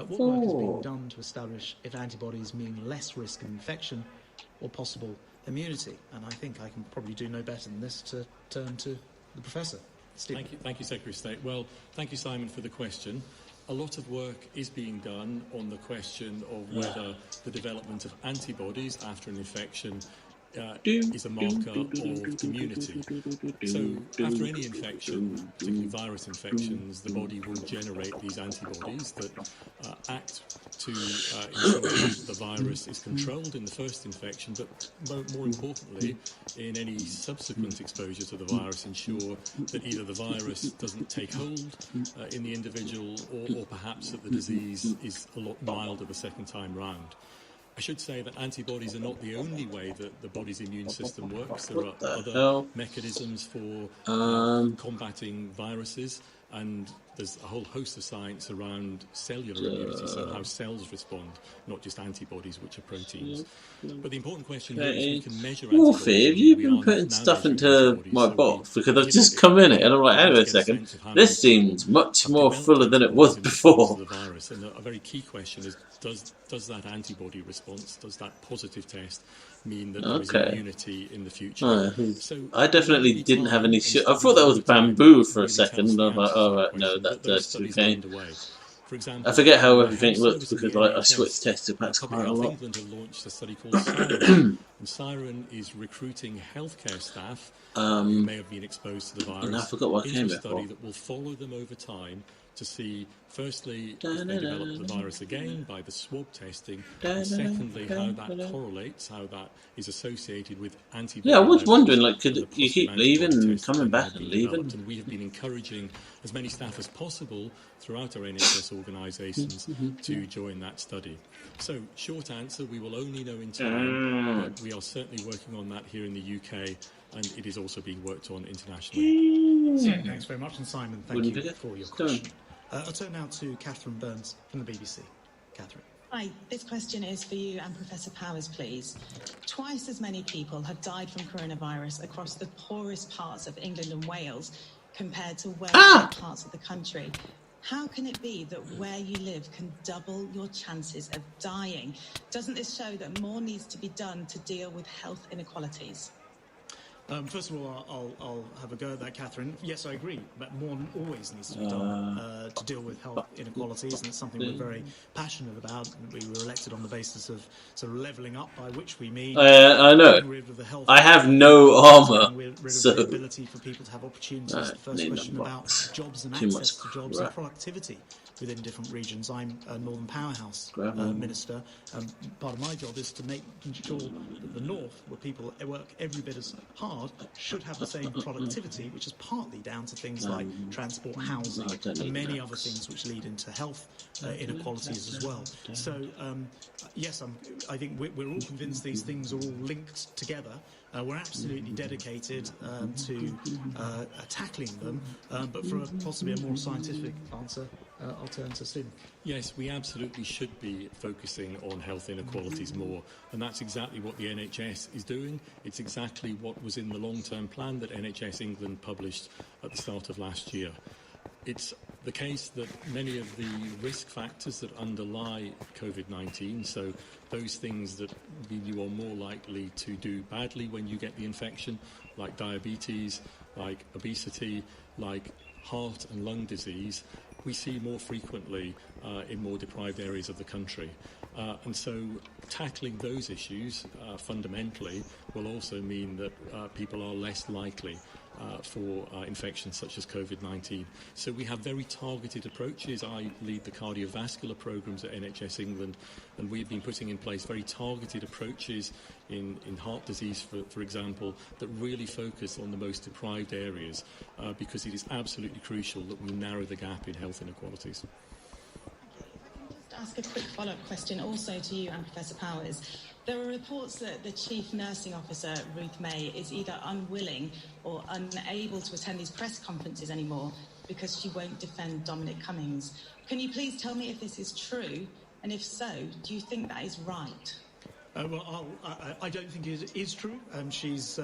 What work is being done to establish if antibodies mean less risk of infection or possible immunity? And I think I can probably do no better than this to turn to the Professor. Stephen. Thank you, Secretary of State. Well, thank you, Simon, for the question. A lot of work is being done on the question of whether the development of antibodies after an infection is a marker of immunity. So after any infection, particularly virus infections, the body will generate these antibodies that act to ensure that the virus is controlled in the first infection, but more importantly, in any subsequent exposure to the virus, ensure that either the virus doesn't take hold in the individual or perhaps that the disease is a lot milder the second time round. I should say that antibodies are not the only way that the body's immune system works. There are other mechanisms for combating viruses, and there's a whole host of science around cellular immunity, so how cells respond, not just antibodies, which are proteins. But the important question here is we can measure antibodies. Wolfie, have you been putting stuff into my box? Because I've just come in it and I'm like, hang on a second, this seems much more fuller than it was before. And a very key question is, does that antibody response, does that positive test mean that there is immunity in the future? So I definitely didn't have any shit. I thought that was bamboo for a second, and I was like, oh, right, no, that's okay. For example, I forget how everything looks because I switched test packs quite a lot. England have launched a study called Siren, and Siren is recruiting healthcare staff who may have been exposed to the virus and I forgot what into came a study before. that will follow them over time to see, firstly, if they develop the virus again by the swab testing, and secondly, how that correlates, how that is associated with antibody. Yeah, I was wondering, like, could you keep leaving, coming back and leaving? And we have been encouraging as many staff as possible throughout our NHS organisations to join that study. So, short answer, we will only know in time, but we are certainly working on that here in the UK, and it is also being worked on internationally. So, thanks very much, and Simon, thank you for your question. I'll turn now to Catherine Burns from the BBC. Catherine. Hi, this question is for you and Professor Powers, please. Twice as many people have died from coronavirus across the poorest parts of England and Wales compared to wealthier parts of the country. How can it be that where you live can double your chances of dying? Doesn't this show that more needs to be done to deal with health inequalities? First of all, I'll have a go at that, Catherine. Yes, I agree, but more always needs to be done to deal with health inequalities, and it's something we're very passionate about. We were elected on the basis of sort of levelling up, by which we mean I know. I have no armour, so the ability for people to have opportunities. The first question about jobs and access to jobs and productivity within different regions. I'm a Northern Powerhouse Minister, and part of my job is to make sure that the North, where people work every bit as hard, should have the same productivity, which is partly down to things like transport, housing, and many other things which lead into health inequalities as well. So, yes, I think we're all convinced these things are all linked together. We're absolutely dedicated to tackling them, but for possibly a more scientific answer, I'll turn to Stephen. Yes, we absolutely should be focusing on health inequalities more, and that's exactly what the NHS is doing. It's exactly what was in the long-term plan that NHS England published at the start of last year. It's the case that many of the risk factors that underlie COVID-19, so those things that mean you are more likely to do badly when you get the infection, like diabetes, like obesity, like heart and lung disease, we see more frequently in more deprived areas of the country. And so tackling those issues fundamentally will also mean that people are less likely for infections such as COVID-19. So we have very targeted approaches. I lead the cardiovascular programs at NHS England, and we've been putting in place very targeted approaches in heart disease, for example, that really focus on the most deprived areas because it is absolutely crucial that we narrow the gap in health inequalities. Ask a quick follow-up question also to you and Professor Powers. There are reports that the Chief Nursing Officer, Ruth May, is either unwilling or unable to attend these press conferences anymore because she won't defend Dominic Cummings. Can you please tell me if this is true? And if so, do you think that is right? Well, I don't think it is true. She's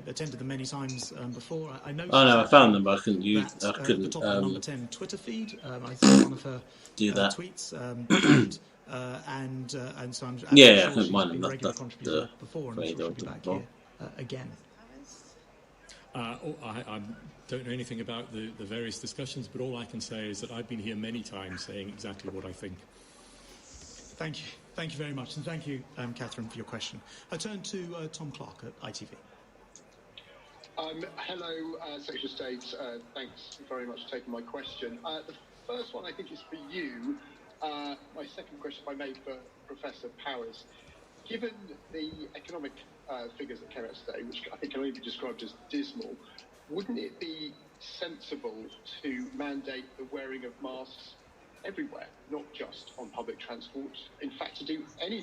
attended them many times before. I know. Oh no, I found them, but I couldn't use. I couldn't. The top of the Number 10 Twitter feed. I think one of her tweets. And so I'm. Yeah, sure I couldn't she's mind been them. a regular contributor before, and I'm sure she'll be back here again. I don't know anything about the various discussions, but all I can say is that I've been here many times saying exactly what I think. Thank you. Thank you very much. And thank you, Catherine, for your question. I turn to Tom Clark at ITV. Hello, Secretary of State. Thanks very much for taking my question. The first one, I think, is for you. My second question, if I may, for Professor Powers. Given the economic figures that came out today, which I think can only be described as dismal, wouldn't it be sensible to mandate the wearing of masks everywhere, not just on public transport? In fact, to do any